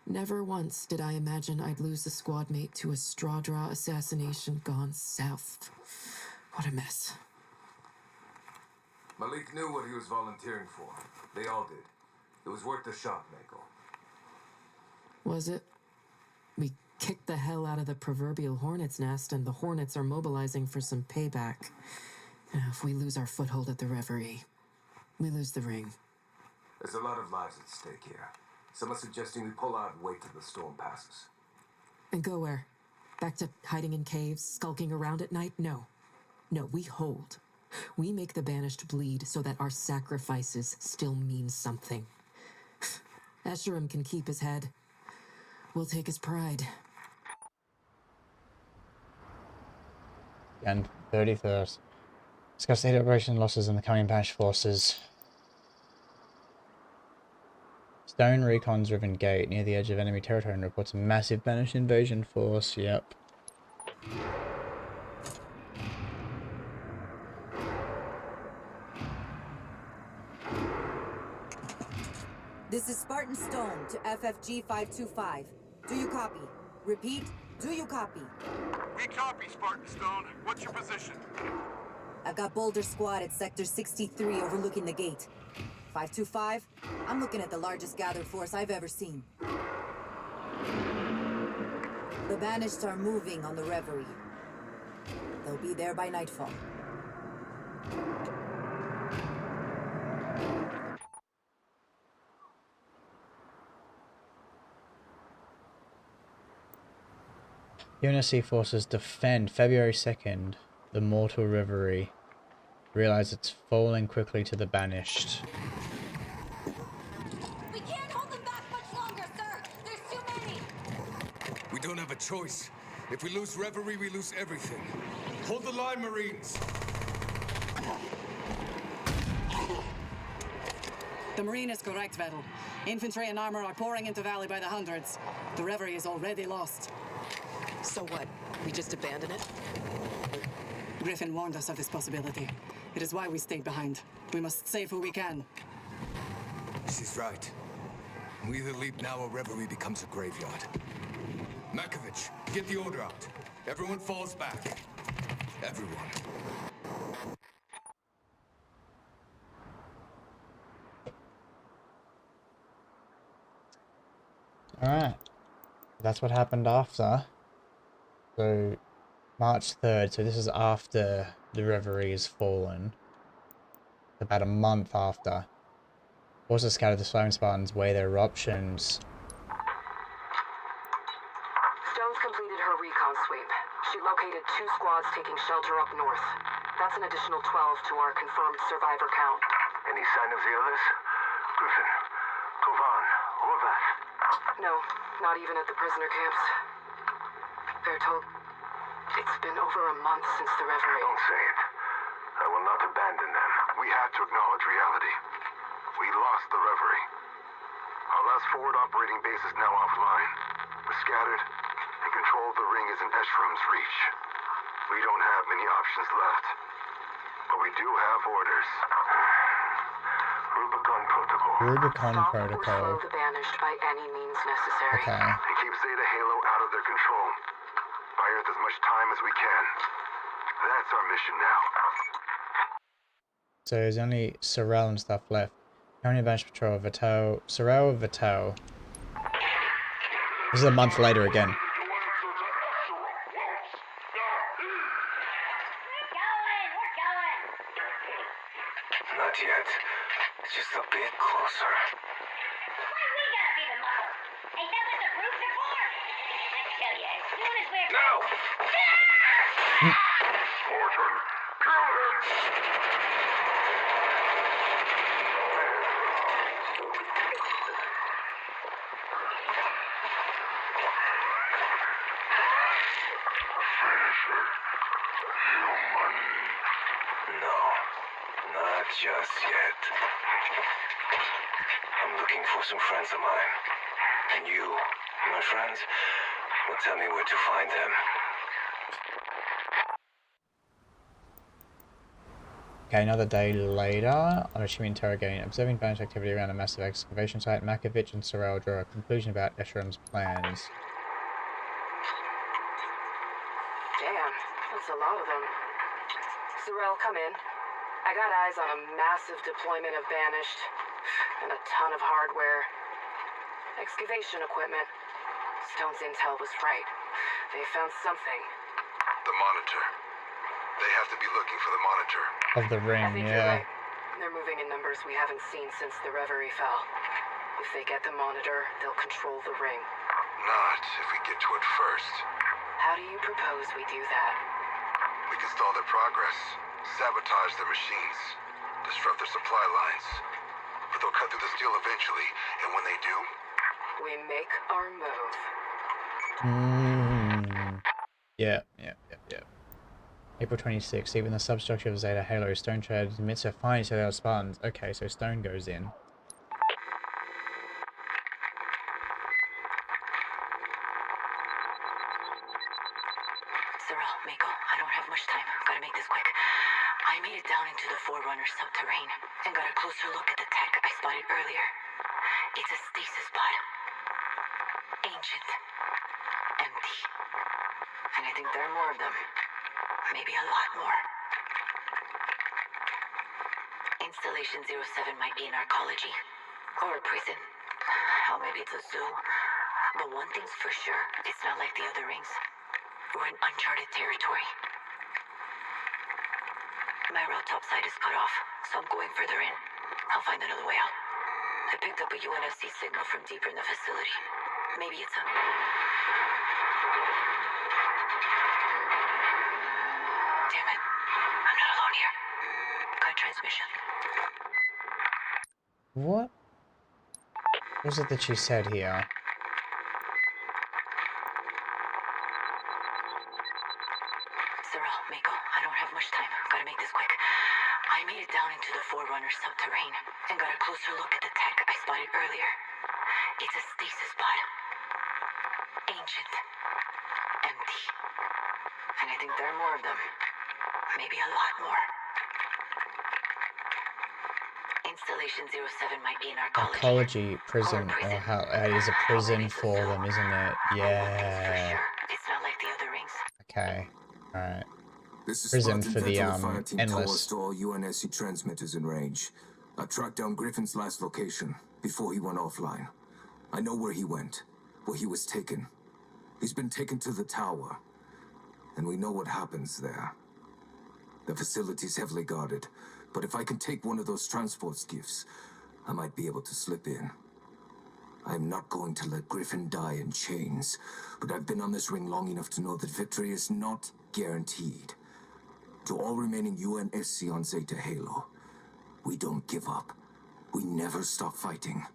Never once did I imagine I'd lose a squad mate to a straw draw assassination gone south. What a mess. Malik knew what he was volunteering for. They all did. It was worth the shot, Mako. Was it? We kicked the hell out of the proverbial hornet's nest, and the hornets are mobilizing for some payback. If we lose our foothold at the Reverie, we lose the ring. There's a lot of lives at stake here. Someone's suggesting we pull out and wait till the storm passes. And go where? Back to hiding in caves, skulking around at night? No. No, we hold. We make the Banished bleed so that our sacrifices still mean something. Escharum can keep his head. We'll take his pride. And 31st. Discuss the operation losses in the coming Banished forces. Stone recons Riven Gate near the edge of enemy territory and reports a massive Banished invasion force. Yep. This is Spartan Stone to FFG 525. Do you copy? Repeat, do you copy? We copy, Spartan Stone. What's your position? I've got Boulder Squad at Sector 63 overlooking the gate. 525, I'm looking at the largest gathered force I've ever seen. The Banished are moving on the Reverie. They'll be there by nightfall. UNSC forces defend February 2nd, the Mortal Reverie. Realize it's falling quickly to the Banished. We can't hold them back much longer, sir. There's too many. We don't have a choice. If we lose Reverie, we lose everything. Hold the line, Marines! The Marine is correct, Vettel. Infantry and armor are pouring into Valley by the hundreds. The Reverie is already lost. So what? We just abandon it? Griffin warned us of this possibility. It is why we stayed behind. We must save who we can. She's right. We either leap now or Reverie becomes a graveyard. Makovich, get the order out. Everyone falls back. Everyone. Alright. That's what happened after. So, March 3rd, so this is after the Reverie has fallen. About a month after. Also scattered the Flame Spartans weigh their options. Stone's completed her recon sweep. She located 2 squads taking shelter up north. That's an additional 12 to our confirmed survivor count. Any sign of the others? Griffin, Kovan, Horvath? No, not even at the prisoner camps. They're told it's been over a month since the Reverie. Don't say it. I will not abandon them. We have to acknowledge reality. We lost the Reverie. Our last forward operating base is now offline. We're scattered, and control of the ring is in Escherum's reach. We don't have many options left. But we do have orders. Rubicon Protocol. Rubicon Stop Protocol. or slow the Banished by any means necessary. Okay. And keep Zeta Halo out of their control. Buy Earth as much time as we can. That's our mission now. So there's only Sorrel and stuff left. Only Banished Patrol, Vital, Sorrel, Vital. This is a month later again. Not yet. It's just a bit closer. No! No, not just yet. I'm looking for some friends of mine. And you, my friends, will tell me where to find them. Okay, another day later, on Ashimi interrogating, observing Banished activity around a massive excavation site, Makovich and Sorrel draw a conclusion about Escherum's plans. Damn, that's a lot of them. Sorrel, come in. I got eyes on a massive deployment of Banished, and a ton of hardware. Excavation equipment. Stone's intel was right. They found something. The monitor. They have to be looking for the monitor. Of the ring, I think yeah. you're right. They're moving in numbers we haven't seen since the Reverie fell. If they get the monitor, they'll control the ring. Not if we get to it first. How do you propose we do that? We can stall their progress, sabotage their machines, disrupt their supply lines. But they'll cut through the steel eventually, and when they do, We make our move. Yeah. April 26th, even the substructure of Zeta Halo, Stone admits her finally set out Spartans. Okay, so Stone goes in. Sorrel, Mako, I don't have much time. Gotta make this quick. I made it down into the Forerunner subterrane and got a closer look at the tech I spotted earlier. It's a stasis pod. Ancient. Empty. And I think there are more of them. Maybe a lot more. Installation 07 might be an arcology. Or a prison. Hell, maybe it's a zoo. But one thing's for sure, it's not like the other rings. We're in uncharted territory. My route topside is cut off, so I'm going further in. I'll find another way out. I picked up a UNSC signal from deeper in the facility. Maybe it's a... Damn it. I'm not alone here. Got transmission. What was it that she said here? Sorrel, Mako, I don't have much time. Gotta make this quick. I made it down into the Forerunner subterrane and got a closer look at the tech I spotted earlier. It's a stasis pod. Ancient. Empty. And I think there are more of them. Maybe a lot more. Installation 07 might be an arcology. Arcology prison, or how it is a prison for them, isn't it? Yeah. It's not like the other rings. Okay. Alright. This is Prison Spartan for the Veteran Fire Team endless. to all UNSC transmitters in range. I tracked down Griffin's last location before he went offline. I know where he went, where he was taken. He's been taken to the tower, and we know what happens there. The facility's heavily guarded, but if I can take one of those transport skiffs, I might be able to slip in. I'm not going to let Griffin die in chains, but I've been on this ring long enough to know that victory is not guaranteed. To all remaining UNSC on Zeta Halo, we don't give up. We never stop fighting,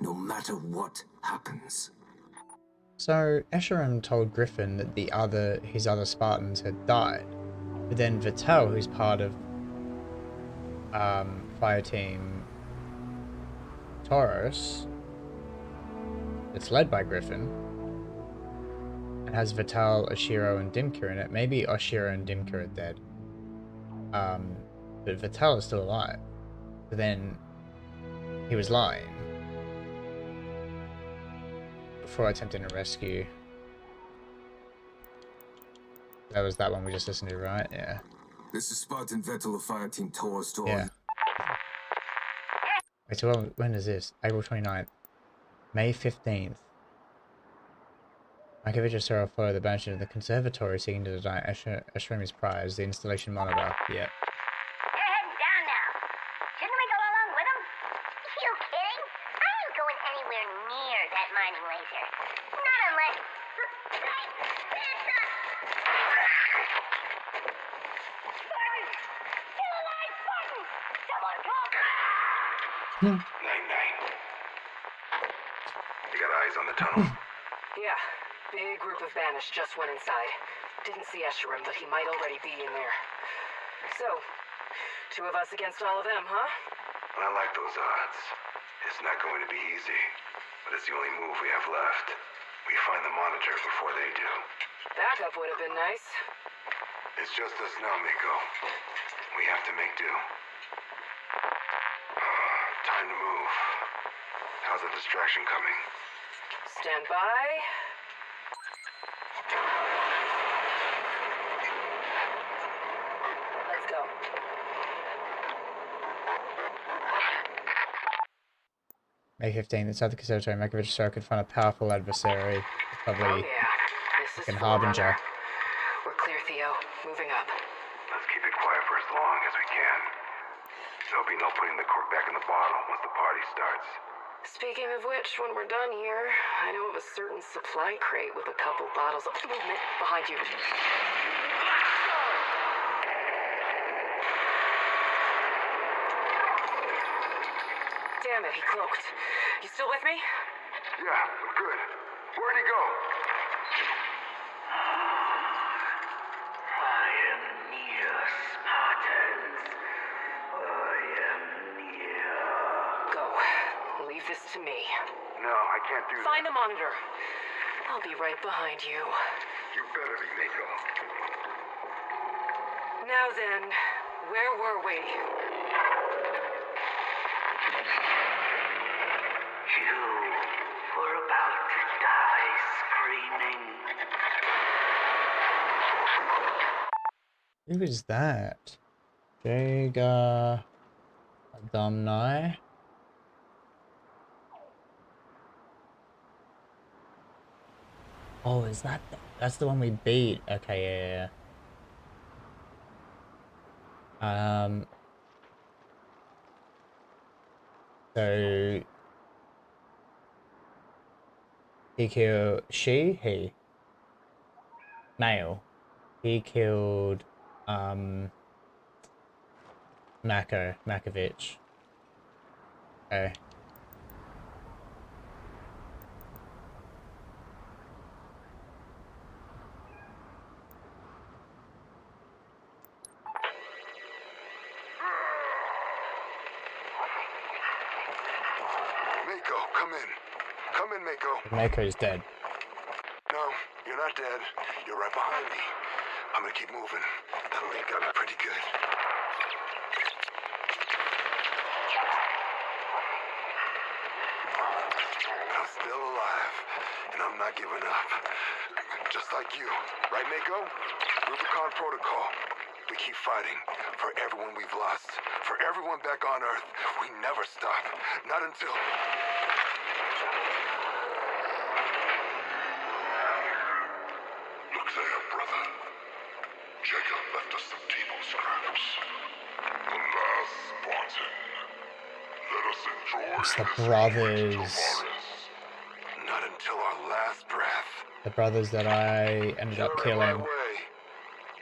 no matter what happens. So Escherum told Griffin that his other Spartans had died, but then Vital, who's part of Fire Team Tauros, it's led by Griffin, and has Vital, Oshiro, and Dimkir in it. Maybe Oshiro and Dimkir are dead, but Vital is still alive. But then he was lying before attempting a rescue. That was that one we just listened to, right? Yeah. This is Spartan Vettel of Fire Team Taurus to all. Yeah. Wait, so when is this? April 29th. May 15th. Makovich and Sorrel follow the Banished into the conservatory, seeking to deny Escherum's prize, the installation monitor. Yeah. They're heading down now. Shouldn't we go along with them? You kidding? I ain't going anywhere near that mining laser. Not unless... Hey, Santa! Night-night. You got eyes on the tunnel? Yeah, big group of Banished just went inside. Didn't see Escharum, but he might already be in there. So, 2 of us against all of them, huh? I like those odds. It's not going to be easy, but it's the only move we have left. We find the monitor before they do. Backup would have been nice. It's just us now, Miko. We have to make do. Time to move. How's the distraction coming? Stand by. Let's go. May 15th, inside the conservatory, Makovich Sir could find a powerful adversary. Probably This fucking is Harbinger. We're clear, Theo. Moving up. Let's keep it quiet for as long as we can. There'll be no putting the cork back in the bottle once the party starts. Speaking of which, when we're done here, I know of a certain supply crate with a couple bottles of movement behind you. Damn it, he cloaked. You still with me? Yeah, we're good. Where'd he go? I am near, Spartans. I am near. Go. Leave this to me. No, I can't do that. Find the monitor. I'll be right behind you. You better be, Mako. Now then, where were we? You were about to die screaming. Who is that? Jaeger Adamni? Oh, is that that's the one we beat? Okay, yeah. So he killed he male. He killed Makovich. Okay. Mako, come in. Come in, Mako. Mako's dead. No, you're not dead. You're right behind me. I'm gonna keep moving. That lead got me pretty good. I'm still alive, and I'm not giving up. Just like you. Right, Mako? Rubicon Protocol. We keep fighting. For everyone we've lost. For everyone back on Earth. We never stop. Not until... Look there, brother. Jacob left us some table scraps. The last Spartan. Let us enjoy It's the this brothers. Not until our last breath. The brothers that I ended up You're in my killing. way.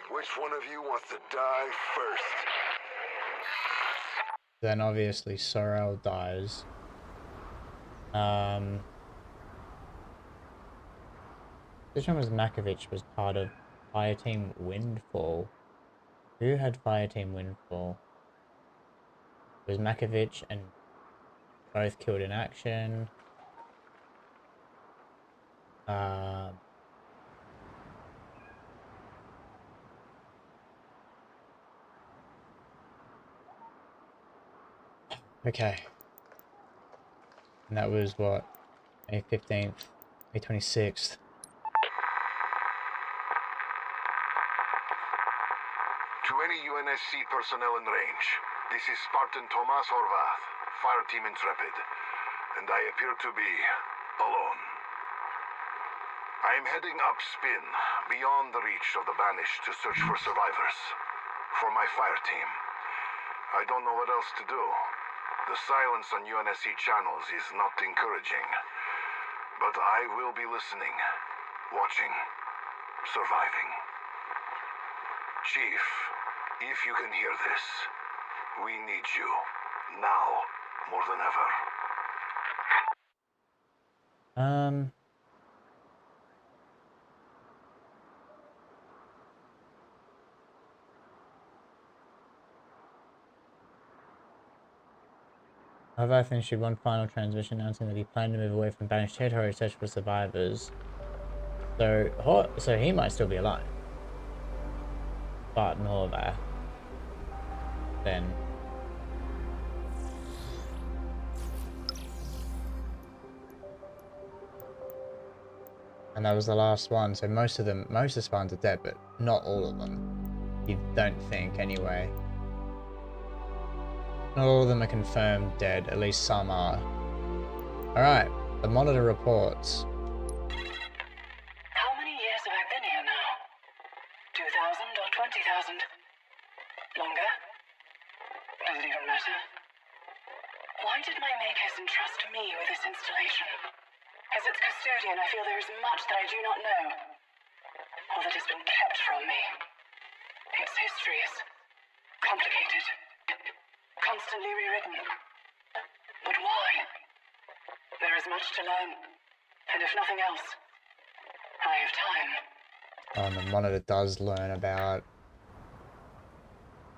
Which one of you wants to die first? Then obviously Sorrel dies. This one was Makovich was part of Fireteam Windfall. Who had Fireteam Windfall? It was Makovich and both killed in action. Okay. And that was what? May 15th, May 26th. To any UNSC personnel in range, this is Spartan Tomas Horvath, Fireteam Intrepid, and I appear to be alone. I am heading up Spin, beyond the reach of the Banished, to search for survivors. For my fire team. I don't know what else to do. The silence on UNSC channels is not encouraging. But I will be listening, watching, surviving. Chief, if you can hear this, we need you. Now, more than ever. Horvath issued one final transmission announcing that he planned to move away from banished territory to search for survivors. So he might still be alive. But Horvath. Then. And that was the last one, so most of the spawns are dead, but not all of them. You don't think, anyway. Not all of them are confirmed dead, at least some are. Alright, the monitor reports. How many years have I been here now? 2,000 or 20,000? Longer? Does it even matter? Why did my makers entrust me with this installation? As its custodian, I feel there is much that I do not know, or that has been kept from me. Its history is complicated, constantly rewritten. But why? There is much to learn, and if nothing else, I have time. And the monitor does learn about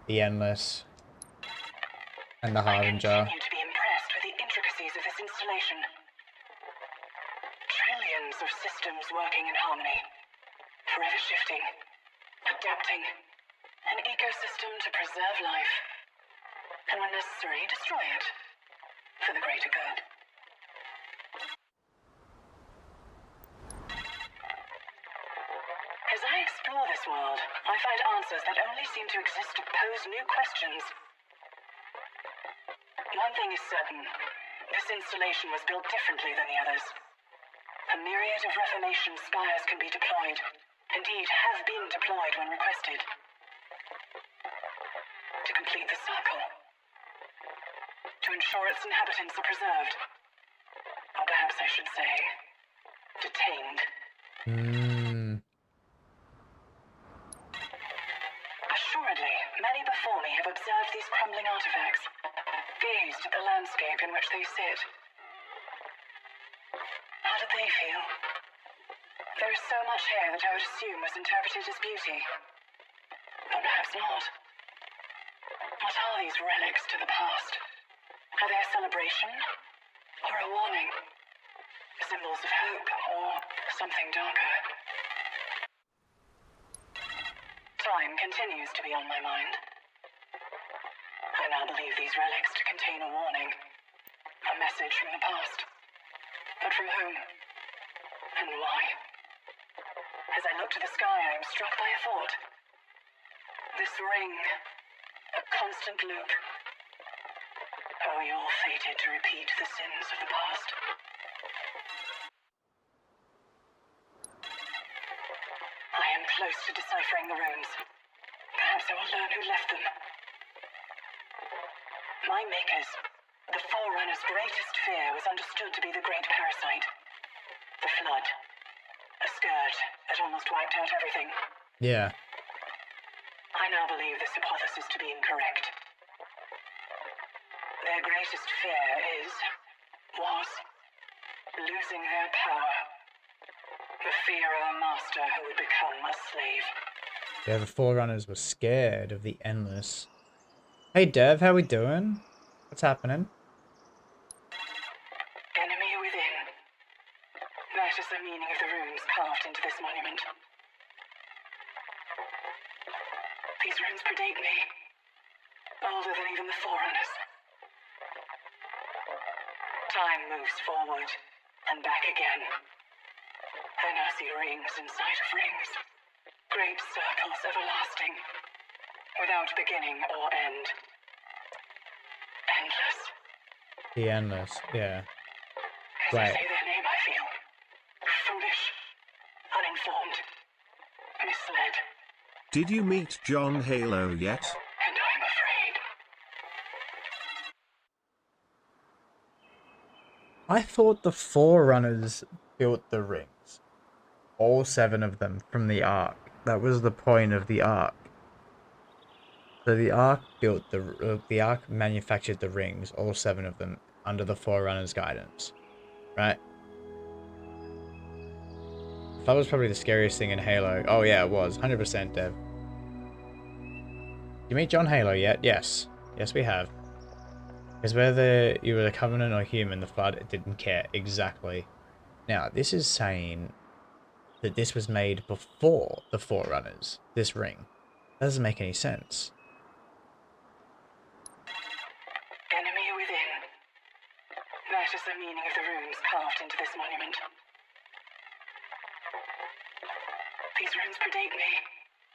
the Endless and the Harbinger. I continue to be impressed with the intricacies of this installation. Trillions of systems working in harmony, forever shifting, adapting, an ecosystem to preserve life, and when necessary, destroy it for the greater good. As I explore this world, I find answers that only seem to exist to pose new questions. One thing is certain, this installation was built differently than the others. A myriad of Reformation spires can be deployed, indeed have been deployed when requested. To complete the circle. To ensure its inhabitants are preserved. Or perhaps I should say, detained. Assuredly, many before me have observed these crumbling artifacts, gazed at the landscape in which they sit. How did they feel? There is so much here that I would assume was interpreted as beauty. But perhaps not. What are these relics to the past? Are they a celebration? Or a warning? Symbols of hope, or something darker? Time continues to be on my mind. I now believe these relics to contain a warning. A message from the past. But from whom? And why? As I look to the sky, I am struck by a thought. This ring, a constant loop. Are we all fated to repeat the sins of the past? I am close to deciphering the runes. Perhaps I will learn who left them. My makers, the Forerunner's greatest fear was understood to be the Great Parasite. The Flood. A scourge that almost wiped out everything. Yeah. I now believe this hypothesis to be incorrect. Their greatest fear was, losing their power. The fear of a master who would become a slave. Yeah, the Forerunners were scared of the Endless. Hey Dev, how we doing? What's happening? Enemy within. That is the meaning of the runes carved into this monument. These runes predate me. Older than even the Forerunners. Time moves forward and back again. I now see rings inside of rings. Great circles everlasting. Without beginning or end. Endless. The Endless, yeah. As I say their name, I feel foolish, uninformed, misled, Did you meet John Halo yet? and I'm afraid. I thought the Forerunners built the rings. All 7 of them from the Ark. That was the point of the Ark. So the Ark manufactured the rings, all 7 of them, under the Forerunner's guidance, right? That was probably the scariest thing in Halo. Oh yeah, it was 100% Dev. You meet John Halo yet? Yes, yes we have. Because whether you were the Covenant or human, the Flood didn't care exactly. Now this is saying that this was made before the Forerunners. This ring. That doesn't make any sense. Enemy within. That is the meaning of the runes carved into this monument. These runes predate me.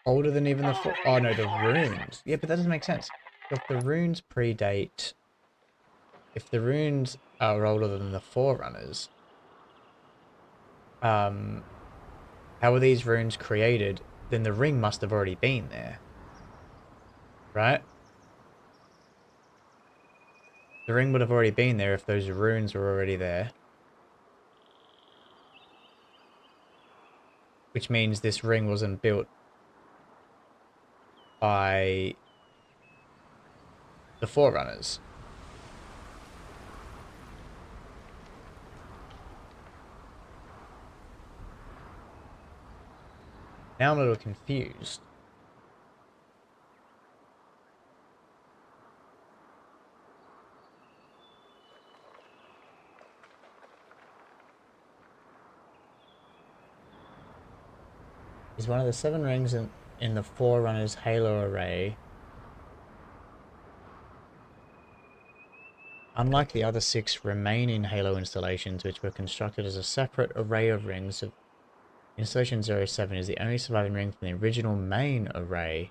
Older than even the oh no, the runes. Yeah, but that doesn't make sense. If the runes predate, if the runes are older than the Forerunners, how are these runes created? Then the ring must have already been there, right? The ring would have already been there if those runes were already there. Which means this ring wasn't built by the Forerunners. Now I'm a little confused. Is one of the 7 rings in the Forerunner's Halo array. Unlike the other 6 remaining Halo installations, which were constructed as a separate array of rings, Installation 07 is the only surviving ring from the original main array.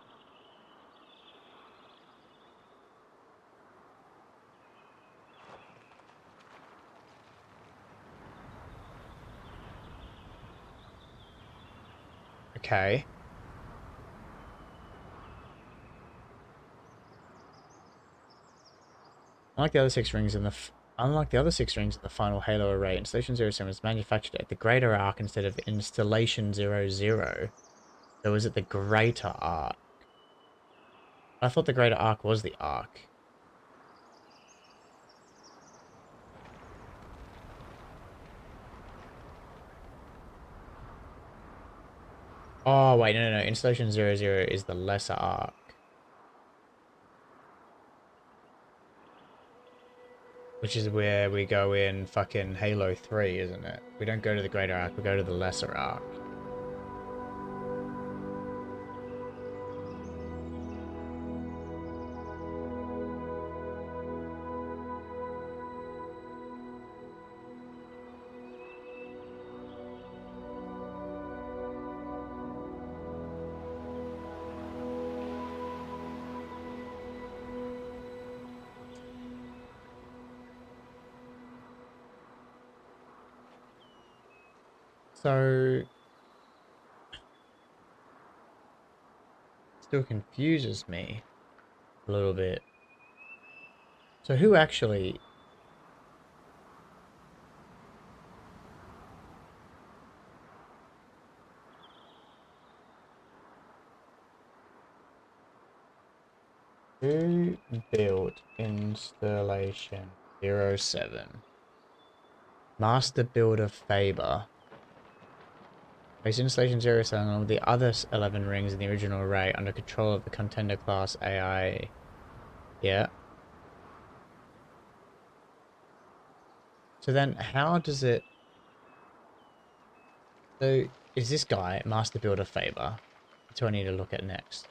Okay. Unlike the other 6 rings in the final Halo array, Installation 07 was manufactured at the Greater Arc instead of Installation 00. So is it the Greater Arc? I thought the Greater Arc was the Arc. Oh, wait, no. Installation 00 is the Lesser Arc. Which is where we go in fucking Halo 3, isn't it? We don't go to the Greater Arc, we go to the Lesser Arc. So, still confuses me a little bit. So who actually... Who built Installation 07? Master Builder Faber. Placed Installation 07 along with the other 11 rings in the original array under control of the Contender class AI. Yeah. So then how does it... So is this guy, Master Builder Faber? That's who I need to look at next.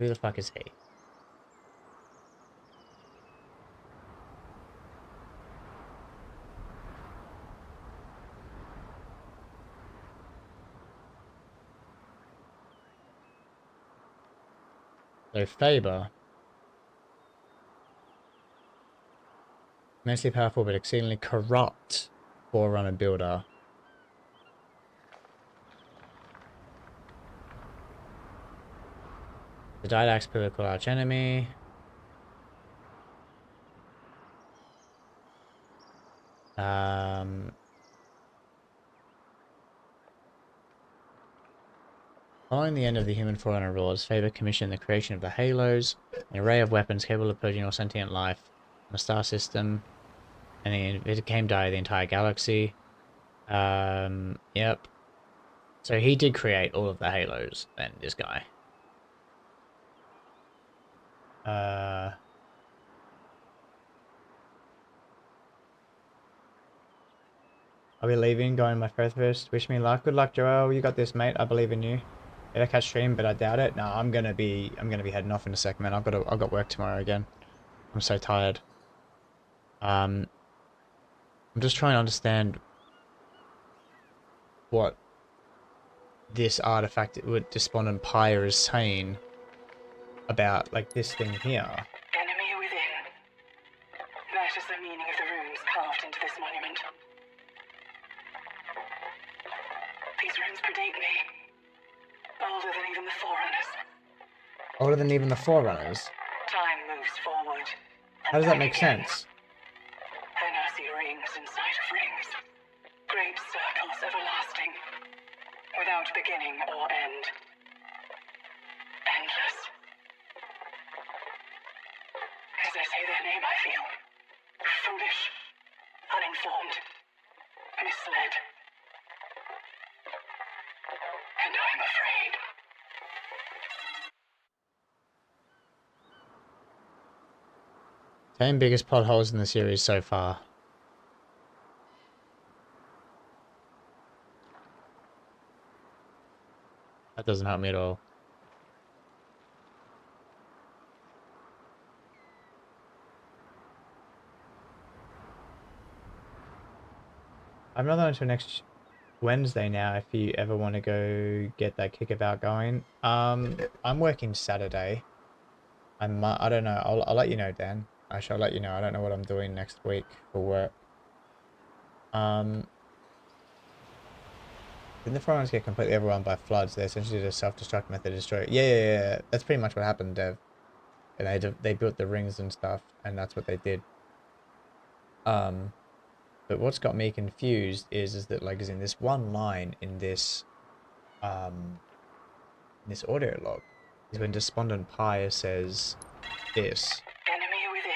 Who the fuck is he? So Faber, immensely powerful but exceedingly corrupt Forerunner builder. The Didax political archenemy. Following the end of the Human Forerunner rules, Faber commissioned the creation of the Halos, an array of weapons capable of purging all sentient life from the star system, and it became dire the entire galaxy. Yep. So he did create all of the Halos, then, this guy. I'll be leaving, going my first. Wish me luck. Good luck, Joel. You got this, mate. I believe in you. Better catch stream, but I doubt it. No, I'm gonna be heading off in a sec, man. I've got work tomorrow again. I'm so tired. I'm just trying to understand what this artifact with Despondent Pyre is saying about, like, this thing here. Enemy within. That is the meaning of the runes carved into this monument. These runes predate me. Older than even the Forerunners. Older than even the Forerunners? Time moves forward. How does that make sense? And I see rings inside of rings. Great circles everlasting. Without beginning or end. Endless. As I say their name, I feel foolish, uninformed, misled. And I'm afraid. Same biggest plot holes in the series so far. That doesn't help me at all. I'm not on until next Wednesday now if you ever want to go get that kickabout going. I'm working Saturday. I don't know. I'll let you know, Dan. I shall let you know. I don't know what I'm doing next week for work. Didn't the Forerunners get completely overwhelmed by floods? They essentially did a self-destruct method to destroy it. Yeah. That's pretty much what happened, Dev. And they built the rings and stuff, and that's what they did. But what's got me confused is that, like, is in this one line in this audio log is when Despondent Pyre says this. Enemy within.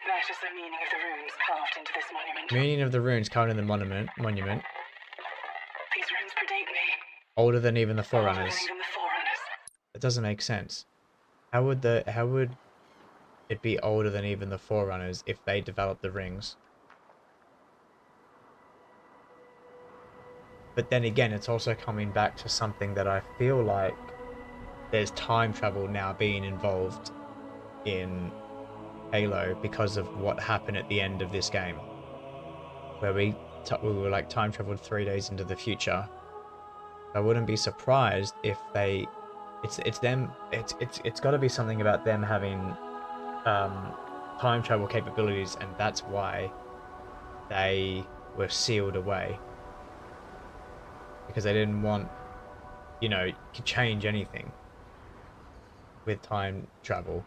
That is the meaning of the runes carved into this monument. Meaning of the runes carved in the monument. These runes predate me. Older than even the Older Forerunners. than even the Forerunners. That doesn't make sense. How would it be older than even the Forerunners if they developed the rings? But then again, it's also coming back to something that I feel like there's time travel now being involved in Halo because of what happened at the end of this game, where we were like time traveled 3 days into the future. I wouldn't be surprised if it's got to be something about them having time travel capabilities, and that's why they were sealed away, because they didn't want, to change anything with time travel.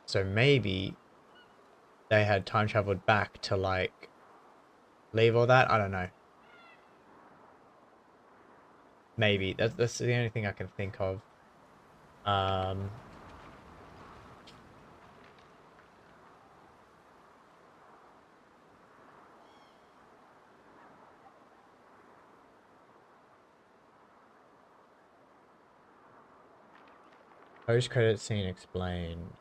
So maybe they had time traveled back to, like, leave all that. I don't know. Maybe that's the only thing I can think of. Post-credit scene explained.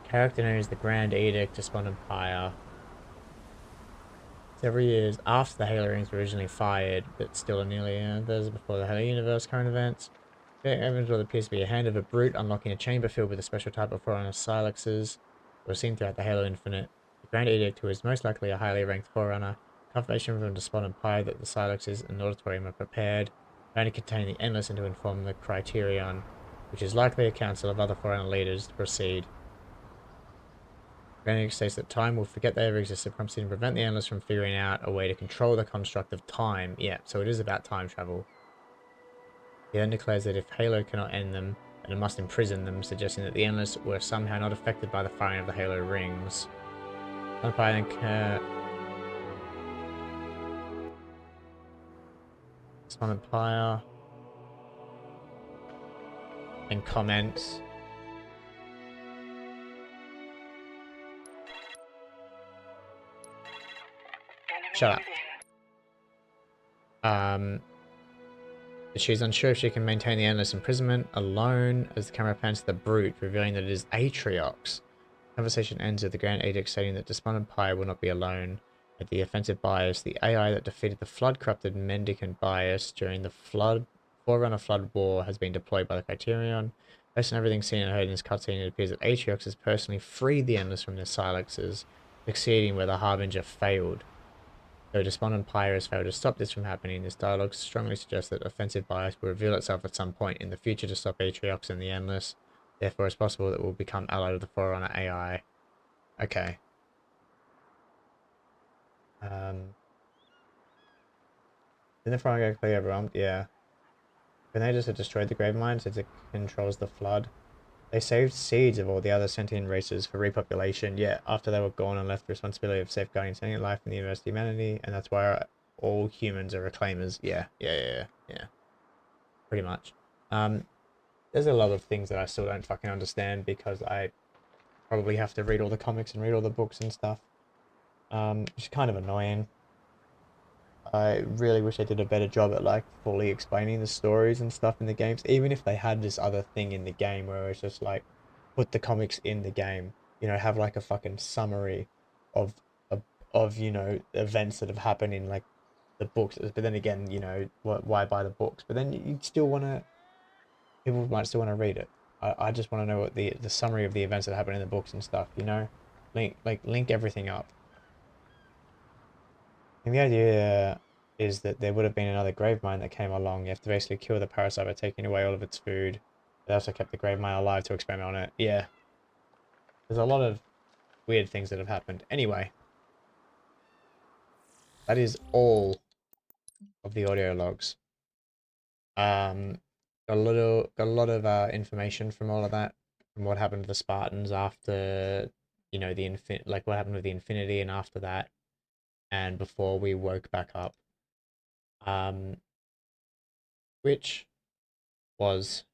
Character known as the Grand Edict Despondent Pyre. Several years after the Halo rings were originally fired, but still nearly years before the Halo universe current events. Evans will appears to be a hand of a brute unlocking a chamber filled with a special type of Forerunner Silexes that were seen throughout the Halo Infinite. The Grand Edict, who is most likely a highly ranked Forerunner, confirmation from Despondent Pyre that the Silexes and Auditorium are prepared, only contain the Endless and to inform the Criterion, which is likely a council of other Forerunner leaders, to proceed. The Grand Edict states that time will forget they ever existed, promising to prevent the Endless from figuring out a way to control the construct of time. Yeah, so it is about time travel. He then declares that if Halo cannot end them, then it must imprison them, suggesting that the Endless were somehow not affected by the firing of the Halo rings. Empire then Despondent Pyre. And comments. Shut up. She's unsure if she can maintain the endless imprisonment alone as the camera pans to the brute, revealing that it is Atriox. Conversation ends with the Grand Edict stating that Despondent Pyre will not be alone. At the offensive bias, the AI that defeated the flood-corrupted Mendicant bias during the Forerunner Flood War has been deployed by the Criterion. Based on everything seen and heard in this cutscene, it appears that Atriox has personally freed the Endless from their silences, succeeding where the Harbinger failed. Though Despondent Pyre has failed to stop this from happening, this dialogue strongly suggests that offensive bias will reveal itself at some point in the future to stop Atriox and the Endless. Therefore, it's possible that it will become allied with the Forerunner AI. Okay. Didn't the Forerunner get overwhelmed? Yeah. Grenadiers have destroyed the grave mine since it controls the flood. They saved seeds of all the other sentient races for repopulation, yet after they were gone and left the responsibility of safeguarding sentient life in the universe of humanity, and that's why all humans are reclaimers. Yeah. Pretty much. There's a lot of things that I still don't fucking understand because I probably have to read all the comics and read all the books and stuff. Which is kind of annoying. I really wish they did a better job at like fully explaining the stories and stuff in the games, even if they had this other thing in the game where it's just like put the comics in the game, you know, have like a fucking summary of you know, events that have happened in like the books. But then again, you know, why buy the books? But then you'd still want to, people might still want to read it. I just want to know what the summary of the events that happen in the books and stuff, you know, link everything up. And the idea is that there would have been another grave mine that came along. You have to basically kill the parasite by taking away all of its food. They also kept the grave mine alive to experiment on it. Yeah. There's a lot of weird things that have happened. Anyway. That is all of the audio logs. Got a lot of information from all of that. From what happened to the Spartans after, you know, like what happened with the Infinity and after that. And before we woke back up, which was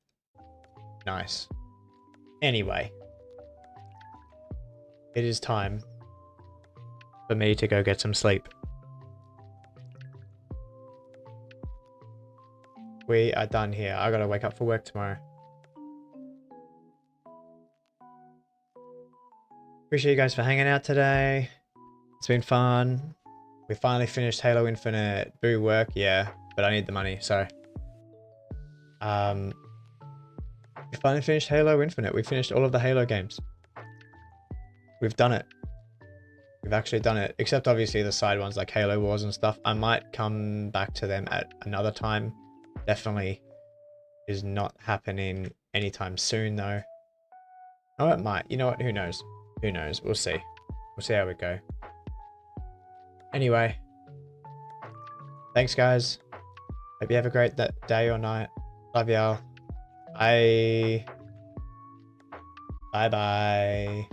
nice. Anyway, it is time for me to go get some sleep. We are done here. I gotta wake up for work tomorrow. Appreciate you guys for hanging out today. It's been fun. We finally finished Halo Infinite. Boo work, yeah, but I need the money, so. We finally finished Halo Infinite. We finished all of the Halo games. We've done it. We've actually done it, except obviously the side ones like Halo Wars and stuff. I might come back to them at another time. Definitely is not happening anytime soon though. Oh, it might. You know what? Who knows? Who knows? We'll see. We'll see how we go. Anyway, thanks guys. Hope you have a great day or night. Love y'all. Bye. Bye bye.